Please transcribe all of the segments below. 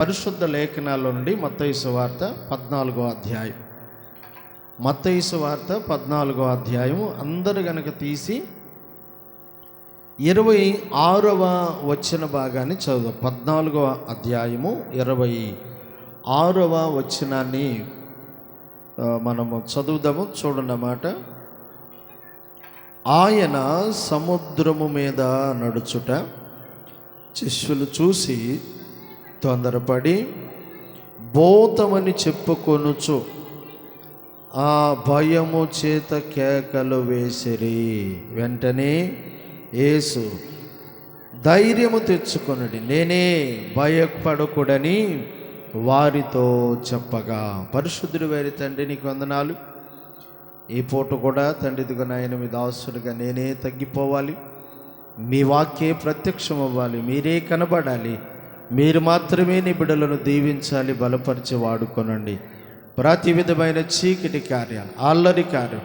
పరిశుద్ధ లేఖనాల నుండి మత్తయి సువార్త 14వ అధ్యాయం. మత్తయి సువార్త 14వ అధ్యాయం అందరు గనక తీసి 26వ వచన భాగాన్ని చదువు. 14వ అధ్యాయము 26వ వచనాన్ని మనము చదువుదాము. చూడండి అన్నమాట. ఆయన సముద్రము మీద నడుచుట శిష్యులు చూసి తొందరపడి భూతమని చెప్పుకొనుచు ఆ భయము చేత కేకలు వేసిరి. వెంటనే యేసు ధైర్యము తెచ్చుకొనుడి, నేనే, భయపడకూడని వారితో చెప్పగా. పరిశుద్ధుడు వారి తండ్రి, నీకు వందనాలు. ఈ పూట కూడా తండ్రి, ఇదిగో నాయన మీ దాసుడిగా నేనే తగ్గిపోవాలి, మీ వాక్యే ప్రత్యక్షం అవ్వాలి, మీరే కనబడాలి, మీరు మాత్రమే నీ బిడ్డలను దీవించాలి, బలపరిచి వాడుకొనండి. ప్రతి విధమైన చీకటి కార్యాలు, అల్లరి కార్యం,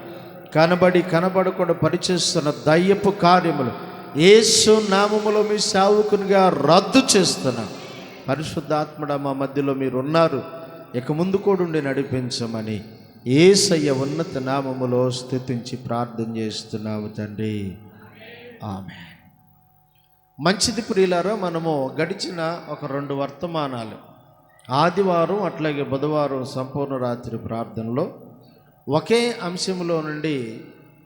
కనబడకుండా పరిచేస్తున్న దయ్యపు కార్యములు యేసు నామములో మీ సేవకునిగా రద్దు చేస్తున్నా. పరిశుద్ధాత్ముడా, మా మధ్యలో మీరు ఉన్నారు, ఇక ముందు కూడా నడిపించమని యేసయ్య ఉన్నత నామములో స్తుతించి ప్రార్థన చేస్తున్నాము తండ్రి, ఆమేన్. మంచిది ప్రియులారా, మనము గడిచిన ఒక 2 వర్తమానాలు, ఆదివారం అట్లాగే బుధవారం సంపూర్ణ రాత్రి ప్రార్థనలో ఒకే అంశంలో నుండి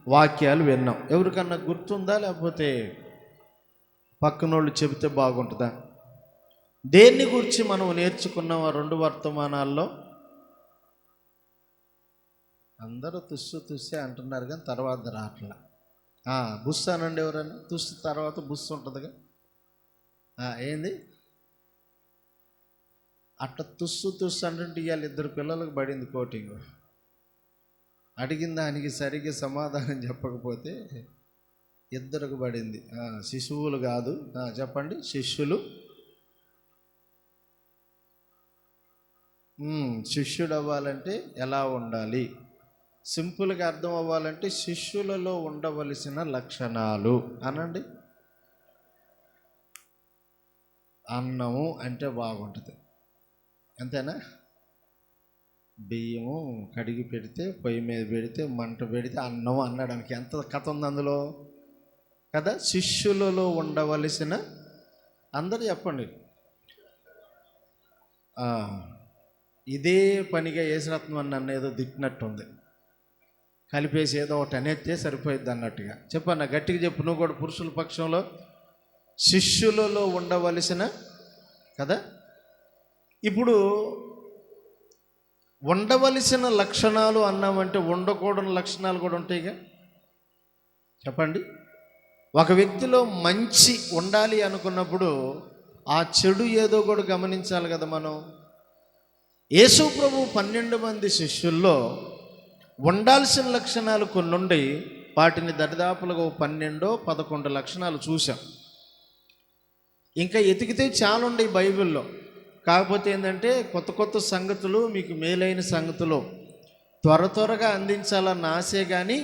వాక్యాలు విన్నాం. ఎవరికన్నా గుర్తుందా, లేకపోతే పక్కనోళ్ళు చెబితే బాగుంటుందా? దేన్ని గురించి మనం నేర్చుకున్నాం ఆ 2 వర్తమానాల్లో? అందరూ తుస్సే అంటున్నారు కానీ తర్వాత రాట్లా. బుస్ అనండి ఎవరన్నా. తుస్సు తర్వాత బుస్ ఉంటుందిగా. ఏంది అట్లా తుస్సు అంటే ఇవాళ 2 పిల్లలకు పడింది కోటింగ్. అడిగిన దానికి సరిగ్గా సమాధానం చెప్పకపోతే 2కు పడింది. శిశువులు కాదు, చెప్పండి, శిష్యులు. శిష్యుడు అవ్వాలంటే ఎలా ఉండాలి? సింపుల్గా అర్థం అవ్వాలంటే శిష్యులలో ఉండవలసిన లక్షణాలు అనండి. అన్నము అంటే బాగుంటుంది, అంతేనా? బియ్యము కడిగి పెడితే, పొయ్యి మీద పెడితే, మంట పెడితే అన్నం అనడానికి ఎంత కథ ఉంది అందులో కదా. శిష్యులలో ఉండవలసిన, అందరూ చెప్పండి. ఇదే పనిగా యేసురత్నం నన్ను ఏదో దిట్టినట్టుంది, కలిపేసి ఏదో ఒకటి అనేస్తే సరిపోయిద్ది అన్నట్టుగా. చెప్పన్న, గట్టిగా చెప్పు. నువ్వు కూడా పురుషుల పక్షంలో శిష్యులలో ఉండవలసిన కదా. ఇప్పుడు ఉండవలసిన లక్షణాలు అన్నామంటే ఉండకూడని లక్షణాలు కూడా ఉంటాయిగా. చెప్పండి. ఒక వ్యక్తిలో మంచి ఉండాలి అనుకున్నప్పుడు ఆ చెడు ఏదో కూడా గమనించాలి కదా మనం. యేసు ప్రభు 12 మంది శిష్యుల్లో ఉండాల్సిన లక్షణాలు కొన్ని ఉండి, వాటిని దరిదాపులుగా 12-11 లక్షణాలు చూసాం. ఇంకా ఎతికితే చాలా ఉండే బైబిల్లో. కాకపోతే ఏంటంటే కొత్త సంగతులు, మీకు మేలైన సంగతులు త్వరగా అందించాలన్న ఆశే కానీ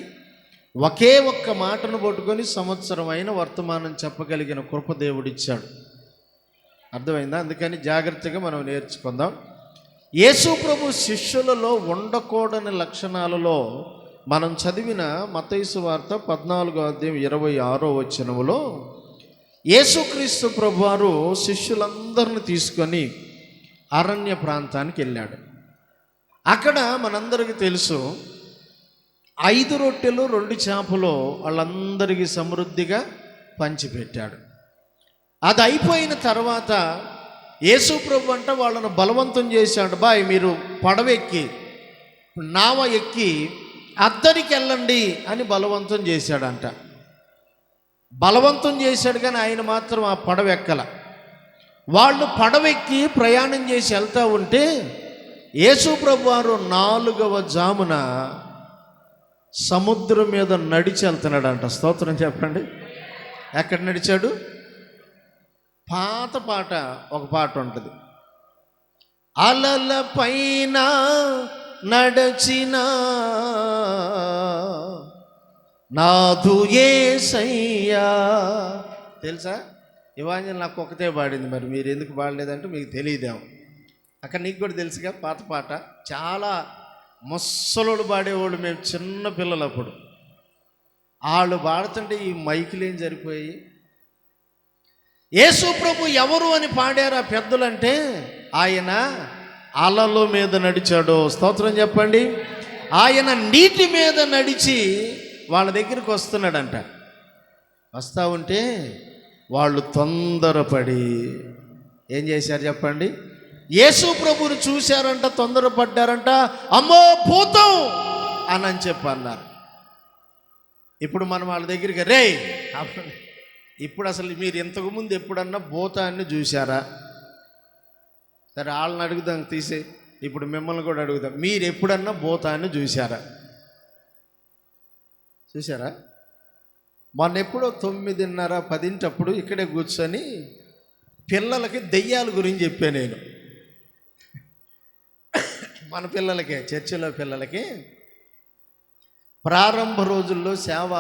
ఒకే ఒక్క మాటను పట్టుకొని సంవత్సరమైన వర్తమానం చెప్పగలిగిన కృప దేవుడిచ్చాడు. అర్థమైందా? అందుకని జాగ్రత్తగా మనం నేర్చుకుందాం. యేసు ప్రభు శిష్యులలో ఉండకూడని లక్షణాలలో మనం చదివిన మత్తయి సువార్త 14వ అధ్యాయం 26వ వచనములో యేసుక్రీస్తు ప్రభువారు శిష్యులందరిని తీసుకొని అరణ్య ప్రాంతానికి వెళ్ళాడు. అక్కడ మనందరికీ తెలుసు, 5 రొట్టెలు 2 చేపలు వాళ్ళందరికీ సమృద్ధిగా పంచిపెట్టాడు. అది అయిపోయిన తర్వాత యేసు ప్రభు అంట వాళ్ళను బలవంతం చేశాడు. బాయ్, మీరు పడవెక్కి, నావ ఎక్కి అద్దరికి వెళ్ళండి అని బలవంతం చేశాడంట. బలవంతం చేశాడు కానీ ఆయన మాత్రం ఆ పడవ ఎక్కల. వాళ్ళు పడవెక్కి ప్రయాణం చేసి వెళ్తూ ఉంటే యేసు ప్రభు వారు 4వ జామున సముద్రం మీద నడిచి వెళ్తున్నాడంట. స్తోత్రం చెప్పండి. ఎక్కడ నడిచాడు? పాత పాట, ఒక పాట ఉంటుంది, అలల పైన నడచిన నాదు యేసయ్యా. తెలుసా? ఇవాంజలి నాకు ఒకటే పాడింది, మరి మీరు ఎందుకు పాడలేదంటే మీకు తెలియదేమో. అక్కడ నీకు కూడా తెలుసుగా పాత పాట, చాలా ముసలోడు పాడేవాళ్ళు మేము చిన్న పిల్లలప్పుడు. వాళ్ళు పాడుతుంటే ఈ మైకులు ఏం సరిపోయి, యేసు ప్రభు ఎవరు అని పాడారు ఆ పెద్దలంటే, ఆయన అలల మీద నడిచాడు. స్తోత్రం చెప్పండి. ఆయన నీటి మీద నడిచి వాళ్ళ దగ్గరికి వస్తున్నాడంట. వస్తూ ఉంటే వాళ్ళు తొందరపడి ఏం చేశారు చెప్పండి? యేసు ప్రభువుని చూశారంట, తొందరపడ్డారంట. అమ్మో భూతం అని చెప్పి అన్నారు. ఇప్పుడు మనం వాళ్ళ దగ్గరికి రే, ఇప్పుడు అసలు మీరు ఇంతకుముందు ఎప్పుడన్నా భూతాన్ని చూశారా? సరే వాళ్ళని అడుగుదాం తీసే, ఇప్పుడు మిమ్మల్ని కూడా అడుగుదాం, మీరు ఎప్పుడన్నా భూతాన్ని చూశారా? చూసారా? మొన్న ఎప్పుడో 9:30, 10 ఇక్కడే కూర్చొని పిల్లలకి దెయ్యాల గురించి చెప్పాను నేను. మన పిల్లలకే, చర్చిలో పిల్లలకి ప్రారంభ రోజుల్లో సేవ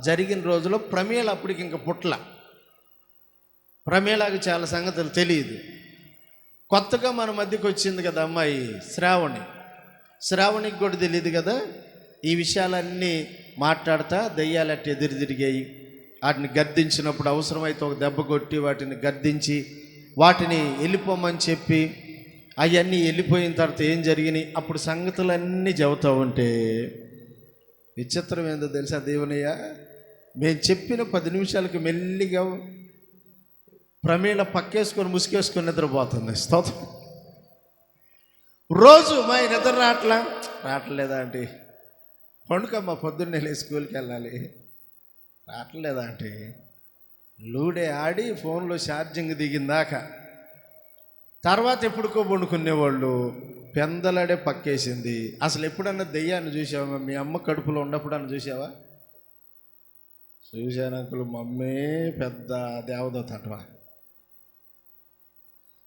జరిగిన రోజుల్లో ప్రమేళ అప్పటికి ఇంకా పుట్ల. ప్రమేళకు చాలా సంగతులు తెలియదు. కొత్తగా మన మధ్యకి వచ్చింది కదా అమ్మాయి శ్రావణికి కూడా తెలియదు కదా. ఈ విషయాలన్నీ మాట్లాడతా దెయ్యాలు అట్టి ఎదురు తిరిగాయి. వాటిని గద్దించినప్పుడు అవసరమైతే ఒక దెబ్బ కొట్టి వాటిని గద్దించి వాటిని వెళ్ళిపోమని చెప్పి అవన్నీ వెళ్ళిపోయిన తర్వాత ఏం జరిగినాయి అప్పుడు సంగతులన్నీ చెబుతూ ఉంటే విచిత్రం ఏందో తెలుసా దేవునయ్య, మేము చెప్పిన 10 నిమిషాలకి మెల్లిగా ప్రమేళ పక్కేసుకొని ముసుకేసుకొని నిద్రపోతుంది. స్తోత్రం. రోజు మా నిద్ర రావట్లేదా అంటే, పండుకమ్మ పొద్దున్నే స్కూల్కి వెళ్ళాలి, రావట్లేదా అంటే లూడే ఆడి ఫోన్లో ఛార్జింగ్ దిగిందాక తర్వాత ఎప్పుడుకో పండుకునేవాళ్ళు. పెందలాడే పక్కేసింది. అసలు ఎప్పుడన్నా దెయ్యాన్ని చూసావా? మీ అమ్మ కడుపులో ఉన్నప్పుడు అన్న చూసావా? చూశాను అంకుల్, మమ్మీ పెద్ద దేవదూత అంటవా.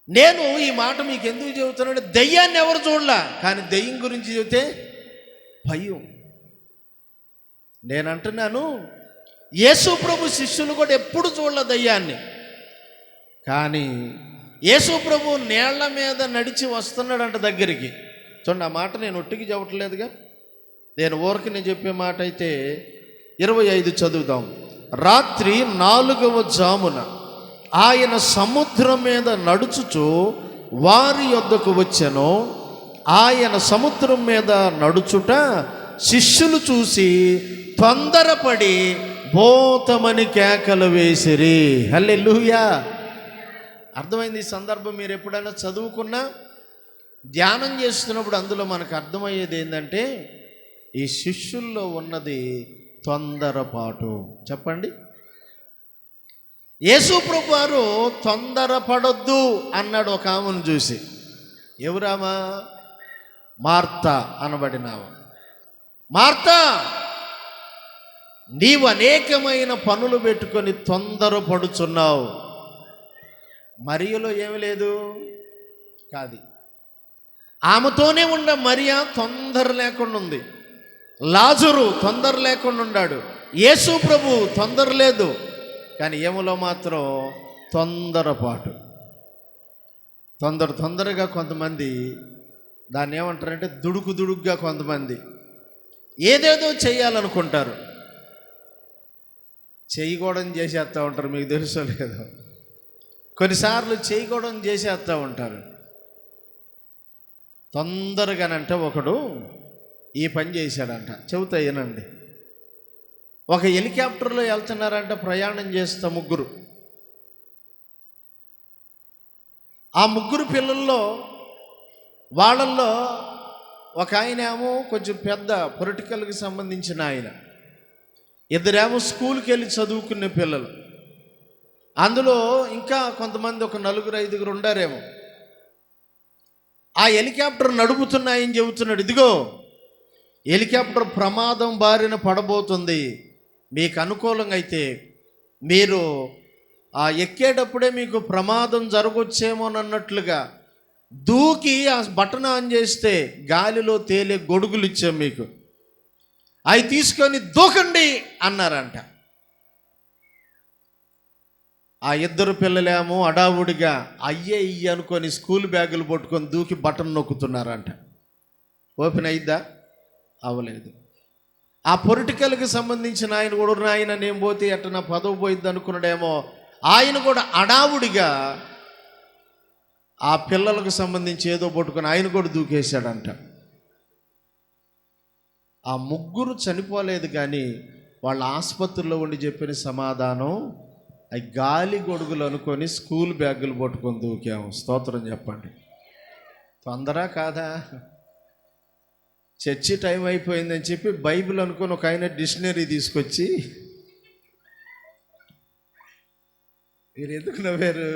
నేను ఈ మాట మీకు ఎందుకు చెబుతున్నాను, దెయ్యాన్ని ఎవరు చూడలా, కానీ దెయ్యం గురించి చెబితే భయం. నేను అంటున్నాను, యేసు ప్రభు శిష్యులు కూడా ఎప్పుడు చూడలే దెయ్యాన్ని, కానీ యేసు ప్రభు నీళ్ల మీద నడిచి వస్తున్నాడంట దగ్గరికి. చూడండి, ఆ మాట నేను ఒట్టికి చెప్పట్లేదుగా, నేను ఊరికి నేను చెప్పే మాట అయితే 25 చదువుదాం. రాత్రి 4వ జామున ఆయన సముద్రం మీద నడుచుచు వారి యొద్దకు వచ్చెను. ఆయన సముద్రం మీద నడుచుట శిష్యులు చూసి తొందరపడి భూతమని కేకలు వేసిరి. హల్లెలూయా. అర్థమైంది ఈ సందర్భం. మీరు ఎప్పుడైనా చదువుకున్నా ధ్యానం చేస్తున్నప్పుడు అందులో మనకు అర్థమయ్యేది ఏంటంటే, ఈ శిష్యుల్లో ఉన్నది తొందరపాటు. చెప్పండి. యేసు ప్రభు వారు తొందరపడొద్దు అన్నాడు ఒక ఆమెను చూసి. ఎవరామా? మార్తా అనబడినావు. మార్తా, నీవు అనేకమైన పనులు పెట్టుకొని తొందరపడుచున్నావు. మరియలో ఏమి లేదు కాదు, ఆమెతోనే ఉండ మరియా తొందర లేకుండా ఉంది. లాజరు తొందర లేకుండా ఉన్నాడు. యేసు ప్రభు తొందర లేదు, కానీ ఏములో మాత్రం తొందరపాటు. తొందరగా కొంతమంది దాన్ని ఏమంటారంటే దుడుకుగా కొంతమంది ఏదేదో చేయాలనుకుంటారు, చేయకూడదు చేసేస్తూ ఉంటారు. మీకు తెలుసో లేదో, కొన్నిసార్లు చేయకూడదు చేసేస్తూ ఉంటారు. తొందరగానంటే ఒకడు ఈ పని చేశాడంట. చెబుతా ఏనండి. ఒక హెలికాప్టర్లో వెళ్తున్నారంట, ప్రయాణం చేస్తా ముగ్గురు. ఆ ముగ్గురు పిల్లల్లో వాళ్ళల్లో ఒక ఆయన ఏమో కొంచెం పెద్ద పొలిటికల్కి సంబంధించిన ఆయన, ఇద్దరేమో స్కూల్కి వెళ్ళి చదువుకునే పిల్లలు. అందులో ఇంకా కొంతమంది ఒక 4-5 ఉండారేమో. ఆ హెలికాప్టర్ నడుపుతున్నాయని చెబుతున్నాడు, ఇదిగో హెలికాప్టర్ ప్రమాదం బారిన పడబోతుంది, మీకు అనుకూలంగా అయితే మీరు ఎక్కేటప్పుడే మీకు ప్రమాదం జరగొచ్చేమోనన్నట్లుగా దూకి ఆ బటన్ ఆన్ చేస్తే గాలిలో తేలే గొడుగులు ఇచ్చాం మీకు, అవి తీసుకొని దూకండి అన్నారంట. ఆ ఇద్దరు పిల్లలేమో అడావుడిగా అయ్యే ఇయ్యి అనుకొని స్కూల్ బ్యాగులు పట్టుకొని దూకి బటన్ నొక్కుతున్నారంట. ఓపెన్ అయిద్దా? అవ్వలేదు. ఆ పొలిటికల్కి సంబంధించిన ఆయన కూడా, ఆయన నేను పోతే ఎట్ట నా పదవి పోయిద్ది అనుకున్నాడేమో, ఆయన కూడా అడావుడిగా ఆ పిల్లలకు సంబంధించి ఏదో పట్టుకొని ఆయన కూడా దూకేశాడంట. ఆ ముగ్గురు చనిపోలేదు, కానీ వాళ్ళ ఆసుపత్రిలో ఉండి చెప్పిన సమాధానం, అవి గాలి గొడుగులు అనుకొని స్కూల్ బ్యాగులు పట్టుకొని దూకాము. స్తోత్రం చెప్పండి. తొందర కాదా? చర్చి టైం అయిపోయిందని చెప్పి బైబిల్ అనుకొని ఒక ఆయన డిక్షనరీ తీసుకొచ్చి, మీరు ఎందుకు నవ్వారు?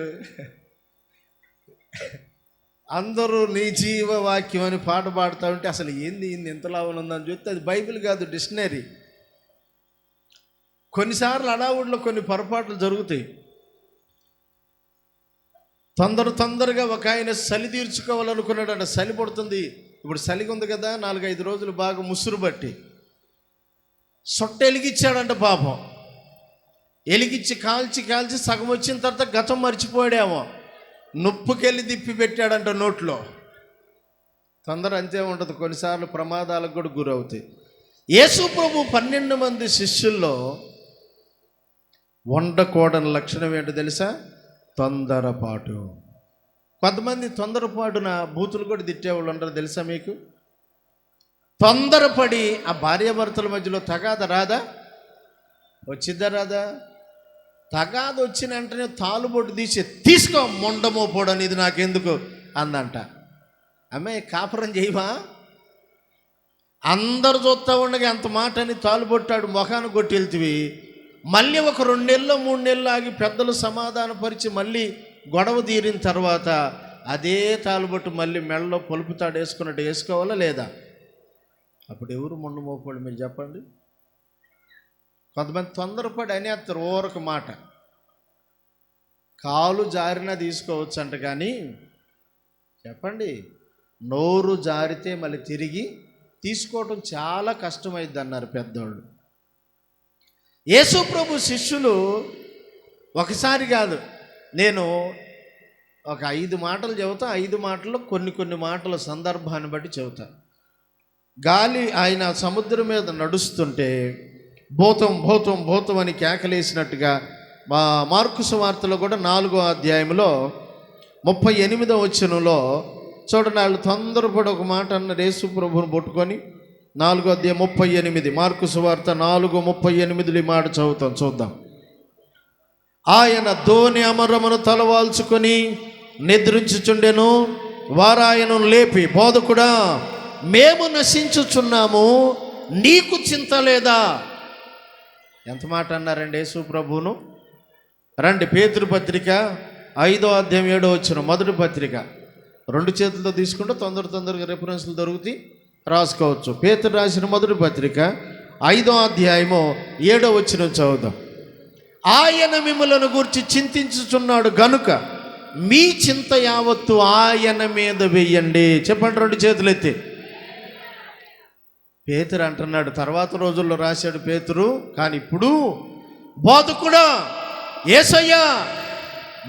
అందరూ నీ జీవవాక్యం అని పాట పాడుతూ ఉంటే అసలు ఏంది ఇంతలా ఉందని చూస్తే అది బైబిల్ కాదు, డిక్షనరీ. కొన్నిసార్లు అడావుడిలో కొన్ని పొరపాట్లు జరుగుతాయి. తొందరగా ఒక ఆయన చలి తీర్చుకోవాలనుకున్నాడు. చలి పడుతుంది, ఇప్పుడు చలిగా ఉంది కదా, 4-5 రోజులు బాగా ముసురు బట్టి సొట్ట ఎలిగిచ్చాడంట పాపం. ఎలిగిచ్చి కాల్చి సగం వచ్చిన తర్వాత గతం మర్చిపోయాడేమో, నొప్పుకెళ్ళి తిప్పి పెట్టాడంట నోట్లో. తొందర అంతే ఉంటుంది, కొన్నిసార్లు ప్రమాదాలకు కూడా గురవుతాయి. యేసు ప్రభు 12 మంది శిష్యుల్లో వండకూడని లక్షణం ఏంటో తెలుసా? తొందరపాటు. కొంతమంది తొందరపాటున బూతులు కూడా తిట్టేవాళ్ళు ఉంటారు, తెలుసా మీకు? తొందరపడి ఆ భార్యాభర్తల మధ్యలో తగాద రాదా? వచ్చిద్దా రాదా? తగాద వచ్చిన వెంటనే తాలుబొట్టు తీసుకో మొండమోపోడు అనేది నాకెందుకు అందంట. అమ్మాయి కాపురం చేయవా? అందరు చూస్తూ ఉండగా అంత మాట అని తాలుబొట్టాడు మొఖాన్ని కొట్టి వెళ్తివి. మళ్ళీ ఒక 2 నెలలు 3 నెలలు ఆగి పెద్దలు సమాధానపరిచి మళ్ళీ గొడవ తీరిన తర్వాత అదే తాలుబొట్టు మళ్ళీ మెడలో పొలుపుతాడు వేసుకున్నట్టు వేసుకోవాలా లేదా? అప్పుడు ఎవరు మొండమోపోడు మీరు చెప్పండి? కొంతమంది తొందరపడి అనేస్తారు ఓరక మాట. కాలు జారినా తీసుకోవచ్చు అంట, కానీ చెప్పండి, నోరు జారితే మళ్ళీ తిరిగి తీసుకోవటం చాలా కష్టమైంది అన్నారు పెద్దోళ్ళు. యేసు ప్రభు శిష్యులు ఒకసారి కాదు, నేను ఒక 5 మాటలు చెబుతా. 5 మాటల్లో కొన్ని మాటల సందర్భాన్ని బట్టి చెబుతా. గాలి ఆయన సముద్రం మీద నడుస్తుంటే భూతం అని కేకలేసినట్టుగా మార్కు సువార్తలో కూడా 4వ అధ్యాయంలో 38వ వచనంలో చూడండి. వాళ్ళు తొందరపడి ఒక మాట అన్నారు యేసు ప్రభువుని పట్టుకొని. 4వ అధ్యాయం 38, మార్కు సువార్త 4:38 మాట చదువుతాం, చూద్దాం. ఆయన ధోని అమరమును తలవాల్చుకొని నిద్రించుచుండెను. వారు ఆయనను లేపి, బోధకుడా, మేము నశించుచున్నాము, నీకు చింత లేదా? ఎంత మాట అన్నారండి యేసు ప్రభువును? రండి, పేతురు పత్రిక 5వ అధ్యాయం 7వ వచనం, మొదటి పత్రిక. 2 చేతులతో తీసుకుంటే తొందరగా రెఫరెన్స్లు దొరుకుతాయి, రాసుకోవచ్చు. పేతురు రాసిన మొదటి పత్రిక 5వ అధ్యాయము 7వ వచనం చదువుదాం. ఆయన మిమ్మలను గురించి చింతించుచున్నాడు గనుక మీ చింత యావత్తు ఆయన మీద వేయండి. చెప్పండి 2 చేతులు ఎత్తి. పేతురు అంటున్నాడు, తర్వాత రోజుల్లో రాశాడు పేతురు, కానీ ఇప్పుడు బోధకుడా, యేసయ్యా,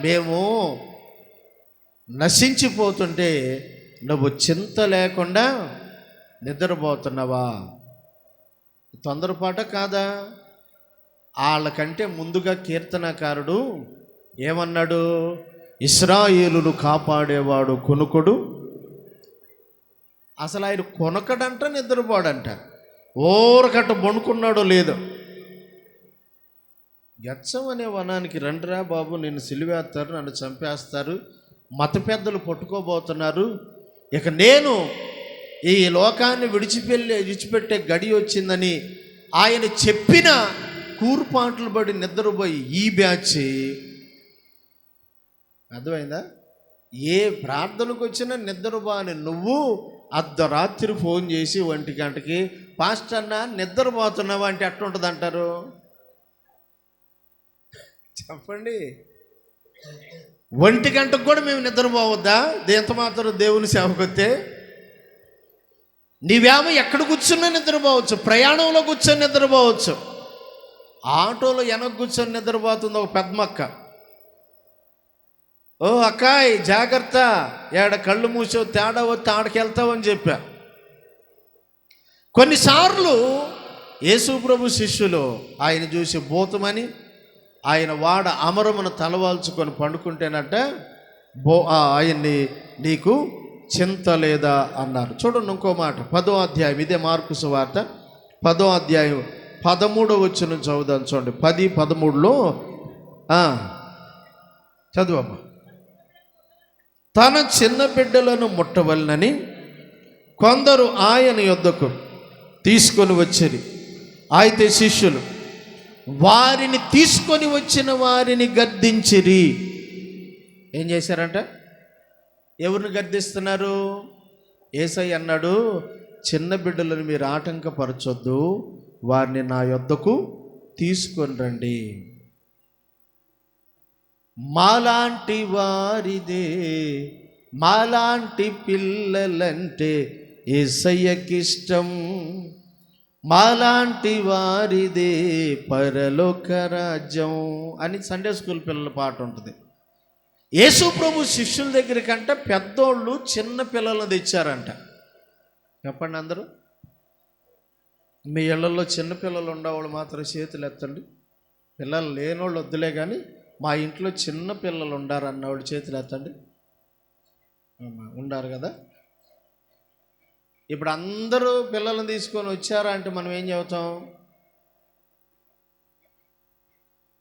మేము నశించిపోతుంటే నువ్వు చింత లేకుండా నిద్రపోతున్నావా? తొందరపాట కాదా? వాళ్ళకంటే ముందుగా కీర్తనకారుడు ఏమన్నాడు? ఇశ్రాయేలును కాపాడేవాడు కొనుకొడు. అసలు ఆయన కొనకడంట, నిద్రపోడంట. ఓరకట్ట బొనుకున్నాడో లేదో. గెత్సెమనే వనానికి రండిరా బాబు, నిన్ను సిలువేస్తారు, నన్ను చంపేస్తారు, మత పెద్దలు పట్టుకోబోతున్నారు, ఇక నేను ఈ లోకాన్ని విడిచిపెట్టే గడి వచ్చిందని ఆయన చెప్పిన కూర్పాట్లు పడి నిద్రపోయి ఈ బ్యాచ్ అర్థమైందా? ఏ ప్రార్థనకు వచ్చినా నిద్రపోని నువ్వు అర్ధరాత్రి ఫోన్ చేసి 1 గంటకి, పాస్టర్ అన్న నిద్రపోతున్నావా అంటే ఎట్లుంటుంది అంటారు? చెప్పండి. 1 గంటకు కూడా మేము నిద్రపోవద్దా? ఎంత మాత్రం దేవుని సేవకొస్తే నీవేమో ఎక్కడ కూర్చున్నా నిద్రపోవచ్చు, ప్రయాణంలో కూర్చొని నిద్రపోవచ్చు, ఆటోలో వెనక కూర్చొని నిద్రపోతుంది ఒక పెద్దమక్క. ఓ అక్కాయ్ జాగ్రత్త, ఏడ కళ్ళు మూసావు తేడా వస్తే ఆడకెళ్తావు అని చెప్పా. కొన్నిసార్లు యేసు ప్రభు శిష్యులు ఆయన చూసి భూతమని ఆయన వాడ అమరమును తలవాల్చుకొని పండుకుంటేనట ఆయన్ని నీకు చింత లేదా అన్నారు. చూడండి ఇంకో మాట, 10వ అధ్యాయం, ఇదే మార్కు సువార్త 10వ అధ్యాయం 13వ వచనం చదువుదాం. చూడండి 10:13లో చదువమ్మా. తన చిన్న బిడ్డలను ముట్టవలనని కొందరు ఆయన యొద్దకు తీసుకొని వచ్చిరి. అయితే శిష్యులు వారిని తీసుకొని వచ్చిన వారిని గద్దించిరి. ఏం చేశారంట? ఎవరిని గద్దిస్తున్నారు? యేసయ్య అన్నాడు, చిన్న బిడ్డలను మీరు ఆటంకపరచొద్దు, వారిని నా యొద్దకు తీసుకొని రండి. మాలాంటి వారిదే, మాలాంటి పిల్లలంటే యేసయ్యకిష్టం, మాలాంటి వారిదే పరలోక రాజ్యం అని సండే స్కూల్ పిల్లల పాట ఉంటుంది. యేసు ప్రభు శిష్యుల దగ్గర కంటే పెద్దోళ్ళు చిన్న పిల్లలను తెచ్చారంట. చెప్పండి అందరూ, మీ ఇళ్లలో చిన్న పిల్లలు ఉండేవాళ్ళు మాత్రం చేతులు ఎత్తండి. పిల్లలు లేనోళ్ళు వద్దులే, కానీ మా ఇంట్లో చిన్న పిల్లలు ఉండారన్నవాళ్ళు చేతులు ఎత్తండి. ఉండారు కదా. ఇప్పుడు అందరూ పిల్లలను తీసుకొని వచ్చారా అంటే మనం ఏం చెబుతాం?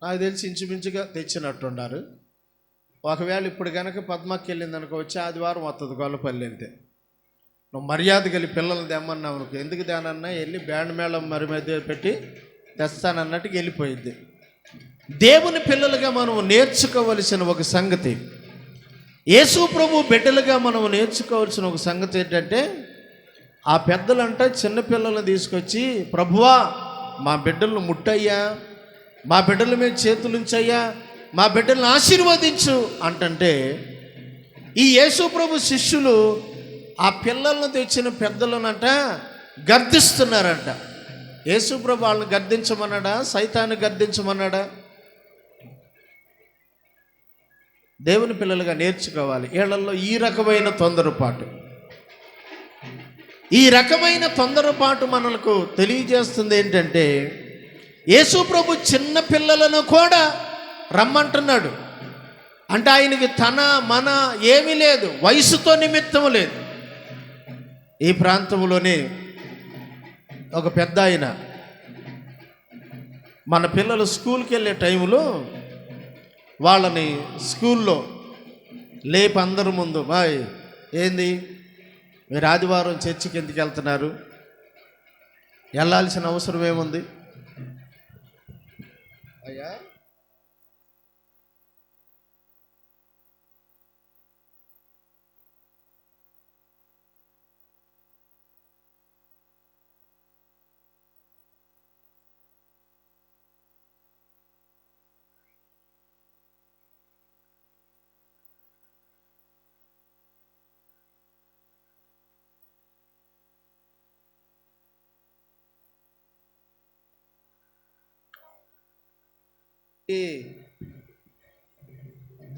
నాకు తెలిసి ఇంచుమించుగా తెచ్చినట్టున్నారు. ఒకవేళ ఇప్పుడు కనుక పద్మకి వెళ్ళింది అనుకో, వచ్చే ఆదివారం వస్తుంది గొల్లపల్లి వెళ్తే, నువ్వు మర్యాద కలిగి పిల్లల్ని తెమ్మన్నావు అనుకో, ఎందుకు దానన్నా వెళ్ళి బ్యాండ్ మేళం మరి మీద పెట్టి తెస్తానన్నట్టుగా వెళ్ళిపోయింది. దేవుని పిల్లలుగా మనం నేర్చుకోవలసిన ఒక సంగతి, యేసు ప్రభు బిడ్డలుగా మనం నేర్చుకోవాల్సిన ఒక సంగతి ఏంటంటే, ఆ పెద్దలంట చిన్నపిల్లలను తీసుకొచ్చి, ప్రభువా మా బిడ్డలను ముట్టయ్యా, మా బిడ్డల మీద చేతులుంచయ్యా, మా బిడ్డలను ఆశీర్వదించు అంటంటే, ఈ యేసు ప్రభు శిష్యులు ఆ పిల్లలను తెచ్చిన పెద్దలనంట గర్దిస్తున్నారంట. యేసు ప్రభు వాళ్ళని గర్దించమన్నాడా? సైతాన్ని గర్దించమన్నాడా? దేవుని పిల్లలుగా నేర్చుకోవాలి. వీళ్ళల్లో ఈ రకమైన తొందరపాటు, ఈ రకమైన తొందరపాటు మనకు తెలియజేస్తుంది ఏంటంటే, యేసు ప్రభు చిన్న పిల్లలను కూడా రమ్మంటున్నాడు. అంటే ఆయనకి తన మన ఏమీ లేదు, వయసుతో నిమిత్తం లేదు. ఈ ప్రాంతంలోనే ఒక పెద్ద ఆయన మన పిల్లలు స్కూల్కి వెళ్ళే టైంలో వాళ్ళని స్కూల్లో లేపి అందరి ముందు, బాయ్ ఏంది మీరు ఆదివారం చర్చికి ఎందుకు వెళ్తున్నారు? వెళ్ళాల్సిన అవసరం ఏముంది అయ్యా?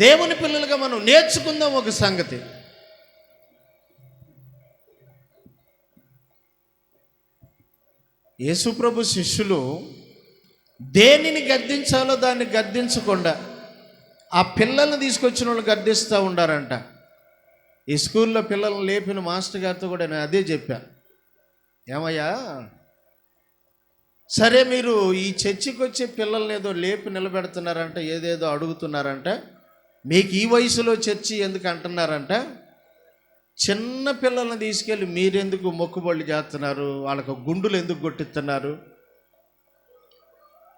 దేవుని పిల్లలుగా మనం నేర్చుకుందాం ఒక సంగతి. యేసుప్రభు శిష్యులు దేనిని గద్దించాలో దాన్ని గద్దించకుండా ఆ పిల్లల్ని తీసుకొచ్చిన వాళ్ళు గద్దిస్తూ ఉండారంట. ఈ స్కూల్లో పిల్లల్ని లేపిన మాస్టర్ గారితో కూడా నేను అదే చెప్పా, ఏమయ్యా సరే మీరు ఈ చర్చికి వచ్చే పిల్లల్ని ఏదో లేపి నిలబెడుతున్నారంట, ఏదేదో అడుగుతున్నారంట, మీకు ఈ వయసులో చర్చి ఎందుకు అంటున్నారంట, చిన్న పిల్లల్ని తీసుకెళ్ళి మీరెందుకు మొక్కుబళ్ళు చేస్తున్నారు, వాళ్ళకు గుండులు ఎందుకు కొట్టిస్తున్నారు,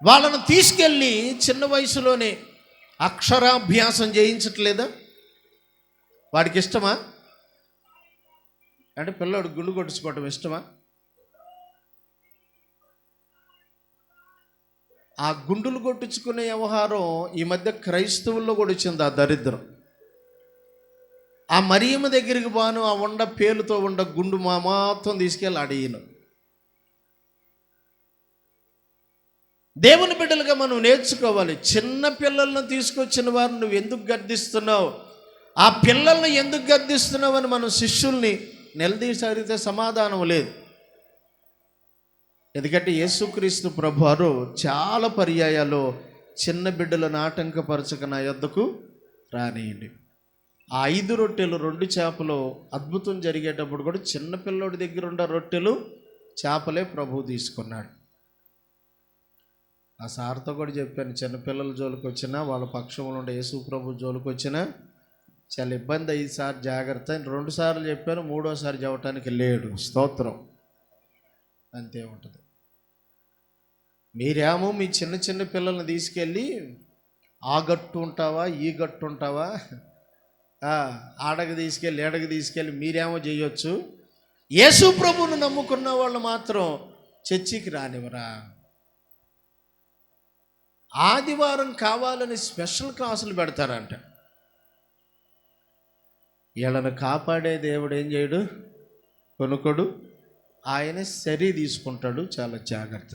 వాళ్ళను తీసుకెళ్ళి చిన్న వయసులోనే అక్షరాభ్యాసం చేయించట్లేదా? వాడికి ఇష్టమా? అంటే పిల్లోడు గుండు కొట్టించుకోవటం ఇష్టమా? ఆ గుండులు కొట్టించుకునే వ్యవహారం ఈ మధ్య క్రైస్తవుల్లో కూడా వచ్చింది. ఆ దరిద్రం ఆ మరియమ్మ దగ్గరికి బాను ఆ ఉండ పేలుతో ఉండ గుండు మొత్తం తీసుకెళ్ళి అడిగిను. దేవుని బిడ్డలుగా మనం నేర్చుకోవాలి. చిన్న పిల్లలను తీసుకొచ్చిన వారు నువ్వు ఎందుకు గర్దిస్తున్నావు? ఆ పిల్లల్ని ఎందుకు గద్దిస్తున్నామని మనం శిష్యుల్ని నిలదీసి అడిగితే సమాధానం లేదు. ఎందుకంటే యేసుక్రీస్తు ప్రభువారు చాలా పర్యాయాలు చిన్న బిడ్డలను ఆటంకపరచక నా యొద్దకు రానియండి. ఆ 5 రొట్టెలు 2 చేపలు అద్భుతం జరిగేటప్పుడు కూడా చిన్నపిల్లోడి దగ్గర ఉన్న రొట్టెలు చేపలే ప్రభువు తీసుకున్నాడు. ఆ సార్తో కూడా చెప్పాను, చిన్నపిల్లల జోలికి వచ్చినా వాళ్ళ పక్షంలో ఉండే యేసు ప్రభు జోలికి వచ్చినా చాలా ఇబ్బంది అయ్యి సార్ జాగ్రత్త. 2 సార్లు చెప్పాను, 3వసారి చెప్పడానికి లేడు. స్తోత్రం. అంతే ఉంటుంది. మీరేమో మీ చిన్న చిన్న పిల్లల్ని తీసుకెళ్ళి ఆ గట్టు ఉంటావా ఈ గట్టు ఉంటావా, ఆడకి తీసుకెళ్ళి ఏడకి తీసుకెళ్ళి మీరేమో చేయొచ్చు. యేసు ప్రభువును నమ్ముకున్న వాళ్ళు మాత్రం చర్చికి రానివరా? ఆదివారం కావాలని స్పెషల్ క్లాసులు పెడతారంట. వీళ్ళను కాపాడే దేవుడు ఏం చేయడు, కొనుకోడు, ఆయనే సరి తీసుకుంటాడు. చాలా జాగ్రత్త.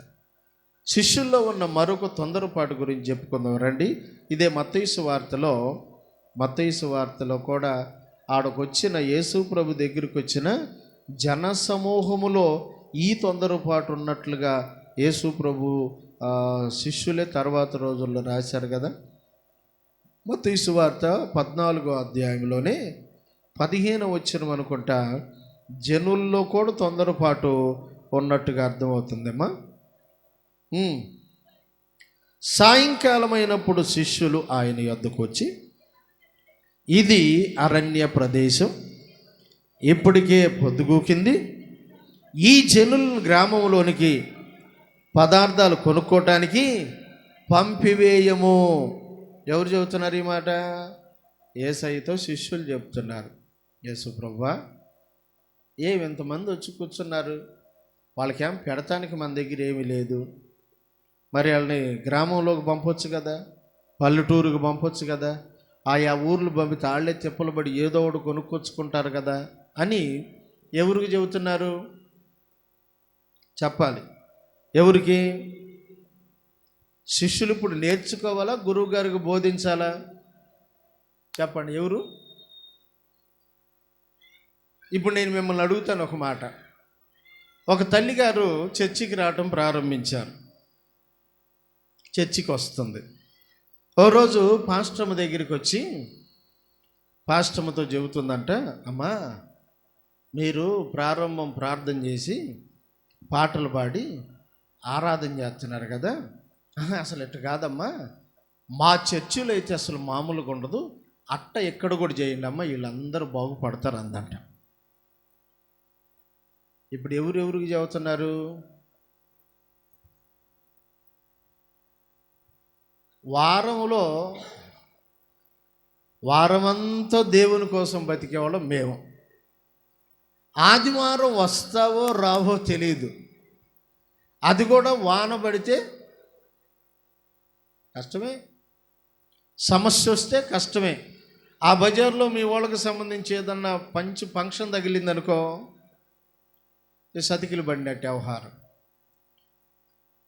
శిష్యుల్లో ఉన్న మరొక తొందరపాటు గురించి చెప్పుకుందాం రండి. ఇదే మత్తయి సువార్తలో కూడా ఆడకొచ్చిన యేసు ప్రభు దగ్గరికి వచ్చిన జన సమూహములో ఈ తొందరపాటు ఉన్నట్లుగా యేసు ప్రభు శిష్యులే తర్వాత రోజుల్లో రాశారు కదా. మత్తయి సువార్త 14వ అధ్యాయంలోనే 15వ వచనం అనుకుంటా, జనుల్లో కూడా తొందరపాటు ఉన్నట్టుగా అర్థమవుతుందమ్మా. సాయంకాలం అయినప్పుడు శిష్యులు ఆయన యొద్దకు వచ్చి, ఇది అరణ్య ప్రదేశం, ఇప్పటికే పొద్దుగూకింది, ఈ జనులను గ్రామంలోనికి పదార్థాలు కొనుక్కోవటానికి పంపివేయము. ఎవరు చెబుతున్నారు ఈ మాట? యేసయ్యతో శిష్యులు చెప్తున్నారు. యేసు ప్రభువా, ఇంతమంది వచ్చి కూర్చున్నారు, వాళ్ళకేం పెడతానికి మన దగ్గర ఏమీ లేదు, మరి వాళ్ళని గ్రామంలోకి పంపొచ్చు కదా, పల్లెటూరుకు పంపొచ్చు కదా, ఆయా ఊర్లు పంపితే వాళ్ళే తిప్పలు పడి ఏదో ఒకటి కొనుక్కొచ్చుకుంటారు కదా అని ఎవరికి చెబుతున్నారు? చెప్పాలి. ఎవరికి? శిష్యులు ఇప్పుడు నేర్చుకోవాలా, గురువు గారికి బోధించాలా? చెప్పండి, ఎవరు? ఇప్పుడు నేను మిమ్మల్ని అడుగుతాను ఒక మాట. ఒక తల్లిగారు చర్చికి రావటం ప్రారంభించారు. చర్చికి వస్తుంది. ఓ రోజు పాస్టమ్మ దగ్గరికి వచ్చి పాస్టమ్మతో చెబుతుందంట, అమ్మా మీరు ప్రార్థన చేసి పాటలు పాడి ఆరాధన చేస్తున్నారు కదా, అసలు ఎట్టు కాదమ్మా, మా చర్చిలో అయితే అసలు మామూలుగా ఉండదు, అట్ట ఎక్కడ కూడా చేయండి అమ్మా, వీళ్ళందరూ బాగుపడతారు అందంట. ఇప్పుడు ఎవరికి చెబుతున్నారు? వారమంతా దేవుని కోసం బతికేవాళ్ళం మేము. ఆదివారం వస్తావో రావో తెలియదు, అది కూడా వాన పడితే కష్టమే, సమస్య వస్తే కష్టమే. ఆ బజార్లో మీ వాళ్ళకి సంబంధించి ఏదన్నా ఫంక్షన్ తగిలిందనుకో, సతికిలు పడినట్టు వ్యవహారం.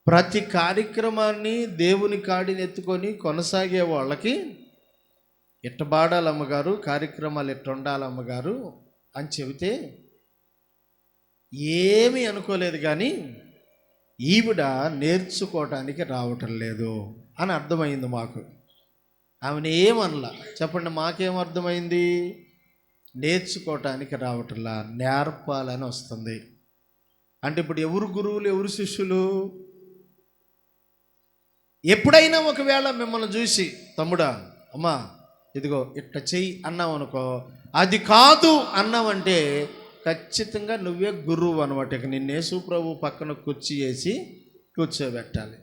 ప్రతి కార్యక్రమాన్ని దేవుని కాడిని ఎత్తుకొని కొనసాగే వాళ్ళకి ఎట్ట బాడాలమ్మగారు, కార్యక్రమాలు ఎట్ట ఉండాలమ్మగారు అని చెబితే ఏమీ అనుకోలేదు. కానీ ఈవిడ నేర్చుకోవటానికి రావటం లేదు అని అర్థమైంది మాకు. ఆమెను ఏమనలా. చెప్పండి, మాకేం అర్థమైంది? నేర్చుకోవటానికి రావటంలా, నేర్పాలని వస్తుంది. అంటే ఇప్పుడు ఎవరు గురువులు, ఎవరు శిష్యులు? ఎప్పుడైనా ఒకవేళ మిమ్మల్ని చూసి, తమ్ముడా అమ్మా ఇదిగో ఇట్ట చెయ్యి అన్నావనుకో, అది కాదు అన్నావంటే ఖచ్చితంగా నువ్వే గురువు అనమాట. ఇక నిన్ను యేసు ప్రభు పక్కన కుర్చీ వేసి కూర్చోబెట్టాలి.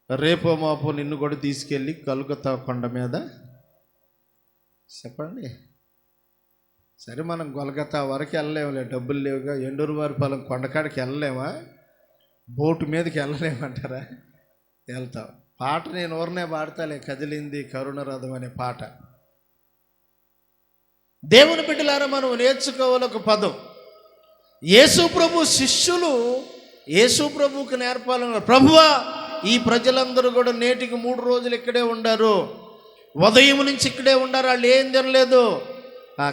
రేపో మాపో నిన్ను కూడా తీసుకెళ్ళి కలుగుతా కొండ మీద, చెప్పండి, సరే మనం గొలగతా వరకు వెళ్ళలేములే, డబ్బులు లేవుగా, ఎండూరువారిపాలెం కొండకాడికి వెళ్ళలేమా, బోటు మీదకి వెళ్ళలేమంటారా? వెళ్తావు. పాట నేను ఊరనే పాడతాలే, కదిలింది కరుణరథం అనే పాట. దేవుని బిడ్డలారా, మనం నేర్చుకోవాలి ఒక పదం. యేసు ప్రభు శిష్యులు యేసు ప్రభువుకి నేర్పాలన్నారు. ప్రభువా, ఈ ప్రజలందరూ కూడా నేటికి 3 రోజులు ఇక్కడే ఉండారు, ఉదయం నుంచి ఇక్కడే ఉండారు, వాళ్ళు ఏం తినలేదు.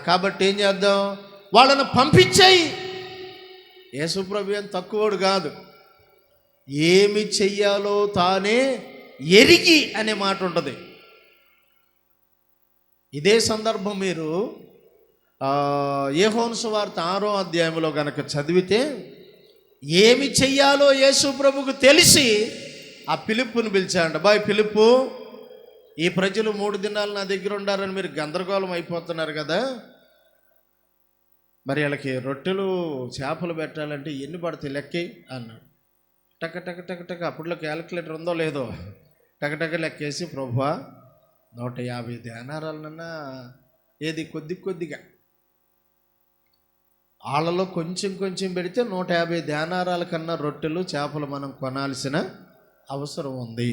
కాబట్టి ఏం చేద్దాం, వాళ్ళను పంపించేయి. యేసుప్రభు ఏం తక్కువడు కాదు, ఏమి చెయ్యాలో తానే ఎరిగి అనే మాట ఉంటుంది. ఇదే సందర్భం మీరు యోహాను సువార్త 6వ అధ్యాయంలో కనుక చదివితే, ఏమి చెయ్యాలో యేసుప్రభుకు తెలిసి ఆ ఫిలిప్పును పిలిచాడు. బాయ్ ఫిలిప్పు, ఈ ప్రజలు 3 దినాలు నా దగ్గర ఉండారని మీరు గందరగోళం అయిపోతున్నారు కదా, మరి వీళ్ళకి రొట్టెలు చేపలు పెట్టాలంటే ఎన్ని పడతాయి లెక్కి అన్నాడు. టక టక టక టక అప్పట్లో క్యాలిక్యులేటర్ ఉందో లేదో టకటక లెక్కేసి, ప్రభువా 150 దేనారాలన్నా, ఏది కొద్ది కొద్దిగా వాళ్ళలో కొంచెం కొంచెం పెడితే 150 దేనారాల కన్నా రొట్టెలు చేపలు మనం కొనాల్సిన అవసరం ఉంది.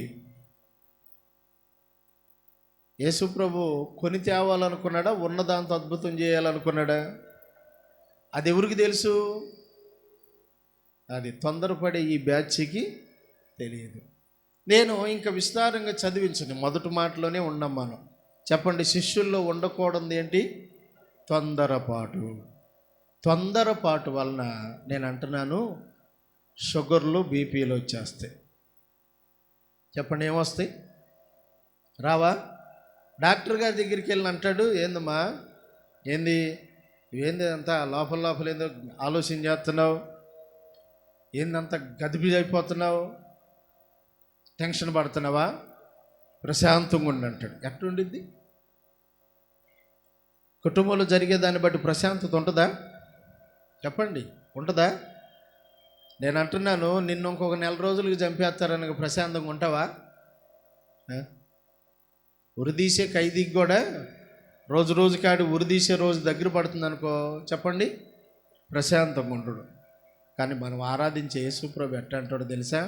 యేసుప్రభు కొని తేవాలనుకున్నాడా, ఉన్నదాంతో అద్భుతం చేయాలనుకున్నాడా? అది ఎవరికి తెలుసు? అది తొందరపడే ఈ బ్యాచ్కి తెలియదు. నేను ఇంకా విస్తారంగా చదివించను, మొదటి మాటలోనే ఉన్నాం మనం. చెప్పండి, శిష్యుల్లో ఉండకూడదు ఏంటి? తొందరపాటు. తొందరపాటు వలన నేను అంటున్నాను, షుగర్లు బీపీలు వచ్చేస్తాయి. చెప్పండి, ఏమొస్తాయి? రావా? డాక్టర్ గారి దగ్గరికి వెళ్ళి అంటాడు, ఏందమ్మా ఏంది అంతా లోపల లోపల ఏందో ఆలోచన చేస్తున్నావు, ఏందంత గదిబిజి అయిపోతున్నావు, టెన్షన్ పడుతున్నావా, ప్రశాంతంగా ఉండి అంటాడు. ఎట్లుండిద్ది? కుటుంబంలో జరిగేదాన్ని బట్టి ప్రశాంతత ఉంటుందా? చెప్పండి, ఉంటుందా? నేను అంటున్నాను, నిన్ను ఇంకొక 1 నెల రోజులకి చంపేస్తారని ప్రశాంతంగా ఉంటావా? ఉరిదీసే ఖైదీకి కూడా రోజు రోజుకాడి ఉరిదీసే రోజు దగ్గర పడుతుంది అనుకో, చెప్పండి, ప్రశాంతంగా ఉండడు. కానీ మనం ఆరాధించే యేసుప్రభు ఎట్ట అంటాడో తెలుసా?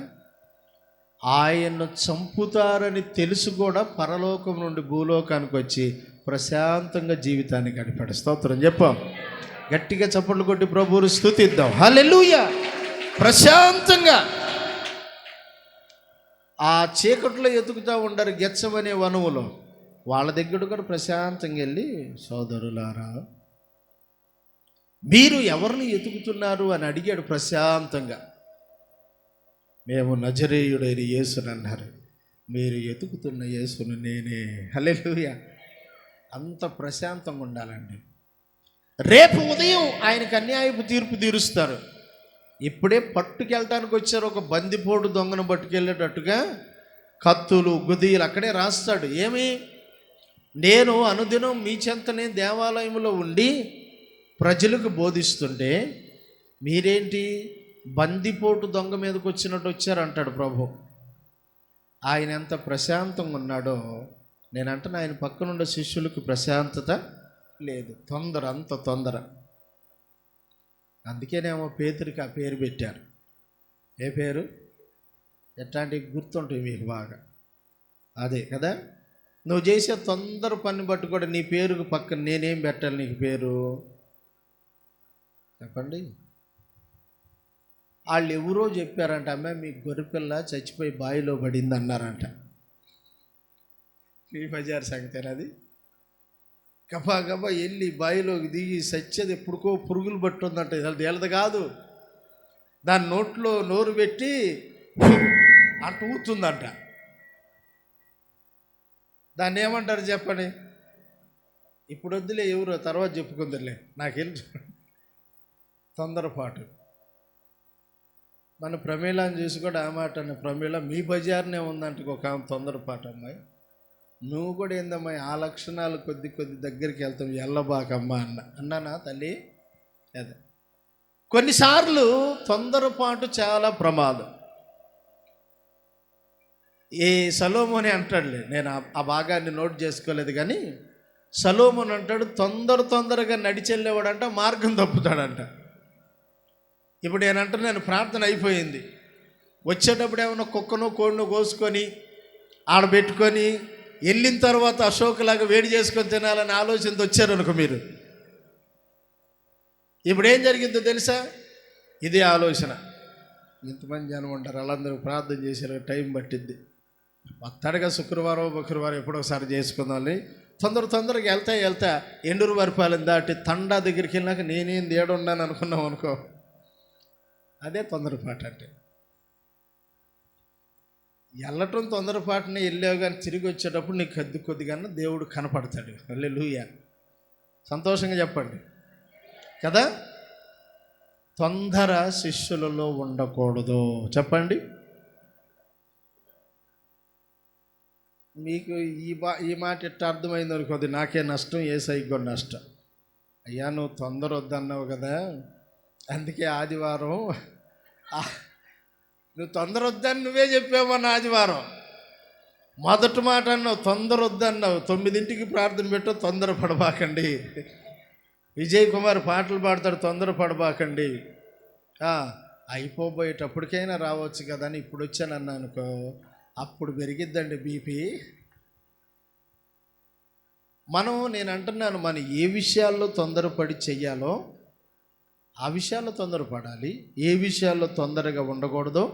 ఆయన్ను చంపుతారని తెలుసు కూడా పరలోకం నుండి భూలోకానికి వచ్చి ప్రశాంతంగా జీవితాన్ని గడిపాడు. స్తోత్రం చెప్పాం, గట్టిగా చప్పట్లు కొట్టి ప్రభువుని స్తుతిద్దాం. హల్లెలూయా. ప్రశాంతంగా ఆ చీకట్లో ఎతుకుతూ ఉండరు గెత్సెమనే వనములో, వాళ్ళ దగ్గర కూడా ప్రశాంతంగా వెళ్ళి, సోదరులారా మీరు ఎవరిని ఎతుకుతున్నారు అని అడిగాడు ప్రశాంతంగా. మేము నజరేయుడైన యేసుని అన్నారు. మీరు ఎతుకుతున్న యేసును నేనే. హల్లెలూయా. అంత ప్రశాంతంగా ఉండాలండి. రేపు ఉదయం ఆయనకు అన్యాయపు తీర్పు తీరుస్తారు. ఇప్పుడే పట్టుకెళ్ళటానికి వచ్చారు, ఒక బందిపోటు దొంగను పట్టుకెళ్ళేటట్టుగా కత్తులు గుదీలు అక్కడే రాస్తాడు. ఏమి, నేను అనుదినం మీ చెంతనే దేవాలయంలో ఉండి ప్రజలకు బోధిస్తుంటే మీరేంటి బందిపోటు దొంగ మీదకి వచ్చినట్టు వచ్చారంటాడు ప్రభు. ఆయన ఎంత ప్రశాంతంగా ఉన్నాడో నేను అంటున్నా, ఆయన పక్కనుండే శిష్యులకు ప్రశాంతత లేదు, తొందర, అంత తొందర. అందుకేనేమో పేతురికి ఆ పేరు పెట్టారు. ఏ పేరు? ఎట్లాంటివి గుర్తుంటాయి మీకు బాగా, అదే కదా. నువ్వు చేసే తొందర పని బట్టి కూడా నీ పేరుకు పక్కన నేనేం పెట్టాలి నీకు పేరు? చెప్పండి. వాళ్ళు ఎవరో చెప్పారంట, అమ్మాయి మీ గొర్రెపిల్ల చచ్చిపోయి బావిలో పడింది అన్నారంట. మీ బజార్ సంగతేనది. గబా గబా వెళ్ళి బావిలోకి దిగి సచ్చేది ఎప్పుడుకో పురుగులు పట్టుందంట. అది తేలదు కాదు, దాని నోట్లో నోరు పెట్టి అంట ఊతుందంట. దాన్ని ఏమంటారు చెప్పండి? ఇప్పుడు వద్దులే, ఎవరో తర్వాత చెప్పుకుందరులే, నాకెళ్ళి. తొందరపాటు. మన ప్రమీలాన్ని చూసి కూడా ఆ మాట అన్న, ప్రమీల మీ బజార్నే ఉందంటే ఒక ఆమె తొందరపాటు. అమ్మాయి నువ్వు కూడా ఏందమ్మాయి ఆ లక్షణాలు కొద్ది కొద్ది దగ్గరికి వెళ్తావు, ఎల్లబాకమ్మా అన్నానా తల్లి? అదే. కొన్నిసార్లు తొందరపాటు చాలా ప్రమాదం. ఈ సలోమోని అంటాడులే, నేను ఆ భాగాన్ని నోట్ చేసుకోలేదు కానీ సలోమోన్ అంటాడు, తొందరగా నడిచెళ్ళేవాడంట మార్గం తప్పుతాడంట. ఇప్పుడు నేను ప్రార్థన అయిపోయింది, వచ్చేటప్పుడు ఏమన్నా కుక్కను కోడిను కోసుకొని ఆడబెట్టుకొని వెళ్ళిన తర్వాత అశోక్లాగా వేడి చేసుకొని తినాలని ఆలోచనతో వచ్చారు అనుకో మీరు. ఇప్పుడు ఏం జరిగిందో తెలుసా? ఇదే ఆలోచన. ఇంతమంది జనం ఉంటారు, వాళ్ళందరూ ప్రార్థన చేసే టైం పట్టిద్ది. మొత్తానిగా శుక్రవారం ఎప్పుడో ఒకసారి చేసుకుందాం. తొందరగా వెళ్తా ఎండూరు వరిపాలెం దాటి తండా దగ్గరికి వెళ్ళినాక నేనేం దేడున్నాను అనుకున్నాం అనుకో, అదే తొందరపాటు అంటే. వెళ్ళటం తొందరపాటునే వెళ్ళావు, కానీ తిరిగి వచ్చేటప్పుడు నీకు కొద్దిగా దేవుడు కనపడతాడు. హల్లెలూయా, సంతోషంగా చెప్పండి కదా. తొందర శిష్యులలో ఉండకూడదు. చెప్పండి. మీకు ఈ మాట ఇట్ట అర్థమైంది అనుకోది, నాకే నష్టం, యేసయ్యకి కూడా నష్టం. అయ్యా నువ్వు తొందర వద్దన్నావు కదా, అందుకే ఆదివారం నువ్వు తొందర వద్దని నువ్వే చెప్పావన్న ఆదివారం మొదటి మాట అన్నావు, తొందర వద్దన్నావు. 9ంటికి ప్రార్థన పెట్టు, తొందర పడబాకండి. విజయ్ కుమార్ పాటలు పాడతాడు, తొందర పడబాకండి. అయిపోబోయేటప్పటికైనా రావచ్చు కదా అని ఇప్పుడు వచ్చానన్నా అనుకో, అప్పుడు పెరిగిద్దండి బీపీ. నేను అంటున్నాను, మనం ఏ విషయాల్లో తొందరపడి చెయ్యాలో ఆ విషయాల్లో తొందరపడాలి, ఏ విషయాల్లో తొందరగా ఉండకూడదో.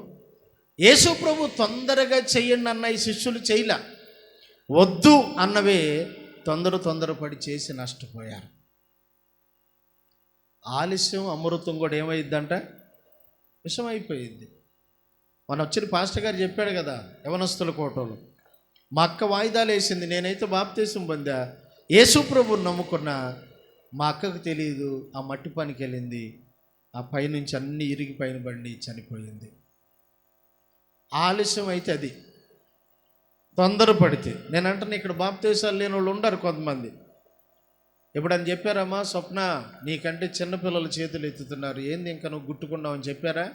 యేసు ప్రభు తొందరగా చెయ్యండి అన్న ఈ శిష్యులు చేయలే, వద్దు అన్నవే తొందరపడి చేసి నష్టపోయారు. ఆలస్యం అమృతం కూడా ఏమైందంట, విషం అయిపోయింది. మన వచ్చిన పాస్టర్ గారు చెప్పాడు కదా, యవనస్తుల కోటలో మా అక్క వాయిదాలు వేసింది, నేనైతే బాప్తీసం పొందా, యేసు ప్రభువుని నమ్ముకున్నా. మా అక్కకు తెలియదు, ఆ మట్టి పనికి వెళ్ళింది, ఆ పైనుంచి అన్ని ఇరిగి పైన బండి చనిపోయింది. ఆలస్యం అయితే అది తొందరపడితే. నేనంటాను, ఇక్కడ బాప్తీసాలు లేని వాళ్ళు ఉండరు కొంతమంది. ఎప్పుడని చెప్పారమ్మా, స్వప్న నీకంటే చిన్నపిల్లల చేతులు ఎత్తుతున్నారు, ఏంది ఇంకా నువ్వు గుట్టుకున్నావు అని చెప్పారా?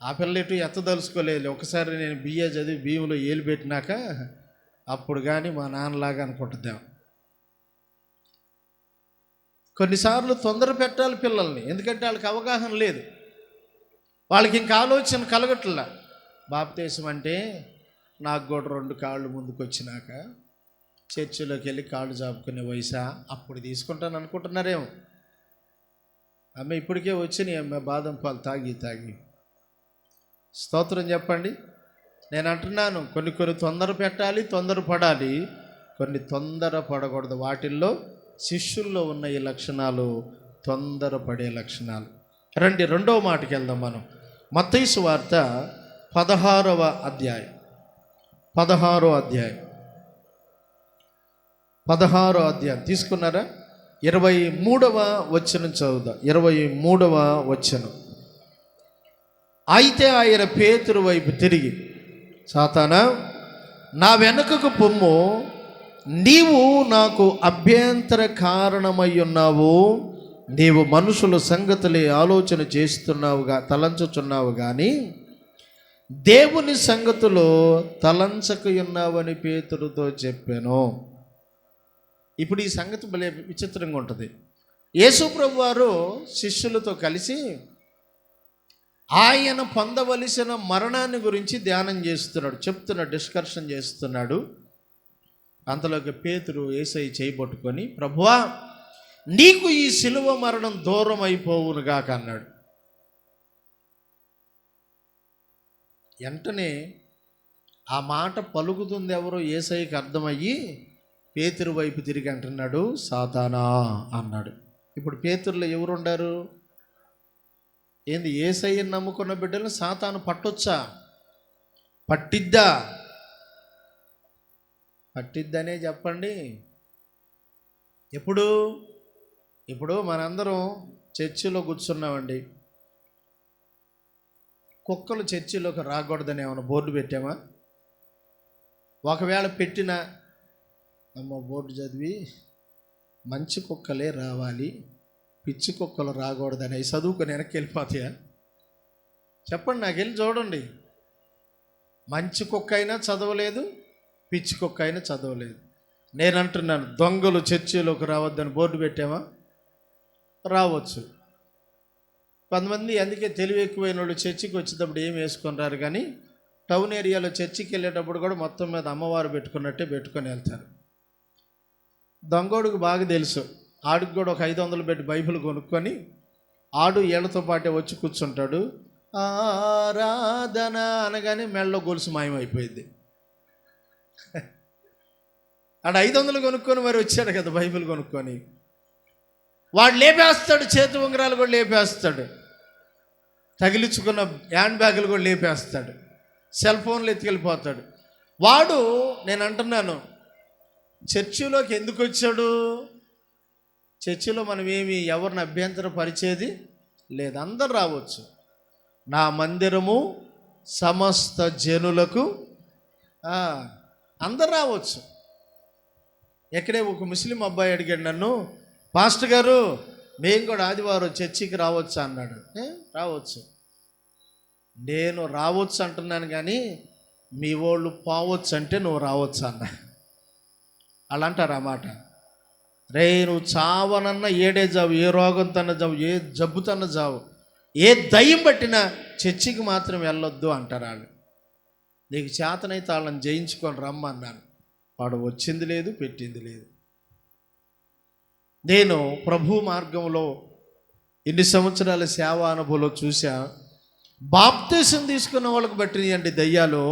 ఆ పిల్ల ఎటు ఎత్తదలుచుకోలేదు. ఒకసారి నేను బిఏ చదివి బియ్యంలో ఏలు పెట్టినాక అప్పుడు కానీ మా నాన్నలాగా అనుకుంటుద్దాం. కొన్నిసార్లు తొందర పెట్టాలి పిల్లల్ని, ఎందుకంటే వాళ్ళకి అవగాహన లేదు, వాళ్ళకి ఇంకా ఆలోచన కలగట్లా. బాప్తీసం అంటే నాకు కూడా 2 కాళ్ళు ముందుకు వచ్చినాక చర్చిలోకి వెళ్ళి కాళ్ళు చాపుకునే వయసా, అప్పుడు తీసుకుంటాను అనుకుంటున్నారేమో. అమ్మ ఇప్పటికే వచ్చినాయి అమ్మ బాదం పాలు తాగి. స్తోత్రం చెప్పండి. నేను అంటున్నాను, కొన్ని తొందర పెట్టాలి, తొందరపడాలి, కొన్ని తొందర పడకూడదు. వాటిల్లో శిష్యుల్లో ఉన్న ఈ లక్షణాలు తొందరపడే లక్షణాలు. రండి 2వ మాటకి వెళ్దాం మనం. మత్తయి సువార్త 16వ అధ్యాయం 16వ అధ్యాయం తీసుకున్నారా? 23వ వచనం చదువుదా. 23వ వచనం. అయితే ఆయన పేతురు వైపు తిరిగి, సాతానా నా వెనుకకు పొమ్ము, నీవు నాకు అభ్యంతర కారణమై ఉన్నావు, నీవు మనుషుల సంగతులే ఆలోచన చేస్తున్నావుగా తలంచుచున్నావు కానీ దేవుని సంగతులు తలంచక ఉన్నావని పేతురుతో చెప్పాను. ఇప్పుడు ఈ సంగతి భలే విచిత్రంగా ఉంటుంది. యేసు ప్రభు వారు శిష్యులతో కలిసి ఆయన పొందవలసిన మరణాన్ని గురించి ధ్యానం చేస్తున్నాడు, డిస్కషన్ చేస్తున్నాడు. అంతలోకి పేతురు యేసయ్య చేయబట్టుకొని, ప్రభువా నీకు ఈ సిలువ మరణం దూరం అయిపోవునుగాక అన్నాడు. వెంటనే ఆ మాట పలుకుతుంది ఎవరో యేసయ్యకి అర్థమయ్యి పేతురు వైపు తిరిగి అంటున్నాడు, సాతానా అన్నాడు. ఇప్పుడు పేతురులో ఎవరు ఉండారు? ఏంది, యేసయ్యని నమ్ముకున్న బిడ్డలను సాతాను పట్టొచ్చా? పట్టిద్దనే చెప్పండి. ఇప్పుడు మనందరం చర్చిలో కూర్చున్నామండి, కుక్కలు చర్చిలోకి రాకూడదని ఏమైనా బోర్డు పెట్టామా? ఒకవేళ పెట్టినా బోర్డు చదివి మంచి కుక్కలే రావాలి, పిచ్చి కుక్కలు రాకూడదని చదువుకొని వెనక్కి వెళ్ళిపోతాయా? చెప్పండి, నాకు వెళ్ళి చూడండి. మంచి కుక్క అయినా చదవలేదు, పిచ్చి కుక్క అయినా చదవలేదు. నేను అంటున్నాను, దొంగలు చర్చిలోకి రావద్దని బోర్డు పెట్టామా? రావచ్చు. కొంతమంది అందుకే తెలివి ఎక్కువైన వాళ్ళు చర్చికి వచ్చేటప్పుడు ఏం వేసుకొని రారు, కానీ టౌన్ ఏరియాలో చర్చికి వెళ్ళేటప్పుడు కూడా మొత్తం మీద అమ్మవారు పెట్టుకున్నట్టే పెట్టుకొని వెళ్తారు. దొంగోడికి బాగా తెలుసు, ఆడికి కూడా ఒక 500 పెట్టి బైబిల్ కొనుక్కొని ఆడు ఏళ్లతో పాటే వచ్చి కూర్చుంటాడు. ఆరాధన అనగానే మెళ్ళలో గొలుసు మాయమైపోయింది. ఆడ 500 కొనుక్కొని మరి వచ్చాడు కదా బైబిల్ కొనుక్కొని. వాడు లేపేస్తాడు, చేతి ఉంగరాలు కూడా లేపేస్తాడు, తగిలించుకున్న హ్యాండ్ బ్యాగులు కూడా లేపేస్తాడు, సెల్ ఫోన్లు ఎత్తుకెళ్ళిపోతాడు. వాడు, నేను అంటున్నాను, చర్చిలోకి ఎందుకు వచ్చాడు? చర్చిలో మనం ఏమి ఎవరిని అభ్యంతరపరిచేది లేదు, అందరు రావచ్చు. నా మందిరము సమస్త జనులకు, అందరు రావచ్చు. ఎక్కడే ఒక ముస్లిం అబ్బాయి అడిగాడు నన్ను, పాస్టర్ గారు మేము కూడా ఆదివారం చర్చికి రావచ్చు అన్నాడు. రావచ్చు, నేను రావచ్చు అంటున్నాను, కానీ మీ వాళ్ళు పోవచ్చు అంటే నువ్వు రావచ్చు అన్న. అలా అంటారు ఆ మాట. రే నువ్వు చావనన్నా ఏడే జావు, ఏ రోగంతోన్న జావు, ఏ జబ్బుతోన్న జావు, ఏ దయ్యం పట్టినా చర్చికి మాత్రం వెళ్ళొద్దు అంటారు వాళ్ళు. నీకు చేతనైతే వాళ్ళని జయించుకొని రమ్మన్నాను. వాడు వచ్చింది లేదు, పెట్టింది లేదు. నేను ప్రభు మార్గంలో ఇన్ని సంవత్సరాల సేవా అనుభవంలో చూసా, బాప్తీసం తీసుకున్న వాళ్ళకి పట్టినాయి అంటే దయ్యాలు.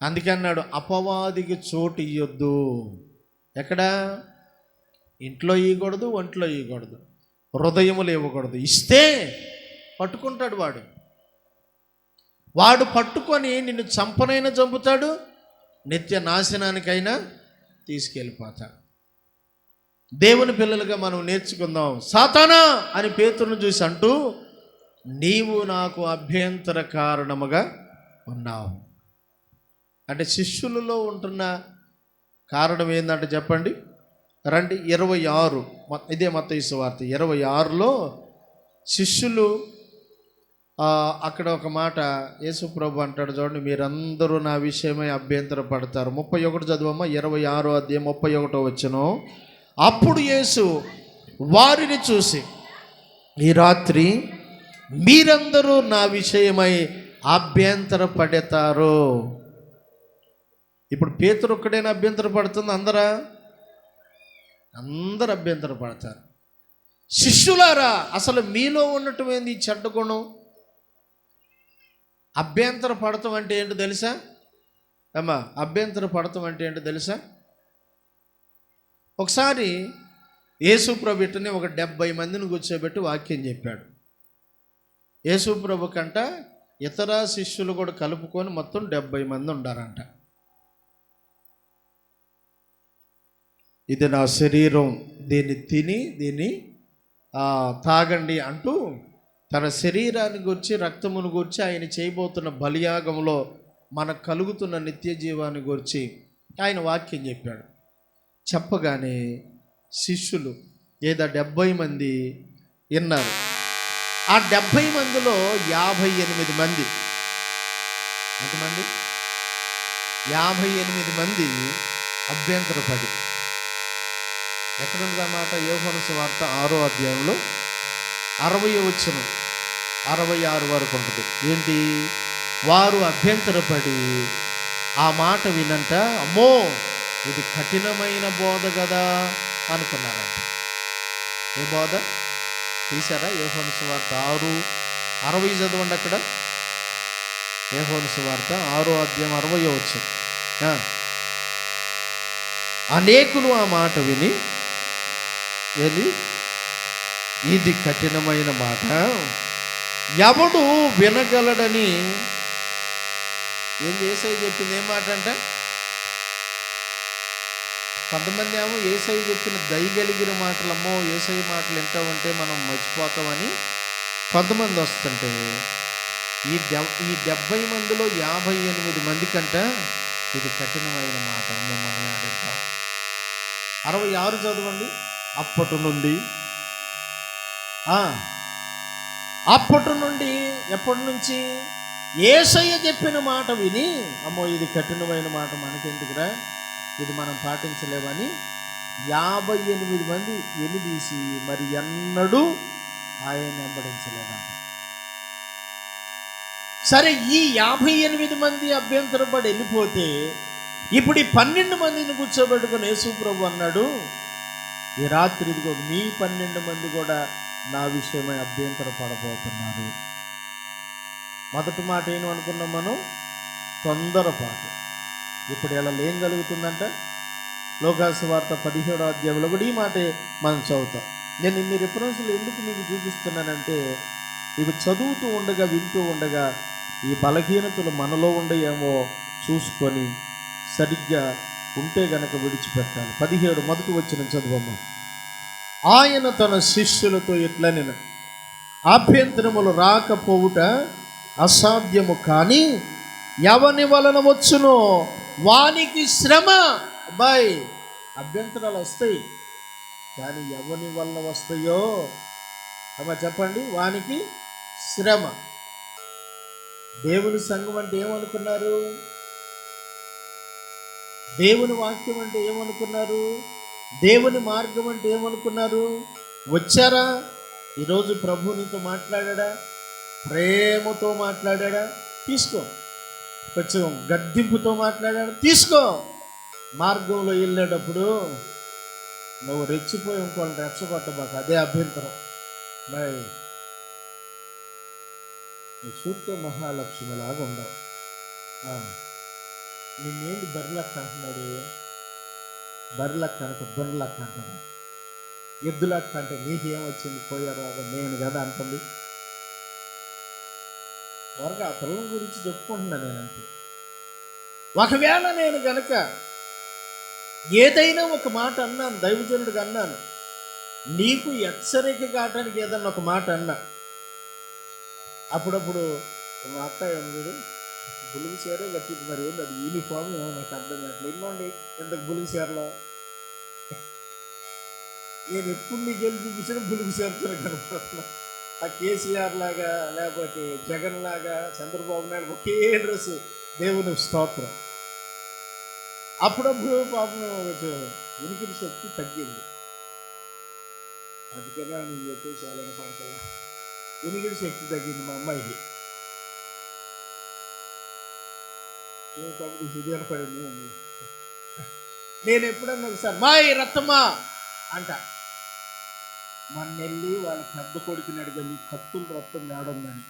అందుకే అన్నాడు, అపవాదికి చోటు ఇవ్వద్దు. ఎక్కడ? ఇంట్లో ఇవ్వకూడదు, ఒంట్లో ఇవ్వకూడదు, హృదయములు ఇవ్వకూడదు. ఇస్తే పట్టుకుంటాడు వాడు. వాడు పట్టుకొని నిన్ను చంపనైనా చంపుతాడు, నిత్య నాశనానికైనా తీసుకెళ్ళిపోతాడు. దేవుని పిల్లలుగా మనం నేర్చుకుందాం. సాతానా అని పేతురును చూసి అంటూ, నీవు నాకు అభ్యంతర కారణముగా ఉన్నావు అంటే శిష్యులలో ఉంటున్న కారణం ఏంటంటే చెప్పండి. రండి 26, ఇదే మత్తయి సువార్త 26లో శిష్యులు అక్కడ ఒక మాట యేసు ప్రభు అంటాడు చూడండి, మీరందరూ నా విషయమై అభ్యంతర పడతారు. 31 చదువమ్మ, 26వ అధ్యాయం 31వ వచనం. అప్పుడు యేసు వారిని చూసి, ఈ రాత్రి మీరందరూ నా విషయమై అభ్యంతర పడతారు. ఇప్పుడు పేతురు ఒక్కడైనా అభ్యంతర పడుతుంది? అందరూ అభ్యంతర పడతారు. శిష్యులారా, అసలు మీలో ఉన్నటువంటి చెడ్డ గుణం అభ్యంతర పడతాం అంటే ఏంటో తెలుసా అమ్మా? అభ్యంతర పడతాం అంటే ఏంటో తెలుసా? ఒకసారి యేసు ప్రభు ఇట్టనే ఒక 70 మందిని కూర్చోబెట్టి వాక్యం చెప్పాడు. యేసు ప్రభు కంట ఇతర శిష్యులు కూడా కలుపుకొని మొత్తం 70 మంది ఉండారంట. ఇది నా శరీరం, దీన్ని తిని దీన్ని తాగండి అంటూ తన శరీరాన్ని గురించి, రక్తమును గురించి, ఆయన చేయబోతున్న బలియాగంలో మనకు కలుగుతున్న నిత్య జీవాన్ని గురించి ఆయన వాక్యం చెప్పాడు. చెప్పగానే శిష్యులు ఏదో 70 మంది విన్నారు. ఆ 70 మందిలో 58 మంది, ఎంతమంది? 58 మంది అభ్యంతరపడి. ఎక్కడుందన్నమాట? యోహాను సువార్త 6వ అధ్యాయంలో 60వ వచనం 66 వరకు ఉంటుంది. ఏంటి? వారు అభ్యంతరపడి ఆ మాట వినంట, అమ్మో ఇది కఠినమైన బోధ కదా అనుకున్నారంట. ఏ బోధ తీశారా? యోహాను సువార్త 6:60 చదవండి. అక్కడ యోహాను సువార్త 6వ అధ్యాయం 60వ వచనం. అనేకులు ఆ మాట విని, ఇది కఠినమైన మాట, ఎవడు వినగలడని ఏం యేసయ్య చెప్పింది. ఏం మాట అంట? కొంతమంది ఏమో యేసయ్య చెప్పిన దయగలిగిన మాటలమ్మో, యేసయ్య మాటలు వింటామంటే మనం మర్చిపోతామని కొంతమంది వస్తుంటే, ఈ 70 మందిలో 58 మంది కంట ఇది కఠినమైన మాట, అమ్మో మనం ఆడింటాం. 66 చదవండి. అప్పటి నుండి ఎప్పటి నుంచి? యేసయ్య చెప్పిన మాట విని, అమ్మో ఇది కఠినమైన మాట, మనకెందుకురా, ఇది మనం పాటించలేమని 58 మంది వెనుదీసి మరి ఎన్నడూ ఆయన వెంబడించలేదంట. సరే, ఈ 58 మంది అభ్యంతరపడి వెళ్ళిపోతే ఇప్పుడు ఈ 12 మందిని కూర్చోబెట్టుకుని యేసు ప్రభు అన్నాడు, ఈ రాత్రి ఇదిగో మీ 12 మంది కూడా నా విషయమై అభ్యంతర పడబోతున్నారు. మొదటి మాట ఏం అనుకున్నాం మనం? తొందరపాటు. ఇప్పుడు ఇలా ఏం జరుగుతుందంటే లోకాసు వార్త 17వ అధ్యాయంలో కూడా ఈ మాటే మనం చదువుతాం. నేను ఇన్ని రిఫరెన్స్లు ఎందుకు మీకు చూపిస్తున్నానంటే, ఇవి చదువుతూ ఉండగా వింటూ ఉండగా ఈ బలహీనతలు మనలో ఉండేమో చూసుకొని సరిగ్గా ఉంటే గనక విడిచిపెట్టాలి. 17 మొదటి వచ్చిన చదువమ్మ. ఆయన తన శిష్యులతో ఇట్లా నేను ఆభ్యంతరములు రాకపోవుట అసాధ్యము, కానీ ఎవని వలన వచ్చునో వానికి శ్రమ. అబ్బాయి, అభ్యంతరాలు వస్తాయి, కానీ ఎవని వల్ల వస్తాయో అమ్మా చెప్పండి, వానికి శ్రమ. దేవుని సంఘం అంటే ఏమనుకున్నారు? దేవుని వాక్యం అంటే ఏమనుకున్నారు? దేవుని మార్గం అంటే ఏమనుకున్నారు? వచ్చారా? ఈరోజు ప్రభు నీతో మాట్లాడా? ప్రేమతో మాట్లాడా? తీసుకో. కొంచెం గద్దింపుతో మాట్లాడా? తీసుకో. మార్గంలో వెళ్ళేటప్పుడు నువ్వు రెచ్చిపోయి ఇంకోళ్ళని రెచ్చగొట్టబాక, అదే అభ్యంతరం. మరి నీ చూస్తే మహాలక్ష్మిలాగా ఉండవు. నిన్నేంటి బర్రెలక్క అంటున్నాడు? బర్రెలక్క అంటే బర్రెలక్క అంటాడు. ఎద్దులక్క అంటే నీకేం వచ్చింది పోయారు నేను కదా అంటుంది. త్వరగా ఆ పిల్లల గురించి చెప్పుకుంటున్నా నేనంటే. ఒకవేళ నేను గనక ఏదైనా ఒక మాట అన్నాను, దైవజనుడికి అన్నాను, నీకు హెచ్చరిక కావటానికి ఏదన్నా ఒక మాట అన్నా, అప్పుడప్పుడు మా అక్క ఏమన్నాడు, బులుగు చీరే కట్టింది, మరి ఏంది అది యూనిఫామ్ ఏమో నాకు అర్థం కావట్లేదు. ఇన్నోండి ఇంతకు బులుగు చీరలో నేను ఎప్పుడు నీకు వెళ్ళి చూపించిన బులుగు చీరతో కనపడుతున్నా. ఆ కేసీఆర్ లాగా లేకపోతే జగన్ లాగా చంద్రబాబు నాయుడు ఒకే డ్రెస్సు. దేవుని స్తోత్రం. అప్పుడప్పుడు పాపం కొంచెం వినికిడి శక్తి తగ్గింది, అందుకనే నేను చెప్పేసి వాళ్ళని పాటల వినికిడి శక్తి తగ్గింది మా అమ్మాయికి. కాబట్టి సుదీర పడింది. నేను ఎప్పుడన్నా ఒకసారి మాయి రత్తమ్మా అంట. మొన్నెళ్ళి వాళ్ళ పెద్ద కొడుకుని అడిగాను, నీ కత్తులు రక్తం ఏడుందని.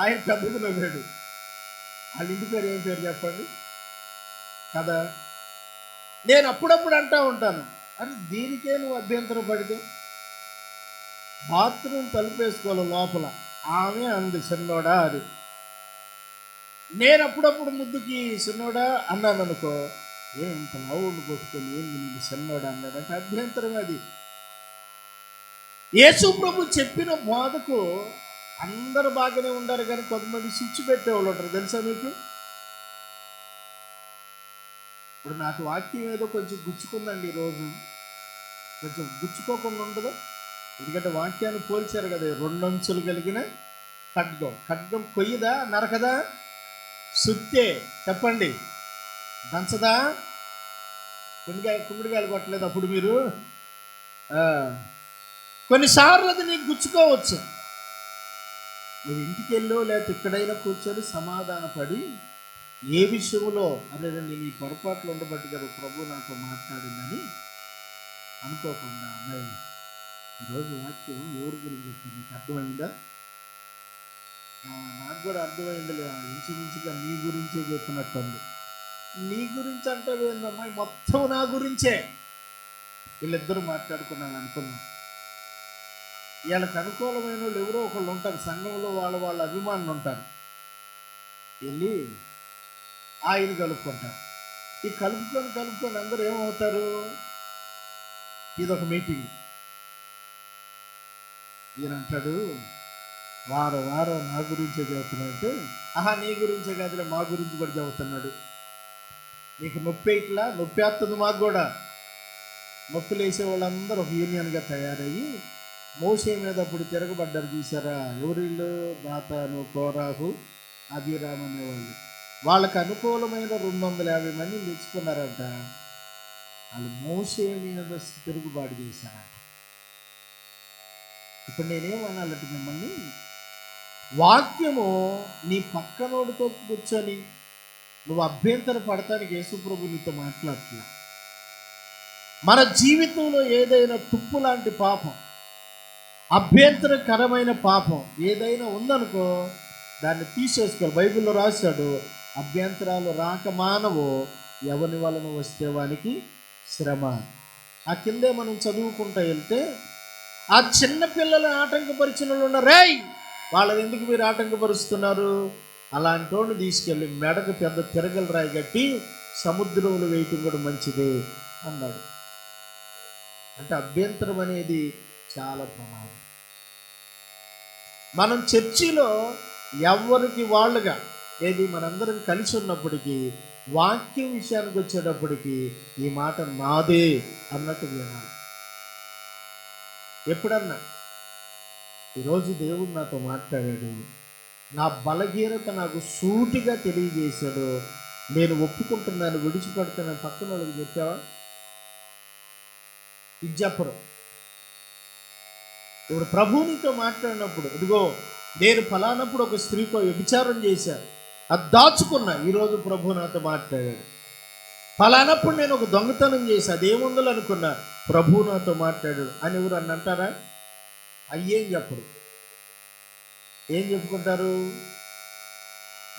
ఆయన పెద్దకు నవ్వాడు. వాళ్ళ ఇంటి పేరు ఏం పేరు చెప్పండి కదా. నేను అప్పుడప్పుడు అంటూ ఉంటాను, అని దీనికే నువ్వు అభ్యంతరం పడితే బాత్రూమ్ తలుపేసుకోవాలి లోపల. ఆమె అంది చిన్నోడా అది. నేను అప్పుడప్పుడు ముద్దుకి చిన్నోడా అన్నాను అనుకో, ఇంత నవ్వుడు కొట్టుకొని ఏంది నీకు చిన్నోడా అన్నాడంటే అభ్యంతరం అది. యేసు ప్రభు చెప్పిన బోధకు అందరూ బాగానే ఉండారు, కానీ కొంతమంది స్విచ్ పెట్టేవాళ్ళు ఉంటారు, తెలుసా మీకు? ఇప్పుడు నాకు వాక్యం ఏదో కొంచెం గుచ్చుకుందండి ఈరోజు, కొంచెం గుచ్చుకోకుండా ఉండదు. ఎందుకంటే వాక్యాన్ని పోల్చారు కదా, 2 అంచులు కలిగిన ఖడ్గం. ఖడ్గం కొయ్యదా, నరకదా? సుత్తే చెప్పండి, దంచదా? కుమ్మిడికాయలు కొట్టలేదు అప్పుడు మీరు? కొన్నిసార్లు అది నీకు గుచ్చుకోవచ్చు. మీరు ఇంటికి వెళ్ళో లేకపోతే ఎక్కడైనా కూర్చొని సమాధానపడి ఏ విషయంలో అరే నేను ఈ పొరపాట్లు ఉండబట్టి కదా ప్రభు నాతో మాట్లాడిందని అనుకోకుండా, అమ్మాయి ఈరోజు వాక్యం ఎవరి గురించి చెప్తాను నీకు అర్థమైందా? నాకు కూడా అర్థమైందిలే, ఇంచుమించుగా నీ గురించే చెప్పినట్టుంది. నీ గురించి అంటే ఏందమ్మాయి, మొత్తం నా గురించే. వీళ్ళిద్దరూ మాట్లాడుకున్నాను అనుకున్నాను. వీళ్ళకి అనుకూలమైన వాళ్ళు ఎవరో ఒకళ్ళు ఉంటారు సంఘంలో, వాళ్ళ అభిమానులు ఉంటారు. వెళ్ళి ఆయన కలుపుకుంటారు. ఈ కలుపుకొని అందరూ ఏమవుతారు, ఇదొక మీటింగ్. ఈయన అంటాడు, వారం నా గురించే చెబుతున్నాడంటే, నీ గురించే కాదులే మా గురించి కూడా చెబుతున్నాడు. నీకు నొప్పి ఇట్లా నొప్పి వస్తుంది, మాకు కూడా నొప్పులు వేసే వాళ్ళందరూ ఒక యూనియన్గా తయారయ్యి మోషే మీద అప్పుడు తిరగబడ్డారు చూసారా? ఎవరిళ్ళు? దాతాను, కోరాహు, అభిరామ్ అనేవాళ్ళు. వాళ్ళకి అనుకూలమైన 250 మందిని తెచ్చుకున్నారంట. వాళ్ళు మోషే మీద తిరుగుబాటు చేశారంట. ఇప్పుడు నేనేమనాలంటే మిమ్మల్ని, వాక్యము నీ పక్కనోడితో కూర్చొని నువ్వు అభ్యంతర పడటానికి యేసుప్రభు నీతో మాట్లాడుతున్నా. మన జీవితంలో ఏదైనా తుప్పు లాంటి పాపం అభ్యంతరకరమైన పాపం ఏదైనా ఉందనుకో దాన్ని తీసేసుకోవాలి. బైబిల్లో రాశాడు, అభ్యంతరాలు రాక మానవు, ఎవని వలన వస్తే వానికి శ్రమ. ఆ కిందే మనం చదువుకుంటూ వెళ్తే ఆ చిన్న పిల్లలు ఆటంకపరిచిన వాళ్ళు ఉన్నారు. రేయ్, వాళ్ళని ఎందుకు మీరు ఆటంకపరుస్తున్నారు? అలాంటి వాడిని తీసుకెళ్ళి మెడకు పెద్ద తిరగల రాయి కట్టి సముద్రంలో వేయటం కూడా మంచిదే అన్నాడు. అంటే అభ్యంతరం అనేది చాలా ప్రమాదం. మనం చర్చిలో ఎవరికి వాళ్ళుగా ఏది మనందరం కలిసి ఉన్నప్పటికీ వాక్యం విషయానికి వచ్చేటప్పటికి ఈ మాట నాదే అన్నట్టు వినాలి. ఎప్పుడన్నా ఈరోజు దేవుడు నాతో మాట్లాడాడు, నా బలహీనత నాకు సూటిగా తెలియజేశాడు, నేను ఒప్పుకుంటున్నాను, విడిచిపెడుతున్నాను, పక్కన వాళ్ళకి చెప్పావా? ఇది చెప్పరు. ఇప్పుడు ప్రభువు నీతో మాట్లాడినప్పుడు, ఇదిగో నేను ఫలానప్పుడు ఒక స్త్రీతో వ్యభిచారం చేశాను, అది దాచుకున్నా, ఈరోజు ప్రభు నాతో మాట్లాడాడు. ఫలానప్పుడు నేను ఒక దొంగతనం చేసి అదేముందో అనుకున్నా, ప్రభు నాతో మాట్లాడాడు అని ఎవరు అని అంటారా? అయ్యేం చెప్పరు. ఏం చెప్పుకుంటారు?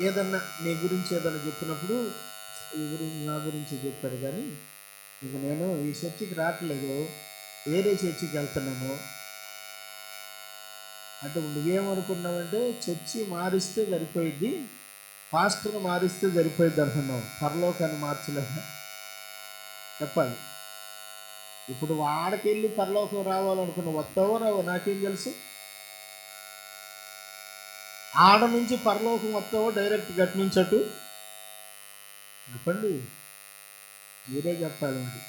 ఏదన్నా నీ గురించి ఏదన్నా చెప్పినప్పుడు ఈ గురించి నా గురించి చెప్పాడు, కానీ ఇక నేను ఈ చర్చికి రావట్లేదు, వేరే చర్చికి వెళ్తున్నాను అంటే నువ్వేమనుకున్నావంటే చర్చి మారిస్తే సరిపోయిద్ది, పాస్టర్ని మారిస్తే సరిపోయిద్ది అంటున్నావు. పరలోకాన్ని మార్చలేదా? చెప్పాలి. ఇప్పుడు వాడికెళ్ళి పరలోకం రావాలనుకున్న వస్తావో రావో నాకేం తెలుసు. ఆడ నుంచి పరలోకం వస్తావో డైరెక్ట్ గట్టి నుంచి అటు చెప్పండి, మీరే చెప్పాలండి.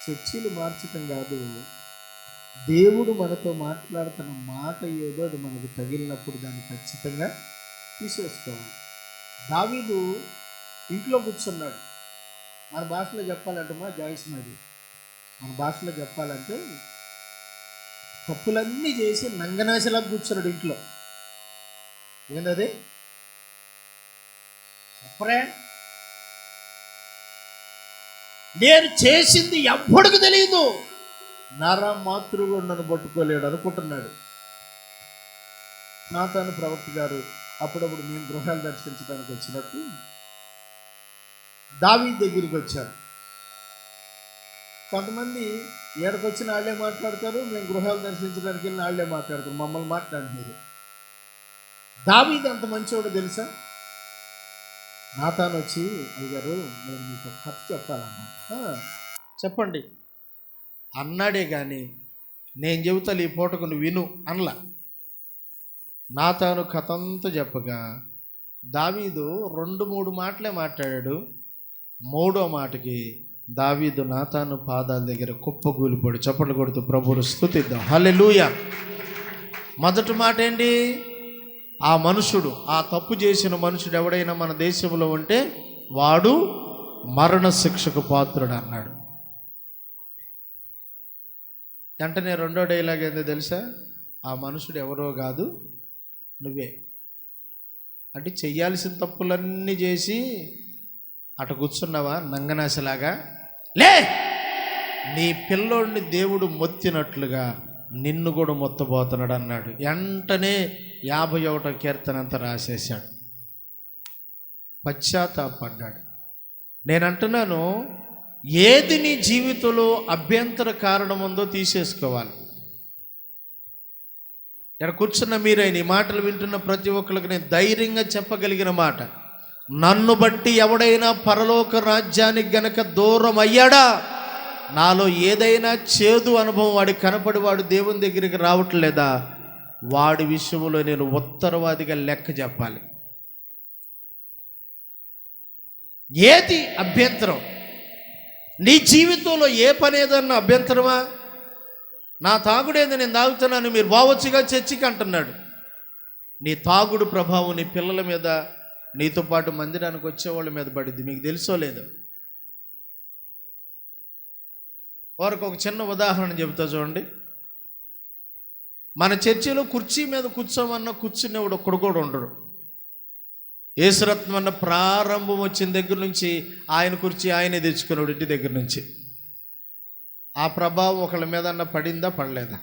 చర్చిలు మార్చటం కాదు, దేవుడు మనతో మాట్లాడుతున్న మాట ఏదో అది మనకు తగిలినప్పుడు దాన్ని ఖచ్చితంగా తీసేసుకోవాలి. దావీదు ఇంట్లో కూర్చున్నాడు. మన భాషలో చెప్పాలంటే మా జాయిస్ నాది, మన భాషలో చెప్పాలంటే తప్పులన్నీ చేసి నంగనాశలా కూర్చున్నాడు ఇంట్లో. ఏంటది? చెప్పరే, నేను చేసింది ఎవ్వడికి తెలియదు, నరమాతృగా నన్ను పట్టుకోలేడు అనుకుంటున్నాడు. నాతాను ప్రవక్త గారు అప్పుడప్పుడు మేము గృహాలు దర్శించడానికి వచ్చినట్టు దావీదు దగ్గరికి వచ్చారు. కొంతమంది ఏడకు వచ్చిన వాళ్ళే మాట్లాడతారు, మేము గృహాలు దర్శించడానికి వెళ్ళిన వాళ్ళే మాట్లాడతారు, మమ్మల్ని మాట్లాడలేదు. దావీదు అంత మంచివాడు తెలుసా? నాతాను వచ్చి, అయ్యారు నేను మీకు కథ చెప్పాలన్నా. చెప్పండి అన్నాడే కానీ నేను చెబుతాను ఈ పూటకు నువ్వు విను అనలా. నాతాను కథ అంతా చెప్పగా దావీదు 2-3 మాటలే మాట్లాడాడు. 3వ మాటకి దావీదు నాతాను పాదాల దగ్గర కుప్పగూలిపోడు. చప్పట్లు కొడుతూ ప్రభువును స్తుతిద్దాం. హల్లెలూయా. మొదటి మాట ఏంటి? ఆ మనుషుడు, ఆ తప్పు చేసిన మనుషుడు ఎవడైనా మన దేశంలో ఉంటే వాడు మరణ శిక్షకు పాత్రుడు అన్నాడు. వెంటనే 2వ డైలాగ్ ఏందో తెలుసా? ఆ మనుషుడు ఎవరో కాదు నువ్వే. అంటే చెయ్యాల్సిన తప్పులన్నీ చేసి అటు కూర్చున్నావా నంగనాశలాగా? లే, నీ పిల్లోడిని దేవుడు మొత్తినట్లుగా నిన్ను కూడా మొత్తబోతున్నాడు అన్నాడు. వెంటనే 51వ కీర్తన అంతా రాసేశాడు, పశ్చాత్తాపడ్డాడు. నేను అంటున్నాను, ఏది నీ జీవితంలో అభ్యంతర కారణం ఉందో తీసేసుకోవాలి. ఇక్కడ కూర్చున్న మీరైన ఈ మాటలు వింటున్న ప్రతి ఒక్కరికి నేను ధైర్యంగా చెప్పగలిగిన మాట, నన్ను బట్టి ఎవడైనా పరలోక రాజ్యానికి గనక దూరం అయ్యాడా, నాలో ఏదైనా చేదు అనుభవం వాడికి కనపడి వాడు దేవుని దగ్గరికి రావట్లేదా, వాడి విషయంలో నేను ఉత్తరవాదిగా లెక్క చెప్పాలి. ఏది అభ్యంతరం? నీ జీవితంలో ఏ పని ఏదన్నా అభ్యంతరమా? నా తాగుడేది, నేను తాగుతున్నాను, మీరు బావొచ్చుగా చర్చికి అంటున్నాడు. నీ తాగుడు ప్రభావం నీ పిల్లల మీద, నీతో పాటు మందిరానికి వచ్చేవాళ్ళ మీద పడింది. మీకు తెలుసో లేదో? వారికి ఒక చిన్న ఉదాహరణ చెబుతా చూడండి. మన చర్చిలో కుర్చీ మీద కూర్చోమన్న కూర్చునేవాడు ఒక్కడు కూడా ఉండడు. యేసురత్నం అన్న ప్రారంభం వచ్చిన దగ్గర నుంచి ఆయన కుర్చీ ఆయనే తెచ్చుకున్నాడు ఇంటి దగ్గర నుంచి. ఆ ప్రభావం ఒకళ్ళ మీద అన్న పడిందా పడలేదా?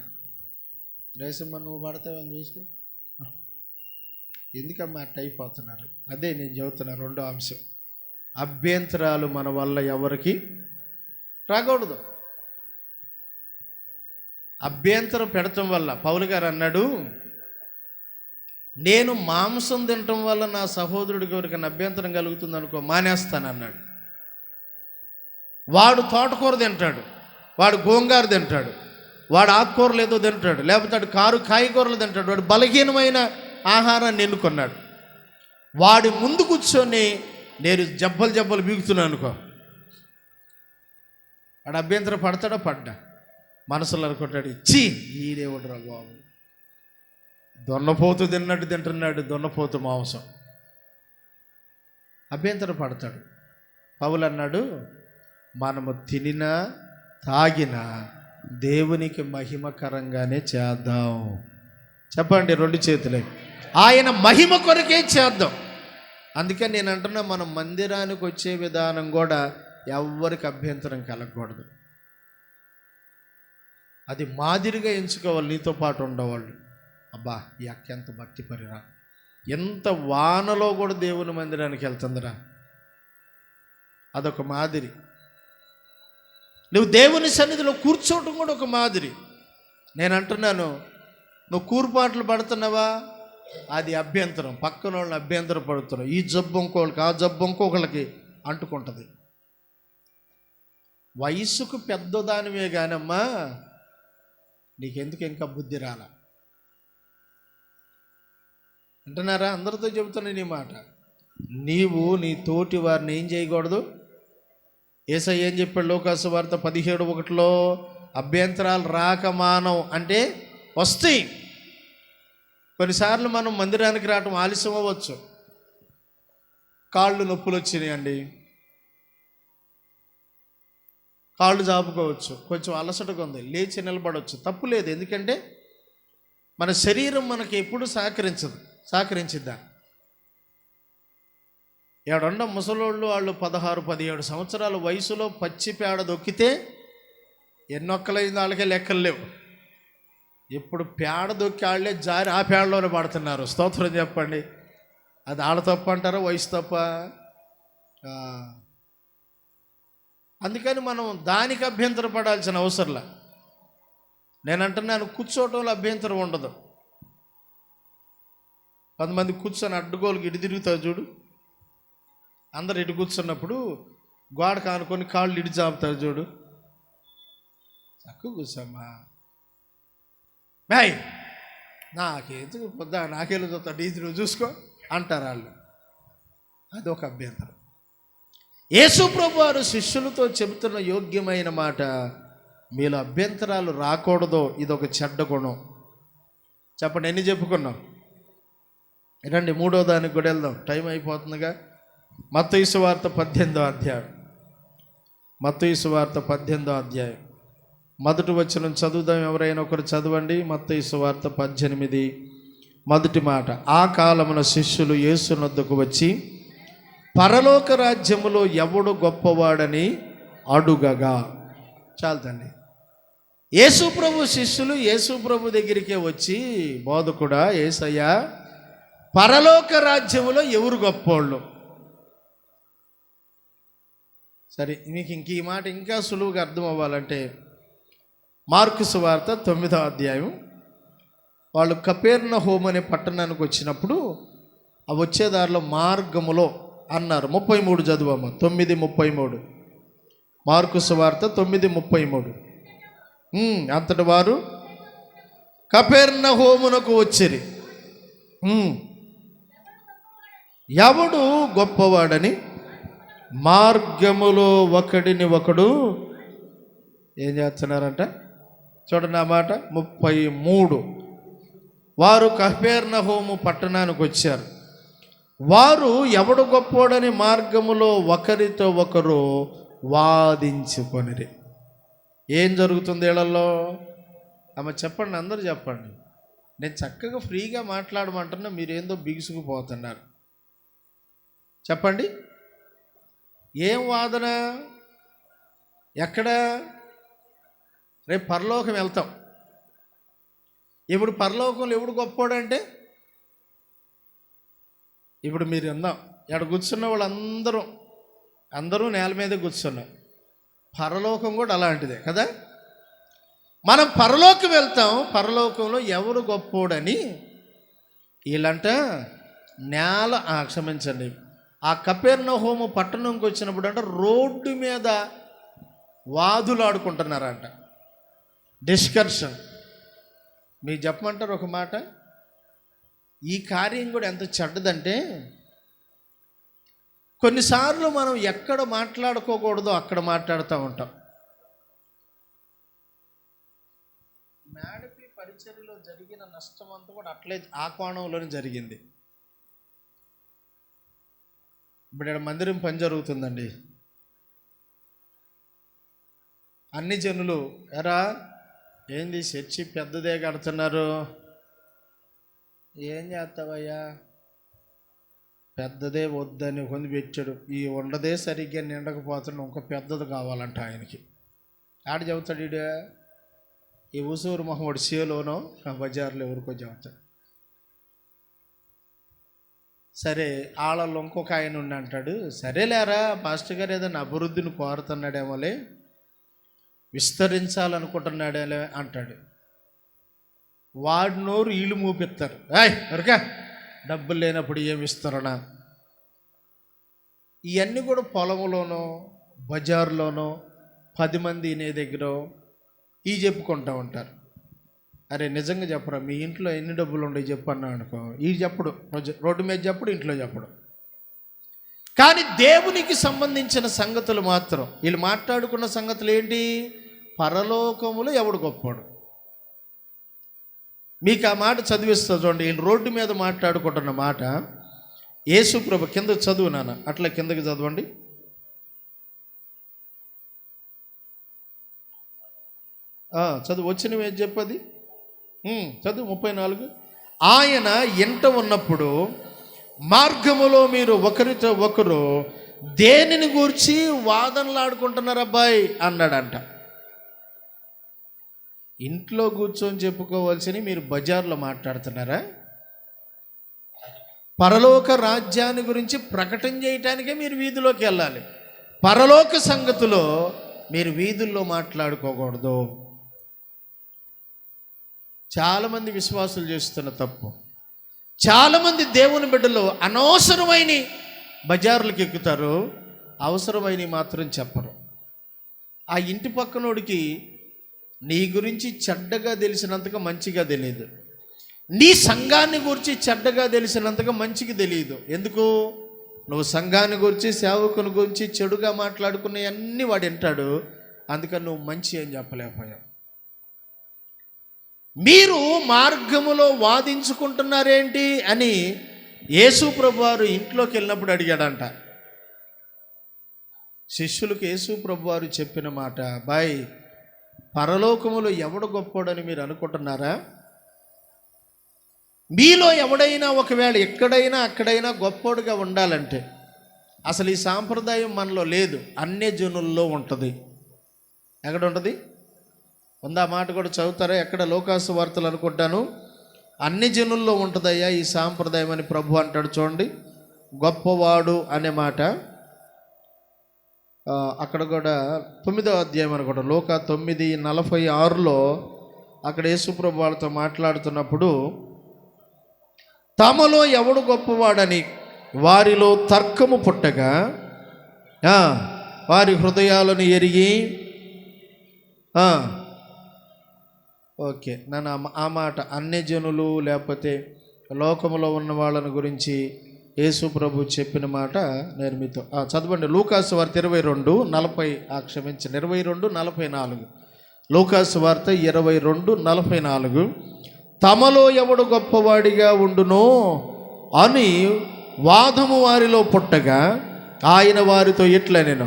రేసమ్మ నువ్వు పడతావని చూసుకో. ఎందుకమ్మా అట్ట అయిపోతున్నారు? అదే నేను చెబుతున్నా రెండో అంశం. అభ్యంతరాలు మన వల్ల ఎవరికి రాకూడదు. అభ్యంతరం పెడటం వల్ల పౌలు గారు అన్నాడు, నేను మాంసం తినటం వల్ల నా సహోదరుడికి ఎవరికైనా అభ్యంతరం కలుగుతుంది అనుకో, మానేస్తాను అన్నాడు. వాడు తోటకూర తింటాడు, వాడు గోంగూర తింటాడు, వాడు ఆకుకూరలు ఏదో తింటాడు, లేకపోతే వాడు కాయగూరలు తింటాడు, వాడు బలహీనమైన ఆహారాన్ని ఎన్నుకున్నాడు. వాడి ముందు కూర్చొని నేను జబ్బలు బీగుతున్నాను అనుకో, వాడు అభ్యంతరం పడతాడా? పడ్డా మనసులో అనుకుంటాడు, ఇచ్చి ఈడేవుడురా బాబు, దొన్నపోతు తిన్నట్టు తింటున్నాడు, దొన్నపోతు మాంసం. అభ్యంతరం పడతాడు. పౌలు అన్నాడు, మనము తినినా తాగినా దేవునికి మహిమకరంగానే చేద్దాం. చెప్పండి రెండు చేతులే. ఆయన మహిమ కొరకే చేద్దాం. అందుకే నేను అంటున్నా, మనం మందిరానికి వచ్చే విధానం కూడా ఎవరికి అభ్యంతరం కలగకూడదు. అది మాదిరిగా ఎంచుకోవాలి. నీతో పాటు ఉండేవాళ్ళు, అబ్బా ఈ అక్క ఎంత భక్తి పరిరా, ఎంత వానలో కూడా దేవుని మందిరానికి వెళ్తుందిరా, అదొక మాదిరి. నువ్వు దేవుని సన్నిధిలో కూర్చోవటం కూడా ఒక మాదిరి. నేను అంటున్నాను, నువ్వు కూరుపాట్లు పడుతున్నావా, అది అభ్యంతరం. పక్కన వాళ్ళని అభ్యంతరం పడుతున్నావు. ఈ జబ్బు ఇంకోళ్ళకి, ఆ జబ్బు ఇంకొకళ్ళకి అంటుకుంటుంది. వయసుకు పెద్దదానివే కానమ్మా, నీకెందుకు ఇంకా బుద్ధి రాలా? అంటున్నారా? అందరితో చెబుతున్నా నీ మాట. నీవు నీ తోటి వారిని ఏం చేయకూడదు? యేసయ్య ఏం చెప్పాడు లోకాసు వార్త 17:1? అభ్యంతరాలు రాక మానం అంటే వస్తాయి. కొన్నిసార్లు మనం మందిరానికి రావటం ఆలస్యం అవ్వచ్చు. కాళ్ళు నొప్పులు వచ్చినాయండి, కాళ్ళు జాపుకోవచ్చు, కొంచెం అలసటగా ఉంది, లేచి నిలబడవచ్చు, తప్పు లేదు. ఎందుకంటే మన శరీరం మనకి ఎప్పుడు సహకరించిద్దా? ఏడున్న ముసలోళ్ళు వాళ్ళు 16-17 సంవత్సరాల వయసులో పచ్చి పేడ దొక్కితే ఎన్నొక్కలైంది వాళ్ళకే లెక్కలు లేవు. ఇప్పుడు పేడ దొక్కి వాళ్ళే జారి ఆ పేడలోనే పడుతున్నారు. స్తోత్రం చెప్పండి. అది ఆడ తప్ప అంటారా, వయసు తప్ప? అందుకని మనం దానికి అభ్యంతరం పడాల్సిన అవసరంలా. నేను అంటున్నాను, కూర్చోవటంలో అభ్యంతరం ఉండదు. కొంతమంది కూర్చొని అడ్డుగోలుకి ఇటు తిరుగుతారు చూడు, అందరు ఇటు కూర్చున్నప్పుడు గోడ కానుకొని కాళ్ళు ఇటు చాపుతారు చూడు, చక్కగా కూర్చోమ్మా, బాయ్ నాకేందుకు పొద్దా నాకేళ్ళు చూస్తా, డీజీ నువ్వు చూసుకో అంటారు వాళ్ళు. అదొక అభ్యంతరం. యేసు ప్రభు వారు శిష్యులతో చెబుతున్న యోగ్యమైన మాట, మీలో అభ్యంతరాలు రాకూడదు, ఇదొక చెడ్డ గుణం. చెప్పండి, ఎన్ని చెప్పుకున్నాం? రండి మూడో దానికి కూడా వెళ్దాం, టైం అయిపోతుందిగా. మత్తయి సువార్త 18వ అధ్యాయం. మత్తయి సువార్త 18వ అధ్యాయం మొదటి వచనం చదువుదాం. ఎవరైనా ఒకరు చదవండి. మత్తయి సువార్త 18 మొదటి మాట. ఆ కాలమున శిష్యులు యేసు నొద్దకు వచ్చి, పరలోక రాజ్యములో ఎవడు గొప్పవాడని అడుగగా. చాలుతండి. యేసు ప్రభు శిష్యులు యేసు ప్రభు దగ్గరికే వచ్చి, బోధకుడా యేసయ్యా, పరలోక రాజ్యములో ఎవరు గొప్పోళ్ళు? సరే, మీకు ఇంక ఈ మాట ఇంకా సులువుగా అర్థం అవ్వాలంటే మార్కు సువార్త 9వ అధ్యాయం. వాళ్ళు కపెర్నహూము అనే పట్టణానికి వచ్చినప్పుడు ఆ వచ్చేదారిలో మార్గములో అన్నారు. 33 చదువమ్మ. 9:33 మార్కు సువార్త 9:33. అంతటి వారు కపెర్నహూమునకు వచ్చిరి. ఎవడు గొప్పవాడని మార్గములో ఒకడిని ఒకడు ఏం చేస్తున్నారంట? చూడండి ఆ మాట. 33. వారు కపెర్నహూము పట్టణానికి వచ్చారు. వారు ఎవడు గొప్పోడని మార్గములో ఒకరితో ఒకరు వాదించుకొనిరి. ఏం జరుగుతుంది వీళ్ళల్లో? ఆమె చెప్పండి, అందరూ చెప్పండి. నేను చక్కగా ఫ్రీగా మాట్లాడమంటున్నా, మీరేందో బిగుసుకుపోతున్నారు. చెప్పండి, ఏం వాదన? ఎక్కడ? రేపు పరలోకం వెళ్తాం. ఇప్పుడు పరలోకంలో ఎవడు గొప్పోడంటే, ఇప్పుడు మీరు విన్నాం ఇక్కడ కూర్చున్న వాళ్ళు అందరూ నేల మీద కూర్చున్నాం. పరలోకం కూడా అలాంటిదే కదా. మనం పరలోకం వెళ్తాం. పరలోకంలో ఎవరు గొప్పోడని వీళ్ళంట నేల క్షమించండి, ఆ కపెర్నహూము పట్టణంకి వచ్చినప్పుడు అంట రోడ్డు మీద వాదులాడుకుంటున్నారంట. డిస్కర్షన్. మీకు చెప్పమంటారు ఒక మాట, ఈ కార్యం కూడా ఎంత చెడ్డదంటే, కొన్నిసార్లు మనం ఎక్కడ మాట్లాడుకోకూడదో అక్కడ మాట్లాడుతూ ఉంటాం. మేడపి పరిచర్యలో జరిగిన నష్టం అంతా కూడా అట్లే ఆ కోణంలోనే జరిగింది. ఇప్పుడు ఇక్కడ మందిరం పని జరుగుతుందండి. అన్ని జనులు ఎరా ఏంది చర్చి పెద్దదే కడుతున్నారు, ఏం చేస్తావయ్యా, పెద్దదే వద్దని కొని పెట్టాడు, ఈ ఉండదే సరిగ్గా నిండకపోతున్నా ఇంకా పెద్దది కావాలంట ఆయనకి. ఆడ చెబుతాడు ఈడ, ఈ ఊసూరు మొహమ్మడు సేలోనో బజార్లో ఎవరికో చెబుతాడు. సరే ఆళ్ళల్లో ఇంకొక ఆయన ఉండి అంటాడు, సరేలేరా పాస్టర్ గారు ఏదైనా అభివృద్ధిని కోరుతున్నాడేమోలే, విస్తరించాలనుకుంటున్నాడే అంటాడు. వాడి నోరు వీళ్ళు మూపిస్తారు, ఎవరికా డబ్బులు లేనప్పుడు ఏమి విస్తరణ. ఇవన్నీ కూడా పొలంలోనో బజార్లోనో 10 మంది నే దగ్గర ఇవి చెప్పుకుంటూ ఉంటారు. అరే నిజంగా చెప్పరా, మీ ఇంట్లో ఎన్ని డబ్బులు ఉండవు చెప్పన్నా అనుకో, ఈ చెప్పడు, రోడ్డు మీద చెప్పడు, ఇంట్లో చెప్పడు. కానీ దేవునికి సంబంధించిన సంగతులు మాత్రం వీళ్ళు మాట్లాడుకున్న సంగతులు ఏంటి, పరలోకములో ఎవడు గొప్పవాడు. మీకు ఆ మాట చదివిస్తా చూడండి. వీళ్ళు రోడ్డు మీద మాట్లాడుకుంటున్న మాట యేసు ప్రభు, కింద చదువు నాన్న, అట్లా కిందకి చదవండి. చదువు వచ్చినవి ఏం చెప్పది, చదువు 34. ఆయన ఎంట ఉన్నప్పుడు మార్గములో మీరు ఒకరితో ఒకరు దేనిని గూర్చి వాదనలాడుకుంటున్నారు అబ్బాయి అన్నాడంట. ఇంట్లో కూర్చొని చెప్పుకోవాల్సిన మీరు బజార్లో మాట్లాడుతున్నారా? పరలోక రాజ్యాన్ని గురించి ప్రకటన చేయటానికే మీరు వీధిలోకి వెళ్ళాలి. పరలోక సంగతిలో మీరు వీధుల్లో మాట్లాడుకోకూడదు. చాలామంది విశ్వాసులు చేస్తున్న తప్పు, చాలామంది దేవుని బిడ్డలు అనవసరమైన బజార్లకు ఎక్కుతారు, అవసరమైన మాత్రం చెప్పరు. ఆ ఇంటి పక్కనోడికి నీ గురించి చెడ్డగా తెలిసినంతగా మంచిగా తెలియదు, నీ సంఘాన్ని గురించి చెడ్డగా తెలిసినంతగా మంచిగా తెలియదు. ఎందుకు? నువ్వు సంఘాన్ని గురించి సేవకుని గురించి చెడుగా మాట్లాడుకున్నవన్నీ వాడు వింటాడు, అందుకని నువ్వు మంచి ఏం చెప్పలేకపోయావు. మీరు మార్గములో వాదించుకుంటున్నారేంటి అని యేసు ప్రభువారు ఇంట్లోకి వెళ్ళినప్పుడు అడిగాడంట. శిష్యులకు యేసు ప్రభువారు చెప్పిన మాట, బాయ్ పరలోకములో ఎవడు గొప్పోడని మీరు అనుకుంటున్నారా? మీలో ఎవడైనా ఒకవేళ ఎక్కడైనా అక్కడైనా గొప్పోడుగా ఉండాలంటే అసలు ఈ సాంప్రదాయం మనలో లేదు, అన్య జనుల్లో ఉంటుంది. ఎక్కడ ఉంటుంది? ఉందా మాట కూడా చదువుతారా? ఎక్కడ? లోకాసు వార్తలు అనుకుంటాను, అన్ని జనుల్లో ఉంటుందయ్యా ఈ సాంప్రదాయం అని ప్రభు అంటాడు. చూడండి, గొప్పవాడు అనే మాట అక్కడ కూడా 9వ అధ్యాయం అనుకుంటా, లోకా 9:46లో అక్కడ యేసుప్రభు వాళ్ళతో మాట్లాడుతున్నప్పుడు, తమలో ఎవడు గొప్పవాడని వారిలో తర్కము పుట్టగా వారి హృదయాలను ఎరిగి, ఓకే నన్ను ఆ మాట అన్యజనులు లేకపోతే లోకములో ఉన్న వాళ్ళని గురించి యేసు ప్రభు చెప్పిన మాట నేను మీతో చదవండి. లూకాసు వార్త 22:44. లూకాసు వార్త 22:44. తమలో ఎవడు గొప్పవాడిగా ఉండునో అని వాదము వారిలో పుట్టగా ఆయన వారితో ఇట్లా, నేను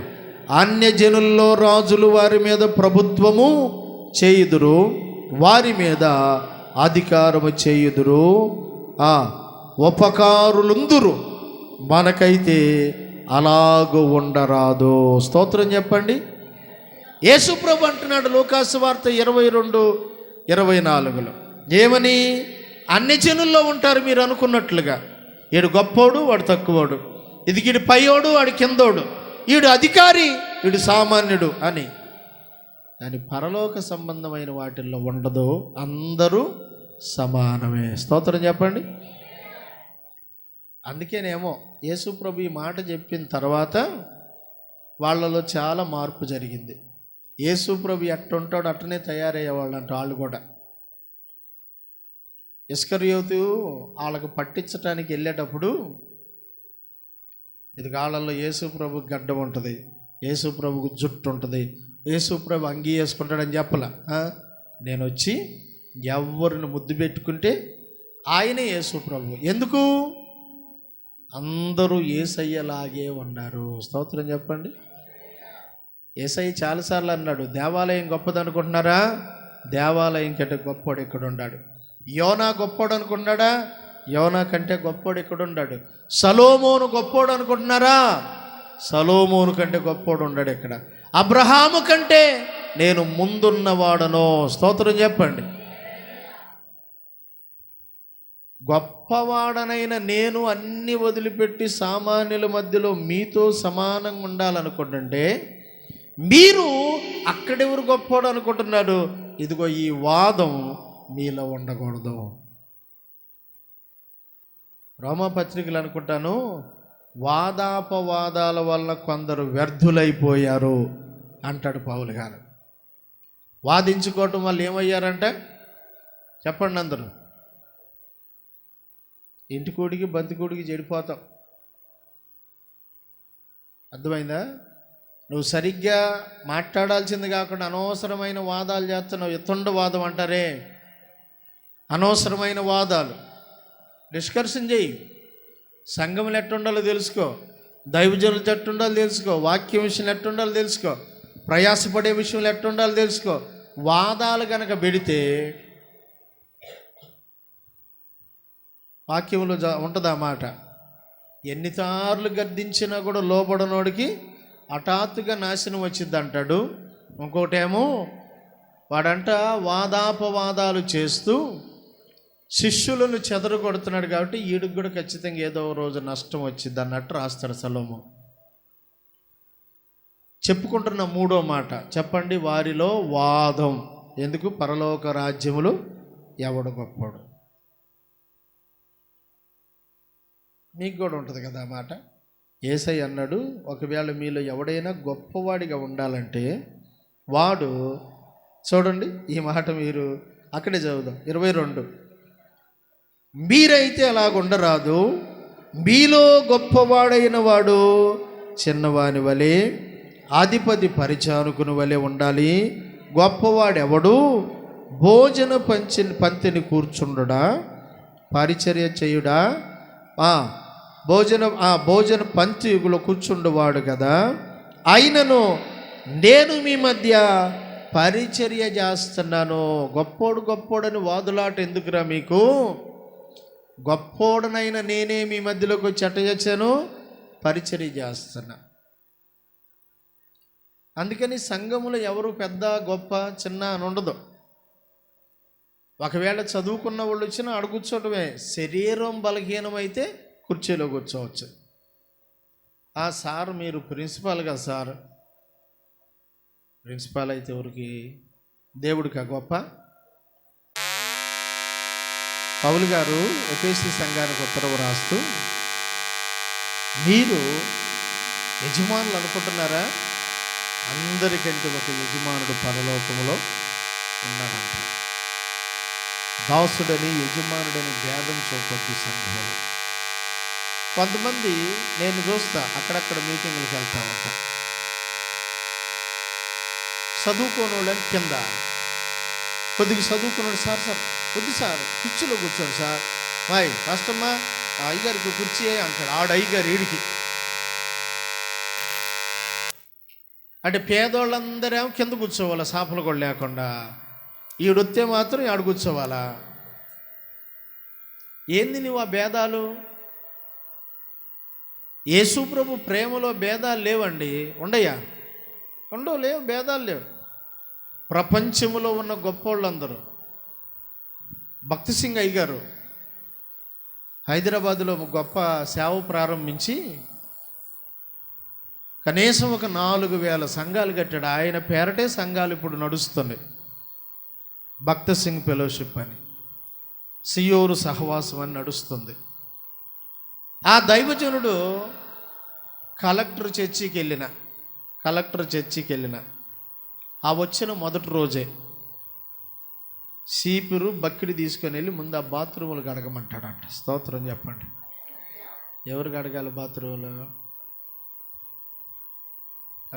అన్యజనుల్లో రాజులు వారి మీద ప్రభుత్వము చేయుదురు, వారి మీద అధికారము చేయుదురు, ఉపకారులుందురు, మనకైతే అలాగూ ఉండరాదు. స్తోత్రం చెప్పండి. యేసుప్రభు అంటున్నాడు లూకాసు వార్త 22:24 ఏమని? అన్ని జనుల్లో ఉంటారు మీరు అనుకున్నట్లుగా, ఈడు గొప్పోడు వాడు తక్కువోడు, ఇది ఈడు పైయోడు వాడు కిందోడు, ఈడు అధికారి వీడు సామాన్యుడు అని. కానీ పరలోక సంబంధమైన వాటిల్లో ఉండదు, అందరూ సమానమే. స్తోత్రం చెప్పండి. అందుకేనేమో యేసుప్రభు ఈ మాట చెప్పిన తర్వాత వాళ్ళలో చాలా మార్పు జరిగింది. యేసుప్రభు ఎట్టుంటాడు అట్టనే తయారయ్యేవాళ్ళంట వాళ్ళు కూడా. ఇస్కరియోతు వాళ్ళకు పట్టించడానికి వెళ్ళేటప్పుడు ఇది కాళ్ళల్లో యేసుప్రభు గడ్డ ఉంటుంది, యేసుప్రభుకు జుట్టు ఉంటుంది, యేసుప్రభు అంగీ వేసుకుంటాడని చెప్పలా. నేను వచ్చి ఎవరిని ముద్దు పెట్టుకుంటే ఆయనే యేసుప్రభు. ఎందుకు? అందరూ యేసయ్యలాగే ఉన్నారు. స్తోత్రం చెప్పండి. యేసయ్య చాలాసార్లు అన్నాడు, దేవాలయం గొప్పది అనుకుంటున్నారా? దేవాలయం కంటే గొప్పోడు ఇక్కడ ఉన్నాడు. యోనా గొప్పోడు అనుకున్నాడా? యోనా కంటే గొప్పోడు ఇక్కడ ఉన్నాడు. సలోమోను గొప్పోడు అనుకుంటున్నారా? సలోమోను కంటే గొప్పోడు ఉన్నాడు ఇక్కడ. అబ్రహాము కంటే నేను ముందున్నవాడను. స్తోత్రం చెప్పండి. గొప్పవాడనైన నేను అన్ని వదిలిపెట్టి సామాన్యుల మధ్యలో మీతో సమానంగా ఉండాలనుకుంటుంటే మీరు అక్కడెవరు గొప్పవాడు అనుకుంటున్నారు? ఇదిగో ఈ వాదం మీలో ఉండకూడదు. రోమాపత్రికలు అనుకుంటాను, వాదాపవాదాల వల్ల కొందరు వ్యర్థులైపోయారు అంటాడు పౌలు గారు. వాదించుకోవటం వల్ల ఏమయ్యారంటే చెప్పండి అందరూ, ఇంటికోడికి బంతికోడికి చెడిపోతావు. అర్థమైందా? నువ్వు సరిగ్గా మాట్లాడాల్సింది కాకుండా అనవసరమైన వాదాలు చేస్తున్నావు. ఎత్తుండ వాదం అంటారే, అనవసరమైన వాదాలు. డిస్కషన్ చేయి. సంఘములు ఎట్టుండాలో తెలుసుకో, దైవజనులు ఎట్టుండాలో తెలుసుకో, వాక్యం విషయంలో ఎట్టుండాలో తెలుసుకో, ప్రయాసపడే విషయంలో ఎట్టుండాలో తెలుసుకో. వాదాలు కనుక పెడితే వాక్యంలో ఉంటుందా మాట, ఎన్నిసార్లు గద్దించినా కూడా లోబడనోడికి హఠాత్తుగా నాశనం వచ్చింది అంటాడు. ఇంకోటేమో వాడంట వాదాపవాదాలు చేస్తూ శిష్యులను చెదరగొడుతున్నాడు కాబట్టి ఈడికి కూడా ఖచ్చితంగా ఏదో రోజు నష్టం వచ్చింది అన్నట్టు రాస్తాడు సలోమోను. చెప్పుకుంటున్న మూడో మాట చెప్పండి, వారిలో వాదం. ఎందుకు? పరలోక రాజ్యములు ఎవడు గొప్పడు. మీకు కూడా ఉంటుంది కదా ఆ మాట. యేసయ్య అన్నాడు, ఒకవేళ మీలో ఎవడైనా గొప్పవాడిగా ఉండాలంటే వాడు, చూడండి ఈ మాట మీరు అక్కడే చదువుదాం 22, మీరైతే అలాగుండరాదు, మీలో గొప్పవాడైన వాడు చిన్నవాని వలె అధిపతి పరిచారకుని వలె ఉండాలి. గొప్పవాడెవడు భోజన పంతిని కూర్చుండుడా, పరిచర్య చేయుడా, భోజన పంక్తిలో కూర్చుండువాడు కదా. అయినను నేను మీ మధ్య పరిచర్య చేస్తున్నాను. గొప్పోడని వాదులాట ఎందుకురా మీకు? గొప్పోడనైనా నేనే మీ మధ్యలోకి వచ్చి అట్ట చేశాను, పరిచర్య చేస్తున్నా. అందుకని సంఘములో ఎవరు పెద్ద గొప్ప చిన్న అని ఉండదు. ఒకవేళ చదువుకున్న వాళ్ళు వచ్చినా అడుగుచోటమే. శరీరం బలహీనమైతే కుర్చీలో కూర్చోవచ్చు. సార్ మీరు ప్రిన్సిపాల్ కదా సార్. ప్రిన్సిపాల్ అయితే ఎవరికి? దేవుడికా గొప్ప? పౌలు గారు ఎఫెసీ సంఘానికి ఉత్తరం రాస్తూ, మీరు యజమానులు అనుకుంటున్నారా? అందరికంటే ఒక యజమానుడు పరలోకములో ఉన్నాడంట. దాసుడని యజమానుడని భేదం చూపొద్దు సంఘంలో. కొంతమంది నేను చూస్తా, అక్కడక్కడ మీటింగులకు వెళ్తా ఉంటా, చదువుకోని వాళ్ళని కింద, కొద్దిగా చదువుకున్నాడు సార్ వద్దు సార్ కుర్చీలో కూర్చోండి సార్, మాయ్ కష్టమ్మా అయ్యగారికి కుర్చీ అంటాడు. ఆడు అయ్యగారు ఈడికి అంటే పేదోళ్ళందరేమో కింద కూర్చోవాలా సాపలు కూడా లేకుండా, ఈడొత్తే మాత్రం ఆడు కూర్చోవాలా? ఏంది నువ్వు ఆ భేదాలు? యేసుప్రభు ప్రేమలో భేదాలు లేవండి. ఉండయ్యా, ఉండవు, లేవు, భేదాలు లేవు. ప్రపంచంలో ఉన్న గొప్పోళ్ళందరూ, భక్తి సింగ్ అయ్య గారు హైదరాబాదులో గొప్ప సేవ ప్రారంభించి కనీసం ఒక 4,000 సంఘాలు కట్టాడు. ఆయన పేరటే సంఘాలు ఇప్పుడు నడుస్తున్నాయి. భక్తి సింగ్ ఫెలోషిప్ అని, సియోరు సహవాసం అని నడుస్తుంది. ఆ దైవజనుడు కలెక్టర్ చర్చికి వెళ్ళిన ఆ వచ్చిన మొదటి రోజే సీపురు బక్కిడి తీసుకొని వెళ్ళి ముందు ఆ బాత్రూములు కడగమంటాడంట. స్తోత్రం చెప్పండి. ఎవరు కడగాలి బాత్రూములు?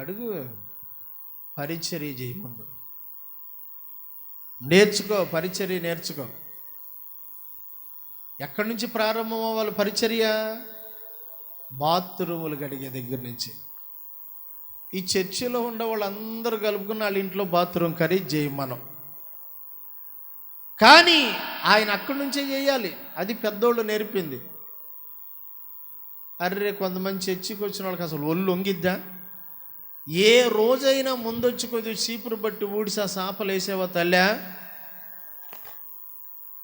అడుగు, పరిచర్య చేయి, ముందు నేర్చుకో, పరిచర్య నేర్చుకో. ఎక్కడి నుంచి ప్రారంభం అవ్వాలి పరిచర్య? బాత్రూములు కడిగే దగ్గర నుంచి. ఈ చర్చిలో ఉండే వాళ్ళందరూ కలుపుకున్న వాళ్ళ ఇంట్లో బాత్రూమ్ ఖరీదు చేయం మనం. కానీ ఆయన అక్కడి నుంచే చేయాలి. అది పెద్దోళ్ళు నేర్పింది. అర్రే, కొంతమంది చర్చికి వచ్చిన వాళ్ళకి అసలు ఒళ్ళు వంగిద్దా? ఏ రోజైనా ముందొచ్చి కొద్దిగా చీపురు బట్టి ఊడిసి ఆ సాపలు వేసేవా తల్లా?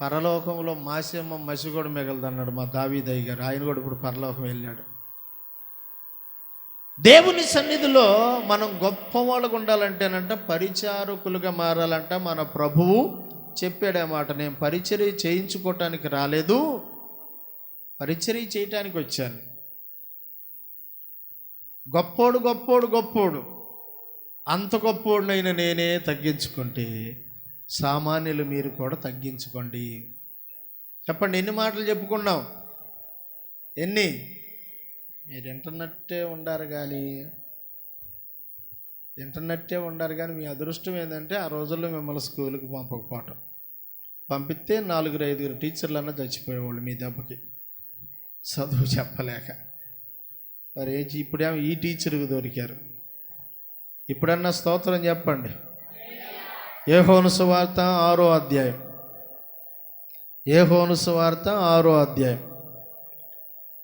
పరలోకంలో మాసేమ్మ మసి కూడా మిగలదన్నాడు మా దావీదయ్య గారు. ఆయన కూడా ఇప్పుడు పరలోకం వెళ్ళాడు. దేవుని సన్నిధిలో మనం గొప్పవాళ్ళకు ఉండాలంటేనంట, పరిచారకులుగా మారాలంట. మన ప్రభువు చెప్పాడే మాట, నేను పరిచర్య చేయించుకోవటానికి రాలేదు, పరిచర్య చేయటానికి వచ్చాను. గొప్పోడు అంత గొప్పోడినైనా నేనే తగ్గించుకుంటే సామాన్యులు మీరు కూడా తగ్గించుకోండి. చెప్పండి, ఎన్ని మాటలు చెప్పుకున్నాం? ఎన్ని? మీరు వింటున్నట్టే ఉండారు కానీ మీ అదృష్టం ఏంటంటే ఆ రోజుల్లో మిమ్మల్ని స్కూల్కి పంపకపోవటం. పంపిస్తే 4-5 టీచర్లన్నా చచ్చిపోయేవాళ్ళు మీ దెబ్బకి, చదువు చెప్పలేక. మరి ఇప్పుడేమో ఈ టీచర్కి దొరికారు. ఇప్పుడన్నా స్తోత్రం చెప్పండి. యోహాను సువార్త 6వ అధ్యాయం, యోహాను సువార్త 6వ అధ్యాయం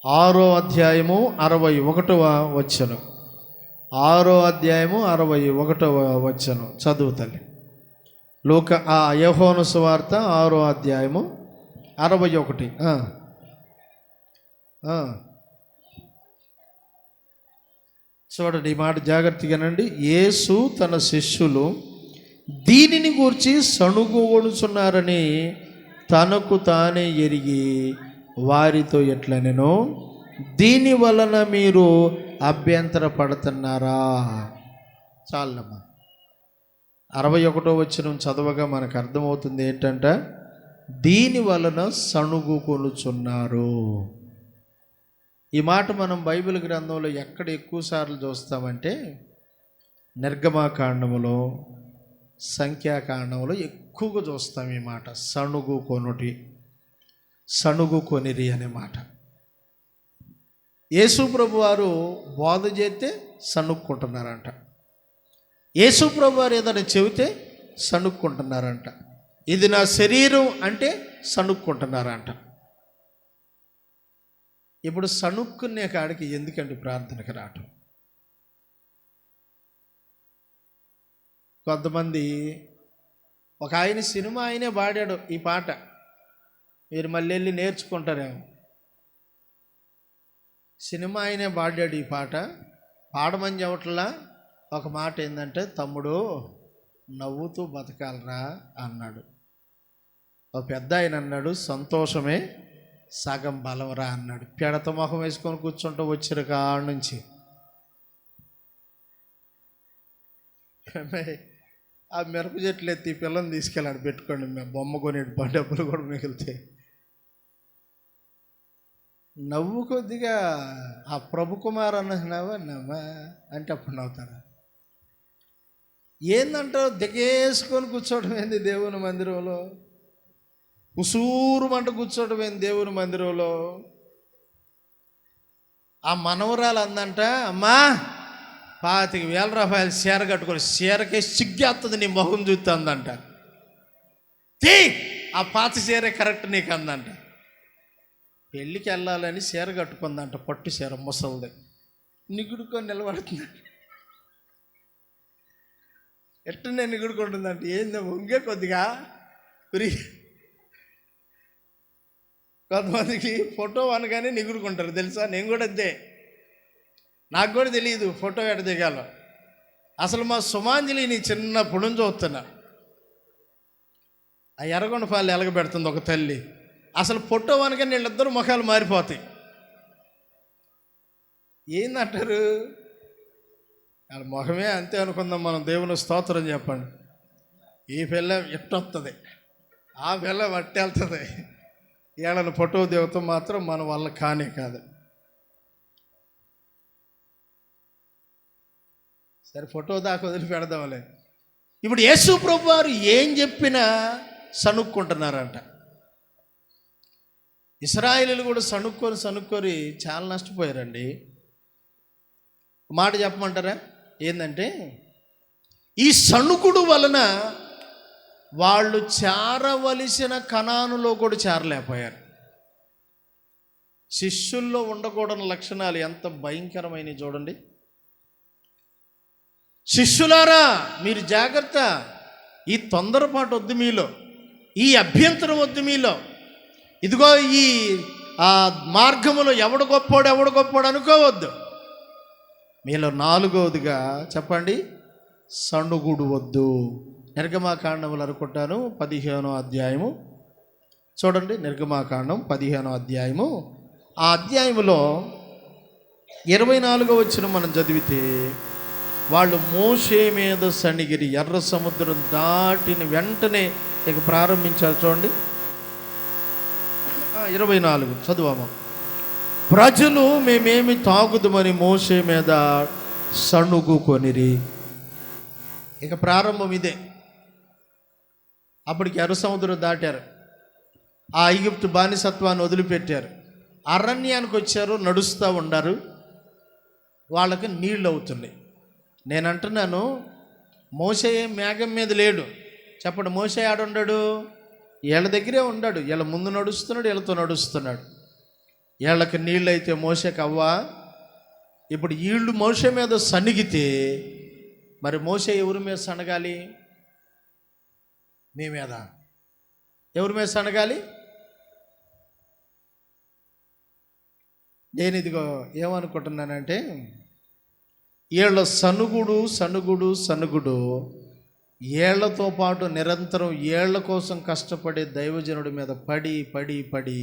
6వ అధ్యాయము 61వ వచనం. 6వ అధ్యాయము 61వ వచనం చదువు తల్లి. యోహాను సువార్త 6వ అధ్యాయము 61. చూడండి, ఈ మాట జాగ్రత్తగానండి. యేసు తన శిష్యులు దీనిని గూర్చి సణుగుకొనుచున్నారని తనకు తానే ఎరిగి వారితో ఎట్లనెనో, దీని వలన మీరు అభ్యంతర పడుతున్నారా? చాలమ్మా. 61వ వచనం చదవగా మనకు అర్థమవుతుంది ఏంటంట, దీని వలన సణుగుకొనుచున్నారు. ఈ మాట మనం బైబిల్ గ్రంథంలో ఎక్కడ ఎక్కువ సార్లు చూస్తామంటే నిర్గమాకాండములో, సంఖ్యాకాండంలో ఎక్కువగా చూస్తాం ఈ మాట. సణుగుకొనిరి అనే మాట. యేసు ప్రభు వారు బోధ చేస్తే సణుక్కుంటున్నారంట. యేసు ప్రభు వారు ఏదైనా చెబితే సణుక్కుంటున్నారంట. ఇది నా శరీరం అంటే సణుక్కుంటున్నారంట. ఇప్పుడు సణుక్కునే కాడికి ఎందుకండి ప్రార్థనకి రావటం? కొంతమంది, ఒక ఆయన సినిమా ఆయనే పాడాడు ఈ పాట, మీరు మళ్ళీ వెళ్ళి నేర్చుకుంటారేమో. సినిమా ఆయనే పాడాడు ఈ పాట, పాడమని చెప్పట్లా. ఒక మాట ఏంటంటే, తమ్ముడు నవ్వుతూ బతకాలరా అన్నాడు. ఒక పెద్ద ఆయన అన్నాడు, సంతోషమే సగం బలవరా అన్నాడు. పెడత మొహం వేసుకొని కూర్చుంటూ వచ్చారు కాడ నుంచి. ఆ మిరప చెట్లు ఎత్తి పిల్లని తీసుకెళ్ళాడు, పెట్టుకోండి, మేము బొమ్మ కొనేటి డబ్బులు కూడా మిగులుతాయి. నవ్వు కొద్దిగా ఆ ప్రభు కుమార్ అన్నావా నవ్వా అంటే అప్పుడు నవ్వుతారా? ఏందంటావు, దిగేసుకొని కూర్చోవడం ఏంది దేవుని మందిరంలో? ఉసూరు మంట కూర్చోవడం ఏంది దేవుని మందిరంలో? ఆ మనవరాలు అందంట, అమ్మా 25,000 రూపాయలు చీర కట్టుకొని, చీరకే సిగ్గేస్తుంది నీ మొహం చూస్తుందంట. తీ ఆ పాత చీరే కరెక్ట్ నీకు అందంట. పెళ్ళికి వెళ్ళాలని చీర కట్టుకుందంట, పట్టు చీర ముసలిది, నిగుడుకొని నిలబడుతుంది. ఎట్టనే నిగుడుకుంటుందంటే ఏందో ఉంగే కొద్దిగా ఉరి. కొంతమందికి ఫోటో అనగానే నిగుడుకుంటారు తెలుసా. నేను కూడా అంతే, నాకు కూడా తెలియదు ఫోటో ఎట దిగాలో. అసలు మా సుమాంజలిని చిన్నప్పుడు నుంచి చూస్తున్నా. ఆ ఎర్రగొండ పాలు ఎలగబెడుతుంది ఒక తల్లి. అసలు ఫోటో అనగానే వీళ్ళిద్దరు ముఖాలు మారిపోతాయి. ఏందంటారు వాళ్ళ ముఖమే అంతే అనుకుందాం మనం. దేవుని స్తోత్రం చెప్పండి. ఈ పిల్ల ఎట్టొస్తుంది, ఆ పిల్ల వట్టెళ్తుంది. వీళ్ళని ఫోటో దిగుతాం మాత్రం మన వల్ల కానే కాదు. సరే ఫోటో దాకా వదిలి పెడదాంలే. ఇప్పుడు యేసు ప్రభు వారు ఏం చెప్పినా సణుక్కుంటున్నారంట. ఇశ్రాయేలీయులు కూడా సణుక్కొని చాలా నష్టపోయారండి. మాట చెప్పమంటారా? ఏంటంటే ఈ సణుకుడు వలన వాళ్ళు చేరవలసిన కనానులో కూడా చేరలేకపోయారు. శిష్యుల్లో ఉండకూడని లక్షణాలు ఎంత భయంకరమైనవి చూడండి. శిష్యులారా మీరు జాగ్రత్త, ఈ తొందరపాటు వద్దు మీలో, ఈ అభ్యంతరం వద్దు మీలో. ఇదిగో ఈ మార్గములో ఎవడు గొప్పోడు అనుకోవద్దు. మీలో నాలుగవదిగా చెప్పండి, సణుగుడు వద్దు. నిర్గమాకాండములు అనుకుంటాను 15వ అధ్యాయము చూడండి. నిర్గమాకాండం 15వ అధ్యాయము, ఆ అధ్యాయములో 24వ వచనం మనం చదివితే, వాళ్ళు మోషే మీద సణిగిరి. ఎర్ర సముద్రం దాటిన వెంటనే ఇక ప్రారంభించారు చూడండి. 24 చదువామా. ప్రజలు మేమేమి తాగుదమని మోషే మీద సణుగుకొనిరి. ఇక ప్రారంభం ఇదే. అప్పటికి ఎర్ర సముద్రం దాటారు, ఆ ఐగుప్తు బానిసత్వాన్ని వదిలిపెట్టారు, అరణ్యానికి వచ్చారు, నడుస్తూ ఉండారు, వాళ్ళకి నీళ్ళు అవుతున్నాయి. నేను అంటున్నాను, మోషే మేఘం మీద లేడు. చెప్పండి, మోషే ఆడుండాడు, వీళ్ళ దగ్గరే ఉన్నాడు. వీళ్ళ ముందు నడుస్తున్నాడు, వీళ్ళతో నడుస్తున్నాడు. వీళ్ళకి నీళ్ళు అయితే మోషేకి అవ్వా. ఇప్పుడు వీళ్ళు మోషే మీద సణిగితే మరి మోషే ఎవరి మీద సనగాలి? మీ మీద. ఎవరి మీద సనగాలి? నేను ఇదిగో ఏమనుకుంటున్నానంటే, వీళ్ళ సనుగుడు ఏళ్లతో పాటు నిరంతరం ఏళ్ల కోసం కష్టపడే దైవజనుడి మీద పడి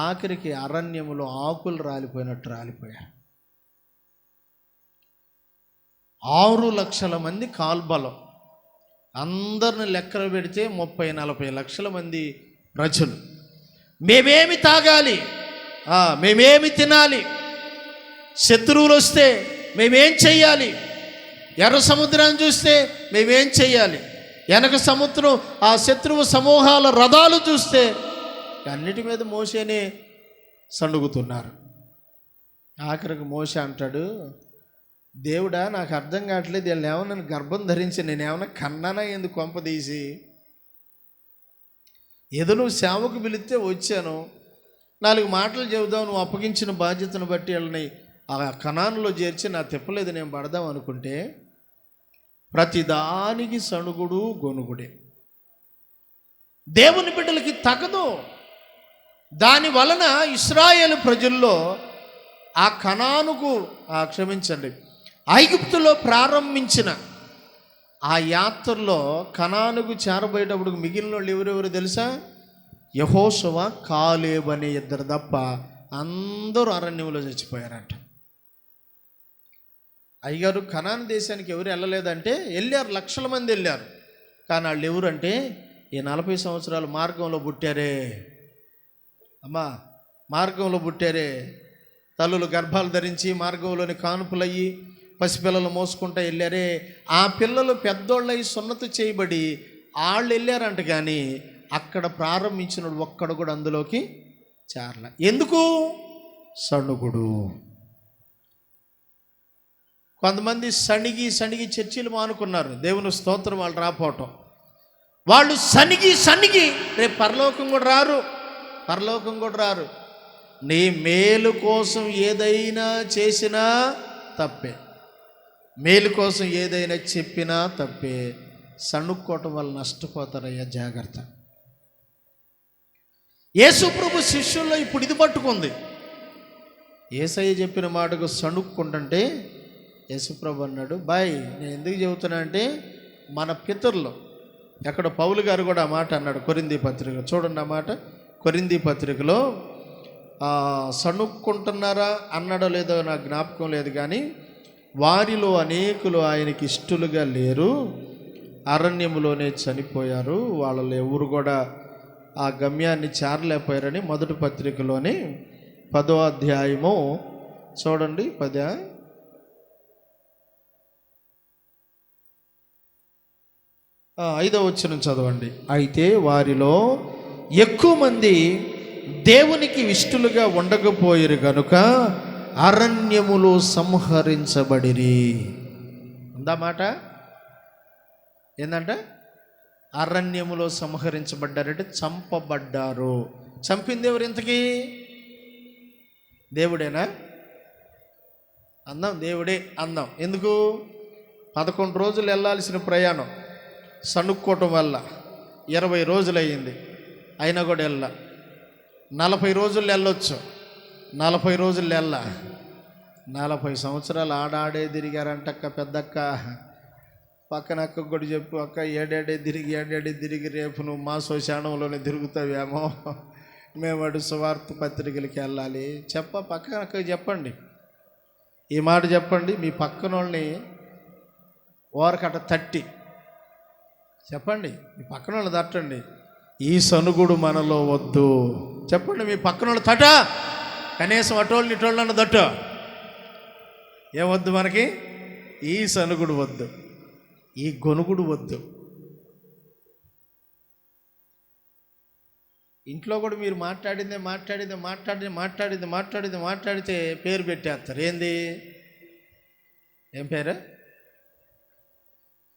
ఆఖరికి అరణ్యములో ఆకులు రాలిపోయినట్టు రాలిపోయారు. 6 లక్షల మంది కాల్బలం, అందరిని లెక్కలు పెడితే 30-40 లక్షల మంది ప్రజలు. మేమేమి తాగాలి, మేమేమి తినాలి, శత్రువులు వస్తే మేమేం చెయ్యాలి, ఎర్ర సముద్రాన్ని చూస్తే మేమేం చెయ్యాలి, వెనక సముద్రం ఆ శత్రువు సమూహాల రథాలు చూస్తే అన్నిటి మీద మోషేనే సణుగుతున్నారు. ఆఖరికి మోషే అంటాడు, దేవుడా నాకు అర్థం కావట్లేదు, వీళ్ళు ఏమన్నా గర్భం ధరించి నేనేమన్నా కన్నానా ఎందుకు కొంపదీసి? ఏదో నువ్వు సేవకు పిలిస్తే వచ్చాను, 4 మాటలు చెబుదాం, నువ్వు అప్పగించిన బాధ్యతను బట్టి వీళ్ళని ఆ కనానులో చేర్చి నా తిప్పలేదు నేను పడదాం అనుకుంటే ప్రతిదానికి సణుగుడు గొనుగుడే. దేవుని బిడ్డలకి తగదు. దాని వలన ఇశ్రాయేలు ప్రజల్లో ఆ కనానుకు క్షమించండి ఐగుప్తులో ప్రారంభించిన ఆ యాత్రలో కనానుకు చేరబోయేటప్పుడు మిగిలిన వాళ్ళు ఎవరెవరు తెలుసా? యెహోషువ, కాలేబు అనే 2 తప్ప అందరూ అరణ్యంలో చచ్చిపోయారంట. అయ్యగారు కనాను దేశానికి ఎవరు వెళ్ళలేదంటే వెళ్ళారు, లక్షల మంది వెళ్ళారు. కానీ వాళ్ళు ఎవరంటే ఈ 40 సంవత్సరాలు మార్గంలో పుట్టారే అమ్మా, మార్గంలో పుట్టారే, తల్లులు గర్భాలు ధరించి మార్గంలోని కానుపులయ్యి పసిపిల్లలు మోసుకుంటూ వెళ్ళారే, ఆ పిల్లలు పెద్దోళ్ళై సున్నతి చేయబడి వాళ్ళు వెళ్ళారంట. కానీ అక్కడ ప్రారంభించిన ఒక్కడు కూడా అందులోకి చేరలే. ఎందుకు? సణుగుడు. కొంతమంది సణిగి చర్చిలు మానుకున్నారు. దేవుని స్తోత్రం, వాళ్ళు రాపోవటం. వాళ్ళు సణిగి రేపు పరలోకం కూడా రారు. నీ మేలు కోసం ఏదైనా చేసినా తప్పే. మేలు కోసం ఏదైనా చెప్పినా తప్పే. సణుక్కోవటం వల్ల నష్టపోతారయ్యా, జాగ్రత్త. యేసు ప్రభు శిష్యుల్లో ఇప్పుడు ఇది పట్టుకుంది. యేసయ్య చెప్పిన మాటకు సణుక్కుంటుంటే యేసుప్రభు అన్నాడు, బాయ్ నేను ఎందుకు చెబుతున్నా అంటే మన పితరులు ఎక్కడ పౌలు గారు కూడా ఆ మాట అన్నాడు కొరింథీ పత్రిక. చూడండి ఆ మాట కొరింథీ పత్రికలో. సణుక్కుంటున్నారా అన్నాడో లేదో నాకు జ్ఞాపకం లేదు, కానీ వారిలో అనేకులు ఆయనకి ఇష్టలుగా లేరు, అరణ్యములోనే చనిపోయారు, వాళ్ళలో ఎవరు కూడా ఆ గమ్యాన్ని చేరలేకపోయారని మొదటి పత్రికలోని 10వ అధ్యాయము చూడండి. 5వ వచనం చదవండి. అయితే వారిలో ఎక్కువ మంది దేవునికి ఇష్టలుగా ఉండకపోయారు గనుక అరణ్యములో సంహరించబడిరి. ఉందా మాట? ఏందంట? అరణ్యములో సంహరించబడ్డారంటే చంపబడ్డారు. చంపింది ఎవరు ఇంతకీ? దేవుడేనా? అందాం దేవుడే అందాం. ఎందుకు? 11 రోజులు వెళ్ళాల్సిన ప్రయాణం సణుక్కోవటం వల్ల 20 రోజులు అయ్యింది, అయినా కూడా వెళ్ళా. 40 రోజులు వెళ్ళొచ్చు, 40 రోజులు వెళ్ళా. 40 సంవత్సరాలు ఆడాడే తిరిగారంటక్క పెద్దక్క. పక్కన అక్కకు కూడా చెప్పు, అక్క ఏడాడే తిరిగి రేపు నువ్వు మా శ్మశానంలోనే తిరుగుతావేమో, మేము అటు సువార్త పత్రికలకి వెళ్ళాలి. పక్కన అక్కకి చెప్పండి, ఈ మాట చెప్పండి. మీ పక్కన వాళ్ళని ఓరకట తట్టి చెప్పండి, మీ పక్కన వాళ్ళు తట్టండి, ఈ సనుగుడు మనలో వద్దు. చెప్పండి మీ పక్కన వాళ్ళు తట, కనీసం అటోళ్ళని ఇటోళ్ళని తట్ట. ఏమొద్దు మనకి? ఈ సనుగుడు వద్దు, ఈ గొనుగుడు వద్దు. ఇంట్లో కూడా మీరు మాట్లాడితే పేరు పెట్టేస్తారు. ఏంది? ఏం పేరు?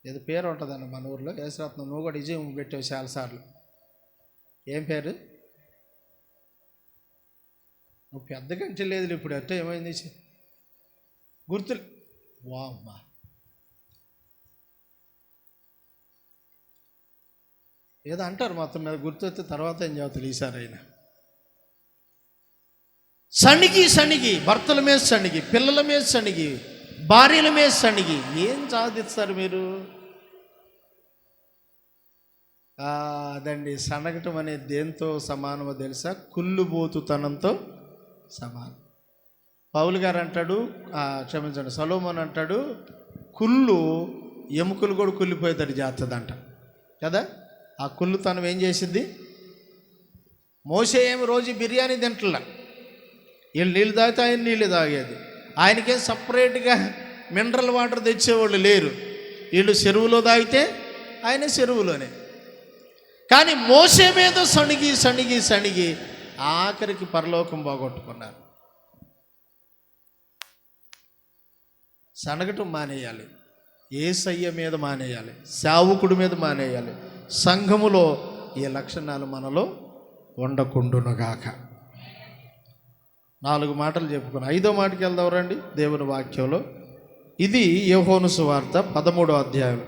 ఏదో పేరు ఉంటుందండి మన ఊర్లో. యేసరత్నం నువ్వు కూడా విజయం పెట్టావు చాలాసార్లు. ఏం పేరు? నువ్వు పెద్దగంటే లేదు ఇప్పుడు. అంటే ఏమైంది? గుర్తు వామ్మా, ఏదో అంటారు మొత్తం మీద. గుర్తొస్తే తర్వాత ఏం చదువుతారు ఈసారి అయినా. సణిగి భర్తల మీద సణిగి, పిల్లల మీద సణిగి, భార్యల మీద సణిగి ఏం సాధిస్తారు మీరు? అదండి, సనగటం అనేది దేంతో సమానమో తెలుసా? కుళ్ళుబోతుతనంతో సమానం. పౌలు గారు అంటాడు, క్షమించండి, సొలొమోను అంటాడు, కుళ్ళు ఎముకలు కూడా కుళ్ళిపోయేటట్టు చేస్తుందంట కదా. ఆ కుళ్ళుతనం ఏం చేసింది? మోసే ఏమి రోజు బిర్యానీ తింటలా, వీళ్ళు నీళ్ళు తాగితే ఆయన నీళ్ళు తాగేది. ఆయనకేం సపరేట్గా మినరల్ వాటర్ తెచ్చేవాళ్ళు లేరు. వీళ్ళు చెరువులో తాగితే ఆయన చెరువులోనే. కానీ మోసే మీద సణిగి ఆఖరికి పరలోకం పోగొట్టుకున్నారు. సనగటం మానేయాలి, యేసయ్య మీద మానేయాలి, సేవకుడి మీద మానేయాలి. సంఘములో ఈ లక్షణాలు మనలో ఉండకుండునుగాక. 4 మాటలు చెప్పుకుని 5వ మాటకి వెళ్దాం రండి. దేవుని వాక్యంలో ఇది యోహాను సువార్త 13వ అధ్యాయం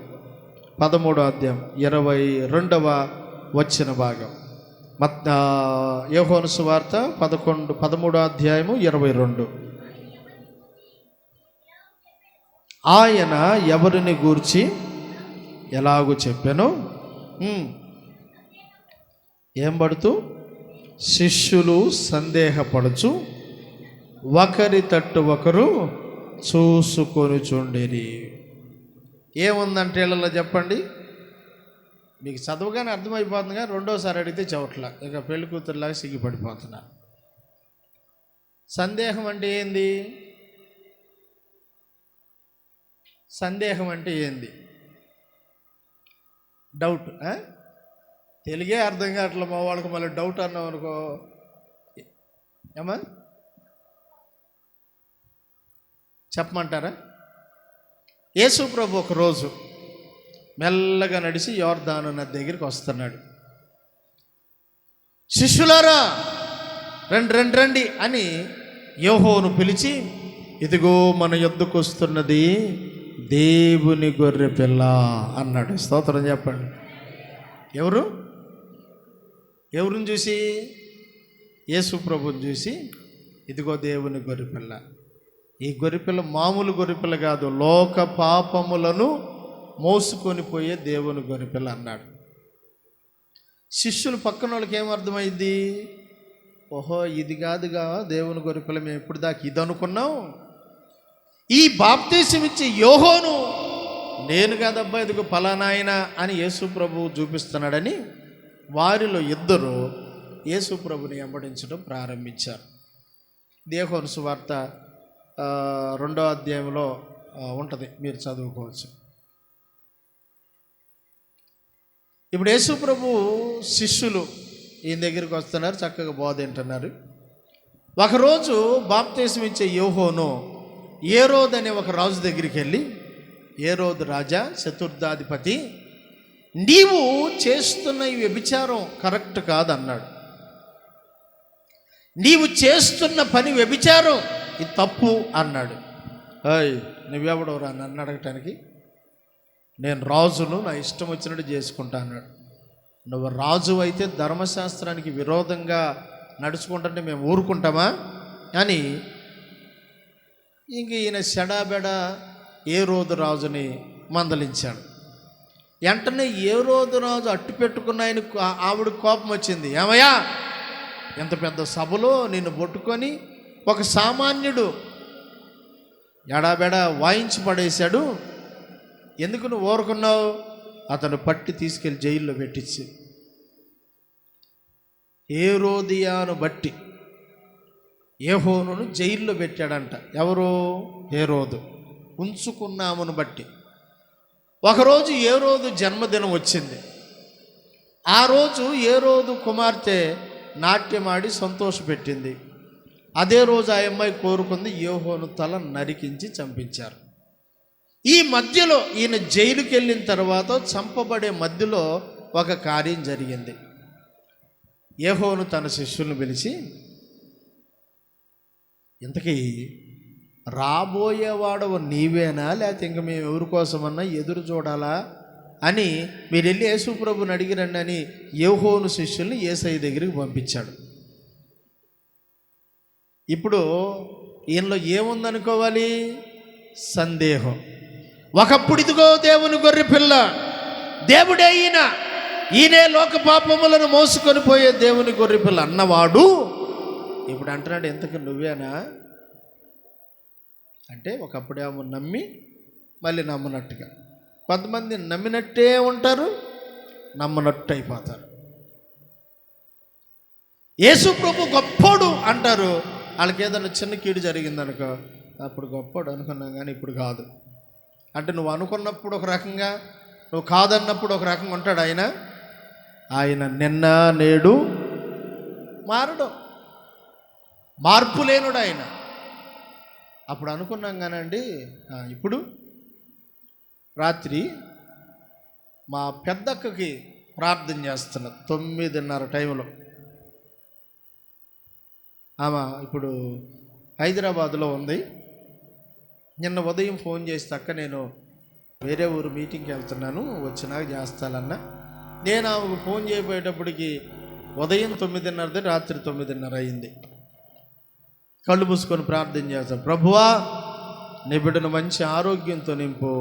22వ వచన భాగం. యోహాను సువార్త 13వ అధ్యాయము 22. ఆయన ఎవరిని గూర్చి ఎలాగూ చెప్పాను? ఏం పడుతూ? శిష్యులు సందేహపడుచు ఒకరి తట్టు ఒకరు చూసుకొని చుండిరి. ఏముందంటే ఇళ్ళలో చెప్పండి. మీకు చదువుగానే అర్థమైపోతుంది, కానీ రెండోసారి అడిగితే చవట్ల ఇక పెళ్లి కూతురులాగా సిగ్గిపడిపోతున్నా. సందేహం అంటే ఏంది? సందేహం అంటే ఏంది? డౌట్. తెలుగే అర్థం కావట్లే మా వాళ్ళకి. మళ్ళీ డౌట్ అన్నాం అనుకో, ఏమా చెప్పమంటారా? యేసు ప్రభు ఒకరోజు మెల్లగా నడిచి యోర్దాను నది దగ్గరికి వస్తున్నాడు. శిష్యులారా రండి అని యోహోను పిలిచి, ఇదిగో మన యొద్దకు వస్తున్నది దేవుని గొర్రె పిల్ల అన్నాడు. స్తోత్రం చెప్పండి. ఎవరిని చూసి? యేసు ప్రభుని చూసి, ఇదిగో దేవుని గొర్రెపిల్ల. ఈ గొర్రెపిల్ల మామూలు గొర్రెపిల్ల కాదు, లోక పాపములను మోసుకొని పోయే దేవుని గొర్రెపిల్ల అన్నాడు. శిష్యులు పక్కన వాళ్ళకి ఏమర్థమైంది? ఓహో, ఇది కాదుగా దేవుని గొర్రెపిల్ల, మేము ఇప్పుడు దాకా ఇది అనుకున్నాం. ఈ బాప్తీసం ఇచ్చే యోహోను నేను కాదబ్బా, ఇదిగో ఫలానాయన అని యేసు ప్రభువు చూపిస్తున్నాడని వారిలో ఇద్దరు యేసు ప్రభుని వెంబడించడం ప్రారంభించారు. యోహాను సువార్త 2వ అధ్యాయంలో ఉంటుంది, మీరు చదువుకోవచ్చు. ఇప్పుడు యేసు ప్రభు శిష్యులు ఈయన దగ్గరికి వస్తున్నారు, చక్కగా బోధ వింటున్నారు. ఒకరోజు బాప్తీసం ఇచ్చే యోహోను ఏరోదు అనే ఒక రాజు దగ్గరికి వెళ్ళి, ఏరోదు రాజా, చతుర్థాధిపతి, నీవు చేస్తున్న ఈ వ్యభిచారం కరెక్ట్ కాదన్నాడు. నీవు చేస్తున్న పని వ్యభిచారం, ఇది తప్పు అన్నాడు. నువ్వెవడవరా నన్ను అడగటానికి? నేను రాజును, నా ఇష్టం వచ్చినట్టు చేసుకుంటా అన్నాడు. నువ్వు రాజు అయితే ధర్మశాస్త్రానికి విరోధంగా నడుచుకుంటుంటే మేము ఊరుకుంటామా అని ఇంక ఈయన సెడాబెడ ఏరోదు రాజుని మందలించాడు. వెంటనే ఏరోదు రాజు అట్టు పెట్టుకున్న ఆయన ఆవిడ కోపం వచ్చింది. ఏమయ్యా, ఎంత పెద్ద సభలో నిన్ను పట్టుకొని ఒక సామాన్యుడు ఎడాబెడ వాయించి పడేశాడు, ఎందుకు నువ్వు ఊరుకున్నావు? అతను పట్టి తీసుకెళ్ళి జైల్లో పెట్టించి, హేరోదియాను బట్టి యోహానును జైల్లో పెట్టాడంట. ఎవరు? హేరోదు. ఉంచుకున్నామును బట్టి. ఒకరోజు ఏరోదు జన్మదినం వచ్చింది. ఆ రోజు ఏరోదు కుమార్తె నాట్యమాడి సంతోషపెట్టింది. అదే రోజు ఆ అమ్మాయి కోరుకుంది, యోహాను తల నరికించి చంపించారు. ఈ మధ్యలో ఈయన జైలుకి వెళ్ళిన తర్వాత చంపబడే మధ్యలో ఒక కార్యం జరిగింది. యోహాను తన శిష్యులను పిలిచి, ఇంతకీ రాబోయేవాడవు నీవేనా, లేకపోతే ఇంక మేము ఎవరి కోసమన్నా ఎదురు చూడాలా అని మీరు వెళ్ళి యేసు ప్రభుని అడిగిరండి అని యోహాను శిష్యుల్ని యేసయ్య దగ్గరికి పంపించాడు. ఇప్పుడు ఈయనలో ఏముందనుకోవాలి? సందేహం. ఒకప్పుడు ఇదిగో దేవుని గొర్రె పిల్ల, దేవుడే ఈయనే లోక పాపములను మోసుకొని పోయే దేవుని గొర్రె పిల్ల అన్నవాడు ఇప్పుడు అంటున్నాడు, ఎంతకు నువ్వేనా అంటే ఒకప్పుడేమో నమ్మి మళ్ళీ నమ్మనట్టుగా. కొంతమంది నమ్మినట్టే ఉంటారు, నమ్మనట్టు అయిపోతారు. యేసు ప్రభు గొప్పోడు అంటారు, వాళ్ళకి ఏదైనా చిన్న కీడు జరిగిందనుకో, అప్పుడు గొప్పోడు అనుకున్నాం కానీ ఇప్పుడు కాదు. అంటే నువ్వు అనుకున్నప్పుడు ఒక రకంగా, నువ్వు కాదన్నప్పుడు ఒక రకంగా ఉంటాడు ఆయన. ఆయన నిన్న నేడు మారడు, మార్పు లేనుడు ఆయన. అప్పుడు అనుకున్నాం కానండి. ఇప్పుడు రాత్రి మా పెద్దక్కకి ప్రార్థన చేస్తున్నా 9:30 టైంలో. ఆమె ఇప్పుడు హైదరాబాద్లో ఉంది. నిన్న ఉదయం ఫోన్ చేస్తే, అక్క నేను వేరే ఊరు మీటింగ్కి వెళ్తున్నాను, వచ్చినాక చేస్తానన్నా. నేను ఆమెకు ఫోన్ చేయబోయేటప్పటికి ఉదయం 9:30, రాత్రి 9:30 అయింది. కళ్ళు మూసుకొని ప్రార్థన చేస్తాను, ప్రభువా నీ బిడ్డను మంచి ఆరోగ్యంతో నింపు,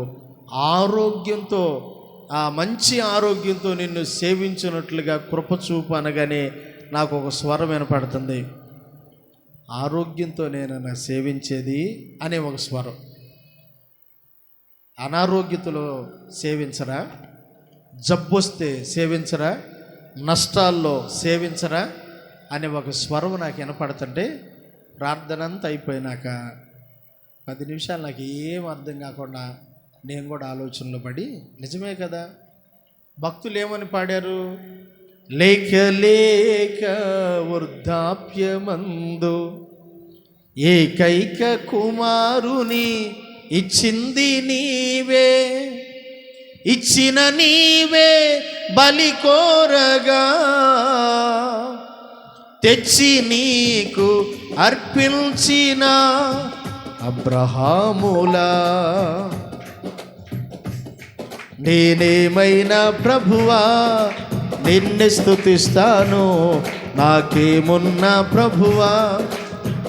ఆరోగ్యంతో ఆ మంచి ఆరోగ్యంతో నిన్ను సేవించినట్లుగా కృపచూపు అనగానే నాకు ఒక స్వరం వినపడుతుంది, ఆరోగ్యంతో నేను సేవించేది అనే ఒక స్వరం. అనారోగ్యతలో సేవించరా, జబ్బు వస్తే సేవించరా, నష్టాల్లో సేవించరా అనే ఒక స్వరం నాకు వినపడుతుంటే, ప్రార్థన అంతా అయిపోయినాక 10 నిమిషాలు నాకు ఏం అర్థం కాకుండా నేను కూడా ఆలోచనలో పడి, నిజమే కదా, భక్తులు ఏమని పాడారు? లేక లేక వృద్ధాప్యమందు ఏకైక కుమారుని ఇచ్చింది నీవే, ఇచ్చిన నీవే బలి కోరగా తెచ్చి నీకు అర్పించిన అబ్రహాములా నేనేమైనా ప్రభువా నిన్ను స్తుతిస్తాను, నాకేమున్నా ప్రభువా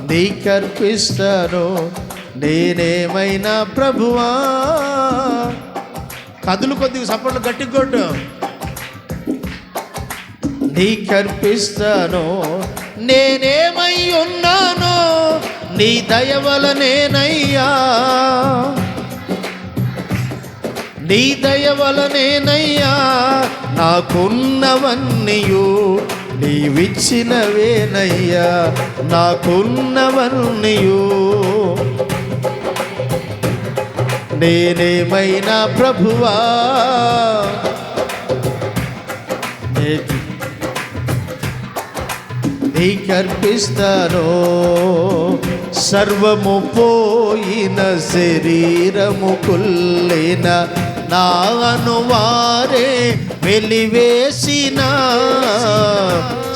నీకర్పిస్తాను. నేనేమైనా ప్రభువా, కదులు కొద్దిగా సపోర్ట్లు గట్టి కొట్టు. నీకర్పిస్తాను. నేనేమై ఉన్నానో నీ దయ వలనేనయ్యా, నీ దయ వలనేనయ్యా. నాకున్నవన్నీయు నీవిచ్చినవేనయ్యా, నాకున్నవన్నీయు. నేనేమైనా ప్రభువా నీకర్పిస్తాను. సర్వము పోయిన శరీరము కుల్లిన నా అనువారే వెలివేసిన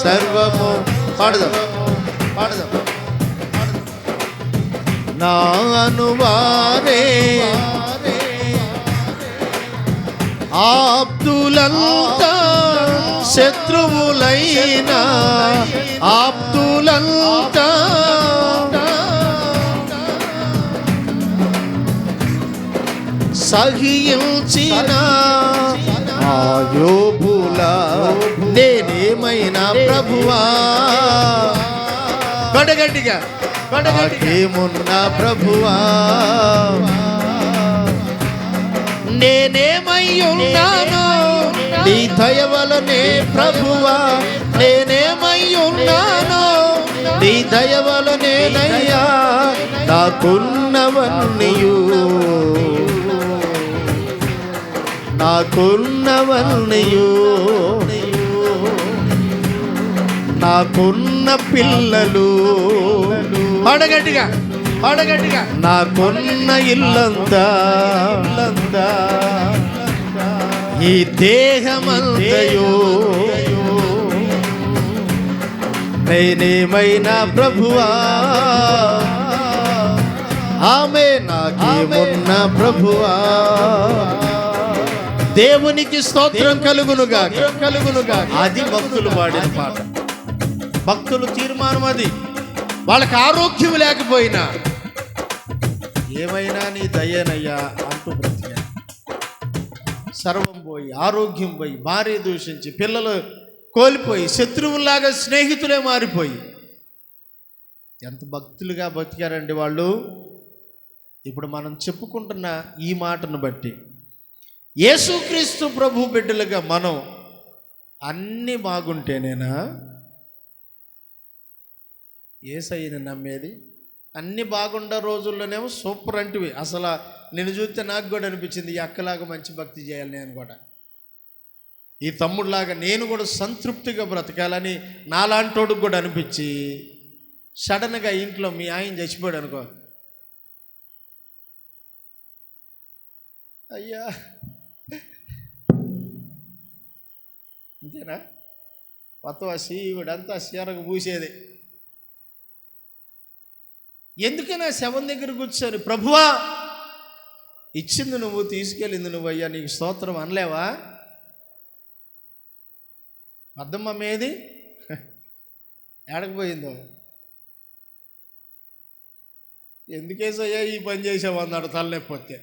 సర్వము పాడదాం నా అనువారే ఆప్తులంతా శత్రువులైనా, ఆప్తులంతా సహించిన యోబులా నేనేమైనా ప్రభువా, గడగట్టిగా నాకేమున్నా ప్రభువా, నేనేమై ఉన్నాను నీ దయ వలనే ప్రభువా, నేనేమై ఉన్నాను నీ దయ వలనేనయ్యా. నాకున్నవన్నీయు నాకున్నవన్నీయు, నాకున్న పిల్లలు అడగట్టిగా నాకున్న ఇల్లంతా ఈ దేహమంతయో నేనేమైనా ప్రభువా, ఆమె నాకేమున్న ప్రభువా. దేవునికి స్తోత్రం కలుగునుగా. అది భక్తులు పాడిన పాట, భక్తులు తీర్మానం అది. వాళ్ళకి ఆరోగ్యం లేకపోయినా ఏమైనా నీ దయ్యనయ్యా అంటూ బ్రతికారు. సర్వం పోయి, ఆరోగ్యం పోయి, భార్య దూషించి, పిల్లలు కోల్పోయి, శత్రువుల్లాగా స్నేహితులే మారిపోయి ఎంత భక్తులుగా బతికారండి వాళ్ళు. ఇప్పుడు మనం చెప్పుకుంటున్న ఈ మాటను బట్టి యేసుక్రీస్తు ప్రభు బిడ్డలుగా మనం అన్నీ బాగుంటేనేనా యేసయ్యని నమ్మేది? అన్నీ బాగుండే రోజుల్లోనేమో సూపర్ అంటివి. అసలు నేను చూస్తే నాకు కూడా అనిపించింది ఈ అక్కలాగా మంచి భక్తి చేయాలి నేను కూడా, ఈ తమ్ముడిలాగా నేను కూడా సంతృప్తిగా బ్రతకాలని నాలాంటోడికి కూడా అనిపించి సడన్గా ఇంట్లో మీ ఆయన చచ్చిపోయాడు అనుకో, అయ్యా అంతేనా? మొత్తం ఆ శివుడంతా శీరకు పూసేది. ఎందుకైనా శవం దగ్గర కూర్చొని ప్రభువా ఇచ్చింది నువ్వు, తీసుకెళ్ళింది నువ్వు అయ్యా నీకు స్తోత్రం అనలేవా? అద్దమ్మ మేది ఏడకపోయిందో, ఎందుకేసయ్యా ఈ పని చేసావు అన్నాడు తలనొప్పి.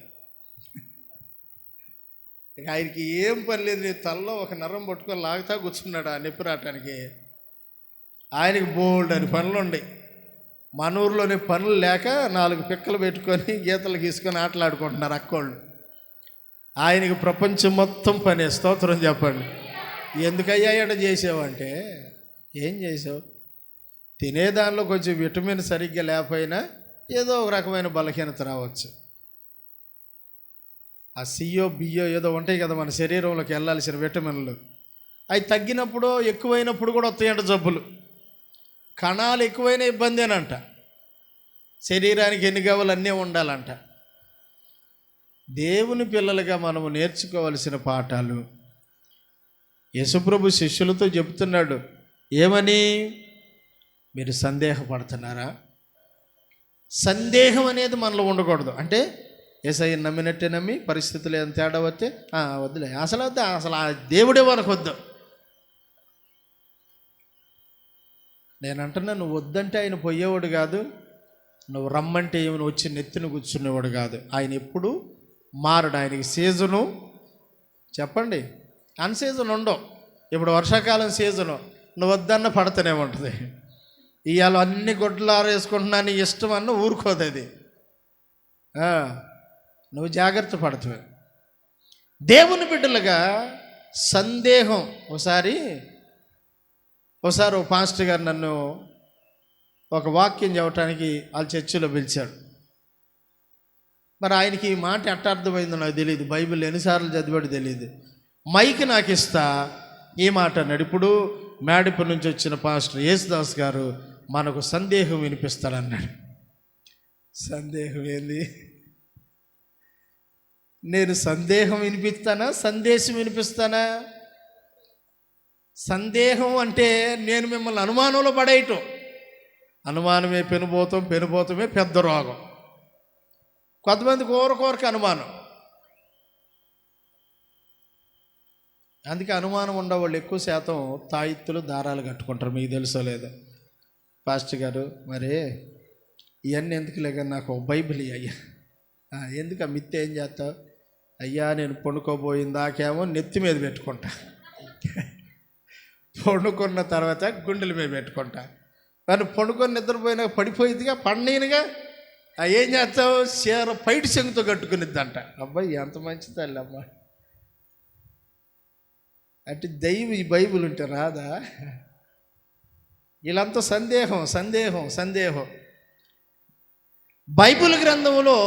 ఇక ఆయనకి ఏం పని లేదు, నీ తలలో ఒక నరం పట్టుకొని లాగుతా కూర్చున్నాడు ఆ నొప్పి రావటానికి. ఆయనకి బోల్డ్ అని పనులు ఉన్నాయి. మన ఊర్లోనే పనులు లేక 4 పిక్కలు పెట్టుకొని గీతలు గీసుకొని ఆటలాడుకుంటున్నారు అక్కోళ్ళు. ఆయనకి ప్రపంచం మొత్తం పనే. స్తోత్రం చెప్పండి. ఎందుకయ్యా ఎట చేసావంటే, ఏం చేసావు? తినేదానిలో కొంచెం విటమిన్ సరిగ్గా లేకపోయినా ఏదో ఒక రకమైన బలహీనత రావచ్చు. ఆ సియో బియ్యో ఏదో ఉంటాయి కదా మన శరీరంలోకి వెళ్ళాల్సిన విటమిన్లు, అవి తగ్గినప్పుడు ఎక్కువైనప్పుడు కూడా వస్తాయంట జబ్బులు. కణాలు ఎక్కువైన ఇబ్బందేనంట. శరీరానికి ఎన్ని కావాలో అన్నీ ఉండాలంట. దేవుని పిల్లలుగా మనము నేర్చుకోవలసిన పాఠాలు యేసుప్రభు శిష్యులతో చెప్తున్నాడు. ఏమని? మీరు సందేహపడుతున్నారా? సందేహం అనేది మనలో ఉండకూడదు. అంటే యేసయ్యను నమ్మినట్టే నమ్మి పరిస్థితులు ఏం తేడా వస్తే వద్దులే, అసలు వద్దు, అసలు ఆ దేవుడే మనకొద్దు. నేను అంటున్నా, నువ్వు వద్దంటే ఆయన పోయేవాడు కాదు, నువ్వు రమ్మంటే ఏమైనా వచ్చి నెత్తిన కూర్చునేవాడు కాదు. ఆయన ఎప్పుడు మారడు. ఆయనకి సీజను చెప్పండి, అన్సీజన్ ఉండవు. ఇప్పుడు వర్షాకాలం సీజను, నువ్వు వద్దన్న పడుతూనే ఉంటుంది. ఇవాళ అన్ని గుడ్లు ఆరేసుకుంటున్నా నీ ఇష్టం అన్న ఊరుకోదు అది. నువ్వు జాగ్రత్త పడుతుంది. దేవుని బిడ్డలుగా సందేహం. ఒకసారి ఓ పాస్టర్ గారు నన్ను ఒక వాక్యం చెప్పడానికి వాళ్ళ చర్చిలో పిలిచాడు. మరి ఆయనకి ఈ మాట ఎట్ట అర్థమైందో నాకు తెలియదు, బైబిల్ ఎన్నిసార్లు చదివాడు తెలియదు. మైక్ నాకు ఇస్తా ఈ మాట అన్నాడు. ఇప్పుడు మేడిపల్లి నుంచి వచ్చిన పాస్టర్ యేసుదాస్ గారు మనకు సందేహం వినిపిస్తాడన్నాడు. సందేహం ఏంది? నేను సందేహం వినిపిస్తానా, సందేశం వినిపిస్తానా? సందేహం అంటే నేను మిమ్మల్ని అనుమానంలో పడేయటం. అనుమానమే పెనుపోతమే పెద్ద రోగం. కొంతమంది కోరక అనుమానం. అందుకే అనుమానం ఉండేవాళ్ళు ఎక్కువ శాతం తాయిత్తులు దారాలు కట్టుకుంటారు. మీకు తెలుసో లేదో. పాస్టర్ గారు మరి ఇవన్నీ ఎందుకు లేక నాకు బైబిల్ అయ్యా. ఎందుకు ఆ మిత్తి ఏం చేస్తావు? అయ్యా నేను పండుకోబోయిందాకేమో నెత్తి మీద పెట్టుకుంటా, పండుకున్న తర్వాత గుండెల మీద పెట్టుకుంటా. కానీ పండుకొని నిద్రపోయినా పడిపోయిందిగా, పడినగా ఏం చేస్తావు? చీర పైటి చెంగుతో కట్టుకునిద్దంట. అబ్బాయి ఎంత మంచి తల్లి అమ్మ. అంటే దైవం ఈ బైబిల్ ఉంటే రాదా? వీళ్ళంతా సందేహం. బైబిల్ గ్రంథంలో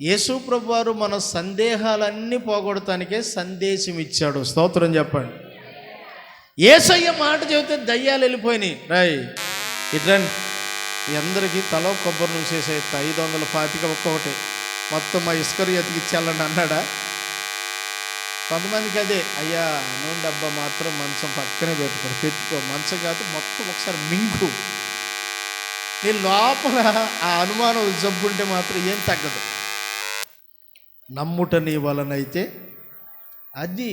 యేసు ప్రభువు వారు మన సందేహాలన్నీ పోగొడటానికే సందేశం ఇచ్చాడు. స్తోత్రం చెప్పండి. యేసయ్య మాట చెబితే దయ్యాలు వెళ్ళిపోయినాయి. రాయ్ ఇట్లా అందరికీ తలో కొబ్బరి నుంచి చేసే 525 ఒక్కొక్కటి మొత్తం మా ఇస్కరియోతుకి ఇచ్చేయాలండి అన్నాడా? కొంతమందికి అదే, అయ్యా నూనె డబ్బా మాత్రం మంచం పక్కనే పెట్టుకో, మంచం కాదు మొత్తం ఒకసారి మింగు. నీ లోపల ఆ అనుమానం జబ్బుంటే మాత్రం ఏం తగ్గదు. నమ్ముట నీ వలనైతే అది.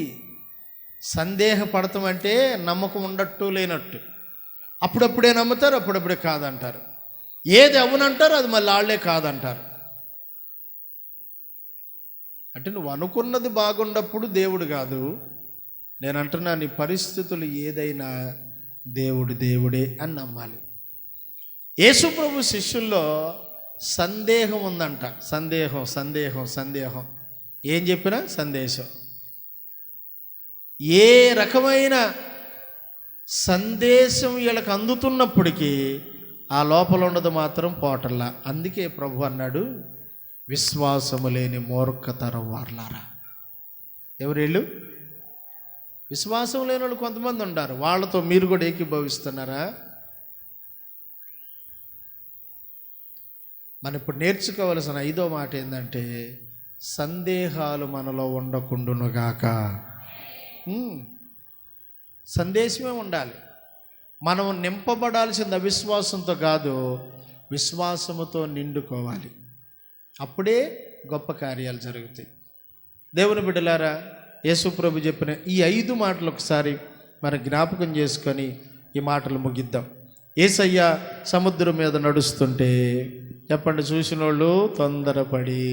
సందేహపడతాం అంటే నమ్మకం ఉండట్టు లేనట్టు. అప్పుడప్పుడే నమ్ముతారు, అప్పుడప్పుడే కాదంటారు. ఏది అవునంటారు, అది మళ్ళీ వాళ్ళే కాదంటారు. అంటే నువ్వు అనుకున్నది బాగున్నప్పుడు దేవుడు కాదు. నేను అంటున్నా, నీ పరిస్థితులు ఏదైనా దేవుడే అని నమ్మాలి. యేసు ప్రభు శిష్యుల్లో సందేహం ఉందంట. సందేహం ఏం చెప్పినా సందేశం. ఏ రకమైన సందేశం వీళ్ళకి అందుతున్నప్పటికీ ఆ లోపల ఉన్నది మాత్రం పోటల్లా. అందుకే ప్రభు అన్నాడు, విశ్వాసము లేని మూర్ఖతరం వారలారా. ఎవరు వీళ్ళు? విశ్వాసం లేని వాళ్ళు కొంతమంది ఉంటారు. వాళ్ళతో మీరు కూడా ఏకీభవిస్తున్నారా? మనం ఇప్పుడు నేర్చుకోవలసిన 5వ మాట ఏంటంటే, సందేహాలు మనలో ఉండకుండునుగాక. సందేశమే ఉండాలి. మనం నింపబడాల్సింది అవిశ్వాసంతో కాదు, విశ్వాసముతో నిండుకోవాలి. అప్పుడే గొప్ప కార్యాలు జరుగుతాయి. దేవుని బిడ్డలారా, యేసు ప్రభు చెప్పిన ఈ 5 మాటలు ఒకసారి మనం జ్ఞాపకం చేసుకొని ఈ మాటలు ముగిద్దాం. యేసయ్య సముద్రం మీద నడుస్తుంటే చెప్పండి, చూసిన వాళ్ళు తొందరపడి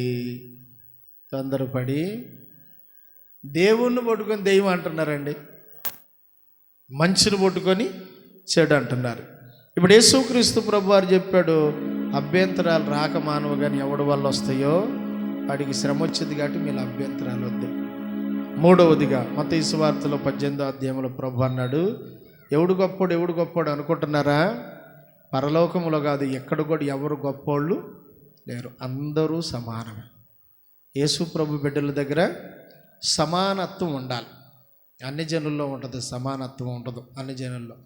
దేవుణ్ణి పట్టుకొని దెయ్యం అంటున్నారండి, మంచిని పట్టుకొని చెడు అంటున్నారు. ఇప్పుడు యేసుక్రీస్తు ప్రభు వారు చెప్పాడు, అభ్యంతరాలు రాక మానవు కానీ ఎవడి వల్ల వస్తాయో వాడికి శ్రమ వచ్చింది కాబట్టి మీరు అభ్యంతరాలు వద్దు. 3వదిగా మత్తయి సువార్తలో 18వ అధ్యాయంలో ప్రభు అన్నాడు, ఎవడు గొప్పోడు అనుకుంటున్నారా? పరలోకములో కాదు, ఎక్కడ కూడా ఎవరు గొప్పోళ్ళు లేరు, అందరూ సమానమే. యేసు ప్రభు బిడ్డల దగ్గర సమానత్వం ఉండాలి. అన్ని జనుల్లో ఉంటుంది, సమానత్వం ఉండదు. అన్ని జనుల్లో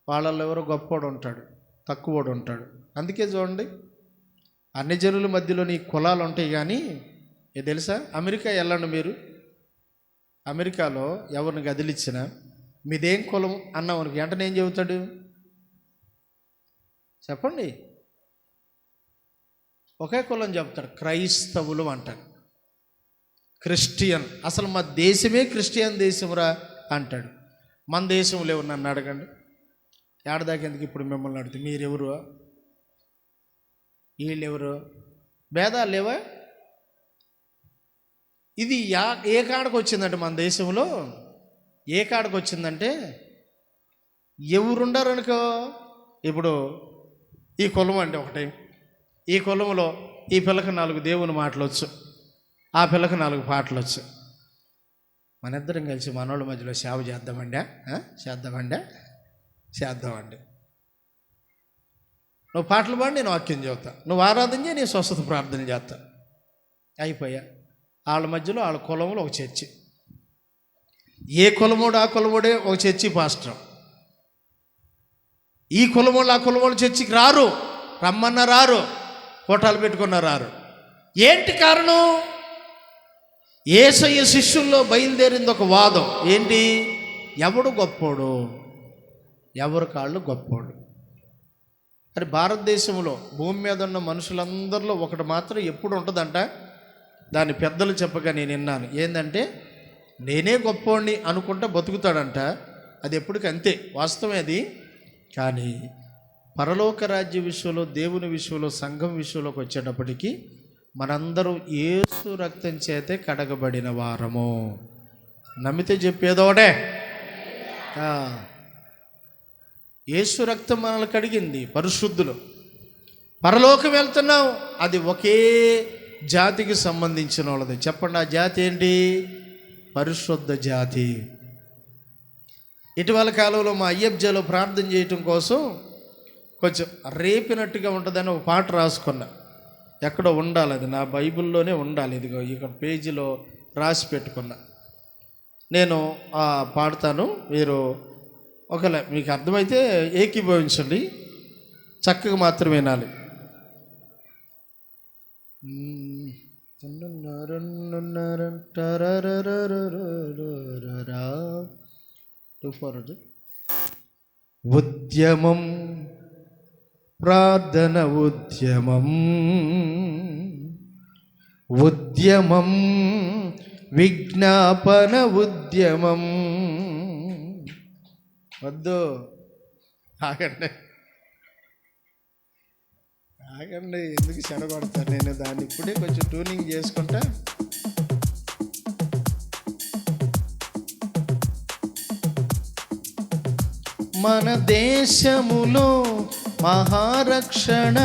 వాళ్ళల్లో ఎవరో గొప్పోడు ఉంటాడు, తక్కువోడు ఉంటాడు. అందుకే చూడండి, అన్ని జనుల మధ్యలోని కులాలు ఉంటాయి. కానీ ఇది తెలుసా, అమెరికా వెళ్ళండి మీరు, అమెరికాలో ఎవరిని గదిలిచ్చినా మీదేం కులం అన్నామనుకు వెంటనే ఏం చెబుతాడు చెప్పండి? ఒకే కులం చెప్తారు, క్రైస్తవులు అంటారు. క్రిస్టియన్, అసలు మా దేశమే క్రిస్టియన్ దేశంరా అంటాడు. మన దేశంలో ఎవరు నన్ను అడగండి, ఏడదాకేందుకు ఇప్పుడు మిమ్మల్ని అడిగితే మీరెవరు, వీళ్ళెవరు, భేదాలు లేవా? ఇది ఏ కాడకు వచ్చిందంటే మన దేశంలో ఏ కాడకు వచ్చిందంటే, ఎవరుండారనుకో, ఇప్పుడు ఈ కులం అంటే ఒకటి, ఈ కులంలో ఈ పిల్లకి 4 దేవుని మాటలు వచ్చు, ఆ పిల్లకి 4 పాటలు వచ్చు. మన ఇద్దరం కలిసి మనోళ్ళ మధ్యలో సేవ చేద్దామండి, చేద్దామండి. నువ్వు పాటలు పాడి, నేను వాక్యం చెబుతా, నువ్వు ఆరాధన చేయి, నేను స్వస్థత ప్రార్థన చేస్తా. అయిపోయా. వాళ్ళ మధ్యలో వాళ్ళ కులంలో ఒక చర్చి, ఏ కులమోడు ఆ కులమోడే ఒక చర్చి పాస్టర్. ఈ కులమోళ్ళు ఆ కులమోళ్ళు చర్చికి రారు, రమ్మన్న రారు, ఫోటోలు పెట్టుకున్న రారు. ఏంటి కారణం? యేసయ్య శిష్యుల్లో బయలుదేరింది ఒక వాదం. ఏంటి? ఎవడు గొప్పోడు, ఎవరు కాళ్ళు గొప్పోడు. మరి భారతదేశంలో భూమి మీద ఉన్న మనుషులందరిలో ఒకటి మాత్రం ఎప్పుడు ఉంటుందంట, దాని పెద్దలు చెప్పగా నేను విన్నాను. ఏంటంటే, నేనే గొప్పోడిని అనుకుంటా బతుకుతాడంట. అది ఎప్పటికీ అంతే, వాస్తవమే అది. కానీ పరలోక రాజ్య విషయంలో, దేవుని విషయంలో, సంఘం విషయంలోకి వచ్చేటప్పటికి మనందరూ యేసు రక్తం చేతే కడగబడిన వారము. నమ్మితే చెప్పేదోడే, యేసు రక్తం మనల్ని కడిగింది, పరిశుద్ధులు. పరలోకం వెళ్తున్నాం, అది ఒకే జాతికి సంబంధించిన వాళ్ళది. చెప్పండి, ఆ జాతి ఏంటి? పరిశుద్ధ జాతి. ఇటీవల కాలంలో మా అయ్యబ్జలో ప్రార్థన చేయటం కోసం కొంచెం రేపినట్టుగా ఉంటుందని ఒక పాట రాసుకున్నా. ఎక్కడో ఉండాలి, అది నా బైబిల్లోనే ఉండాలి. ఇదిగో ఇక్కడ పేజీలో రాసి పెట్టుకున్నా. నేను పాడతాను, మీరు ఒకవేళ మీకు అర్థమైతే ఏకీభవించండి, చక్కగా మాత్రం వినాలి. ఉద్యమం, ప్రార్థన ఉద్యమం, ఉద్యమం, విజ్ఞాపన ఉద్యమం. వద్దు, ఆగండి, ఎందుకు చెడగొడతాను నేను దాన్ని. ఇప్పుడే కొంచెం ట్యూనింగ్ చేసుకుంటా. మన దేశములో మహారక్షణ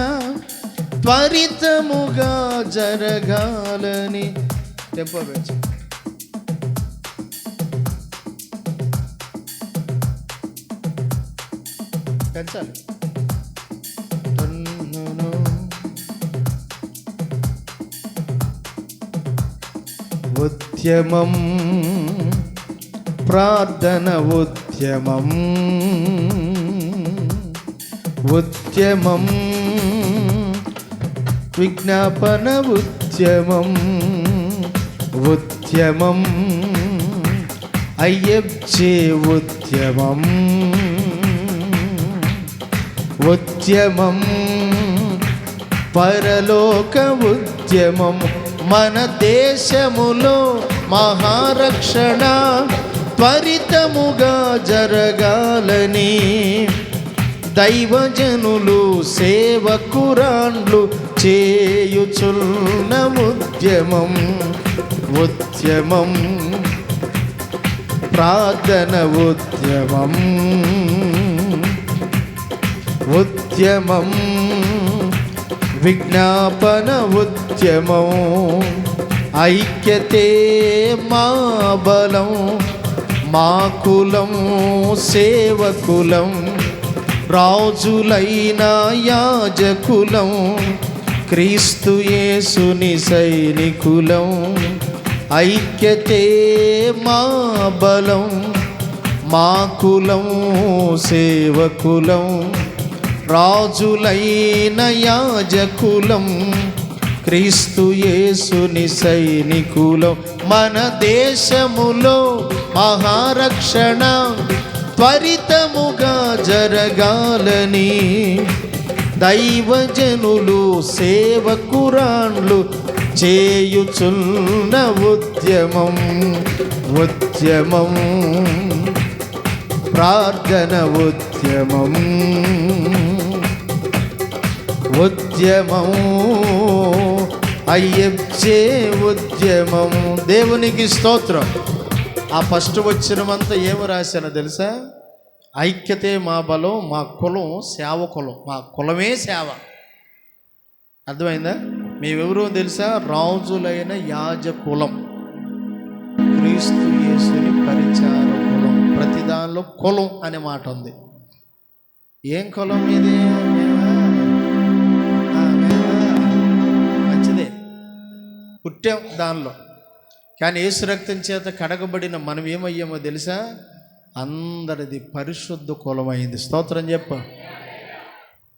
త్వరితముగా జరగాలని. టెంపో పెంచు. పెంచాలి. ఉద్యమం, ప్రార్థన ఉద్యమం, ఉద్యమం, విజ్ఞాపన ఉద్యమం, ఉద్యమం, అయ్యబ్జే ఉద్యమం, ఉద్యమం, పరలోక ఉద్యమం. మన దేశములో మహారక్షణ త్వరితముగా జరగాలని దైవజనులు సేవకురాండ్లు చేయుచున్న ఉద్యమం, ఉద్యమం, ప్రార్థన ఉద్యమం, ఉద్యమం, విజ్ఞాపన ఉద్యమం. ఐక్యతే మా బలం, మా కులం సేవకులం, రాజులైన యాజకులం, క్రీస్తు యేసుని సైనికులం. ఐక్యతే మా బలం, మా కులం సేవకులం, రాజులైన యాజకులం, క్రీస్తు యేసుని సైనికులం. మన దేశములో మహారక్షణ త్వరితముగా జరగాలని దైవజనులు సేవకురాండ్లు చేయుచున్న ఉద్యమం ఉద్యమం ప్రార్థన ఉద్యమం ఉద్యమం అయ్యే ఉద్యమం. దేవునికి స్తోత్రం. ఆ ఫస్ట్ వచ్చినమంతా ఏమి రాశానో తెలుసా? ఐక్యతే మా బలం, మా కులం సేవ కులం, మా కులమే సేవ. అర్థమైందా? మేమెవరో తెలుసా? రాజులైన యాజకులం, క్రీస్తు యేసుని పరిచార కులం. ప్రతి దానిలో కులం అనే మాట ఉంది. ఏం కులం ఇది? మంచిదే, పుట్టాం దానిలో. కానీ యేసు రక్తం చేత కడగబడిన మనం ఏమయ్యామో తెలుసా? అందరిది పరిశుద్ధ కులమైంది. స్తోత్రం చెప్ప.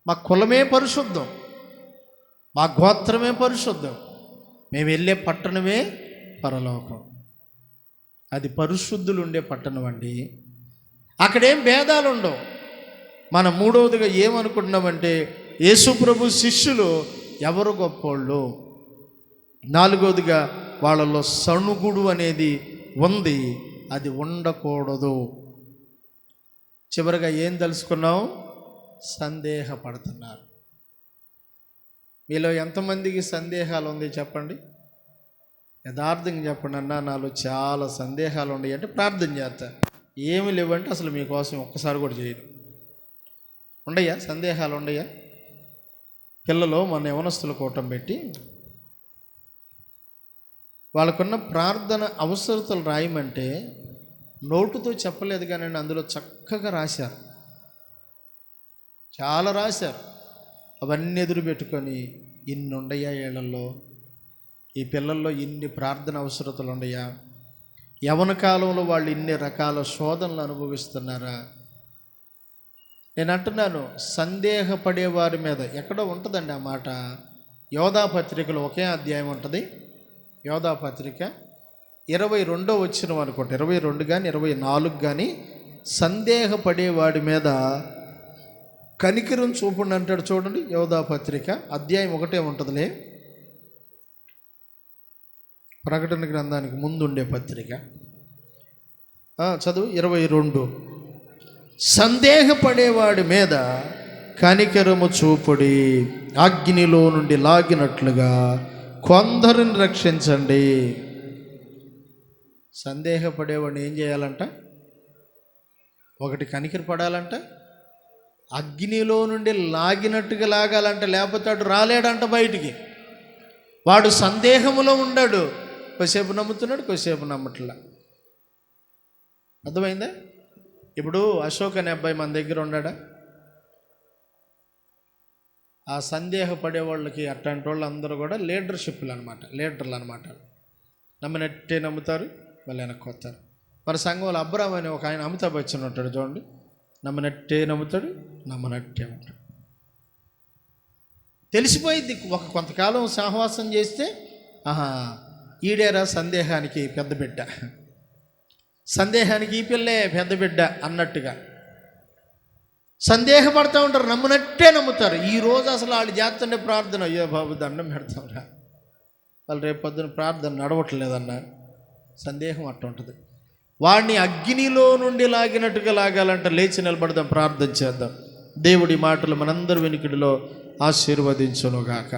మా కులమే పరిశుద్ధం, మా గోత్రమే పరిశుద్ధం, మేము వెళ్ళే పట్టణమే పరలోకం. అది పరిశుద్ధులు ఉండే పట్టణం అండి. అక్కడేం భేదాలు ఉండవు. మనం మూడవదిగా ఏమనుకుంటున్నామంటే యేసు ప్రభు శిష్యులు ఎవరు గొప్పోళ్ళు. నాలుగవదిగా వాళ్ళలో సణుగుడు అనేది ఉంది, అది ఉండకూడదు. చివరిగా ఏం తెలుసుకున్నాం? సందేహపడుతున్నారు. మీలో ఎంతమందికి సందేహాలు ఉంది చెప్పండి? యథార్థంగా చెప్పండి. అన్నా నాలో చాలా సందేహాలు ఉన్నాయి అంటే ప్రార్థన చేస్తా. ఏమి లేవంటే అసలు మీకోసం ఒక్కసారి కూడా చేయను. ఉండయ్యా సందేహాలు? ఉండయ్యా? పిల్లలు మన యవనస్తుల కూటం పెట్టి వాళ్ళకున్న ప్రార్థన అవసరతలు రాయమంటే నోటుతో చెప్పలేదు కానీ అందులో చక్కగా రాశారు, చాలా రాశారు. అవన్నీ ఎదురు పెట్టుకొని ఇన్ని ఉండయా ఏళ్లలో, ఈ పిల్లల్లో ఇన్ని ప్రార్థన అవసరతలు ఉండయా, యవన కాలంలో వాళ్ళు ఇన్ని రకాల శోధనలు అనుభవిస్తున్నారా? నేను అంటున్నాను, సందేహపడే వారి మీద ఎక్కడో ఉంటుందండి ఆ మాట. యోధా పత్రికలో ఒకే అధ్యాయం ఉంటుంది. యోధా పత్రిక 22వ వచనం అనుకుంటా, 22 కానీ 24 కానీ, సందేహపడేవాడి మీద కనికరం చూపండి అంటాడు. చూడండి, యోధా పత్రిక అధ్యాయం 1 ఉంటుందిలే, ప్రకటన గ్రంథానికి ముందుండే పత్రిక. చదువు 22. సందేహపడేవాడి మీద కనికరము చూపుడి, అగ్నిలో నుండి లాగినట్లుగా కొందరిని రక్షించండి. సందేహపడేవాడిని ఏం చేయాలంట? ఒకటి కనికర పడాలంట, అగ్నిలో నుండి లాగినట్టుగా లాగాలంట, లేకపోతే అటు రాలేడంట బయటికి. వాడు సందేహములో ఉన్నాడు, కొద్దిసేపు నమ్ముతున్నాడు, కొద్దిసేపు నమ్మట్లా. అర్థమైందా? ఇప్పుడు అశోక్ అనే అబ్బాయి మన దగ్గర ఉన్నాడా? ఆ సందేహపడే వాళ్ళకి అట్లాంటి వాళ్ళు అందరూ కూడా లీడర్లు అనమాట. నమ్మినట్టే నమ్ముతారు, మళ్ళీ వెనక్కి వస్తారు. మన సంఘంలో అబ్రామ్ అనే ఒక ఆయన అమితాబ్ బచ్చన్ ఉంటాడు చూడండి, నమ్మినట్టే నమ్ముతాడు, నమ్మనట్టే ఉంటాడు. తెలిసిపోయింది. కొంతకాలం సహవాసం చేస్తే ఈడేరా సందేహానికి పెద్ద బిడ్డ, సందేహానికి ఈ పిల్లే పెద్ద బిడ్డ అన్నట్టుగా సందేహపడుతూ ఉంటారు, నమ్మునట్టే నమ్ముతారు. ఈరోజు అసలు వాళ్ళు చేస్తుండే ప్రార్థన, అయ్యో బాబు దండం పెడతాంరా, వాళ్ళు రేపు పొద్దున ప్రార్థన నడవట్లేదన్న సందేహం అట్ట ఉంటుంది. వాడిని అగ్నిలో నుండి లాగినట్టుగా లాగాలంట. లేచి నిలబడదాం, ప్రార్థన చేద్దాం. దేవుడి మాటలు మనందరి వెనుకడిలో ఆశీర్వదించునుగాక.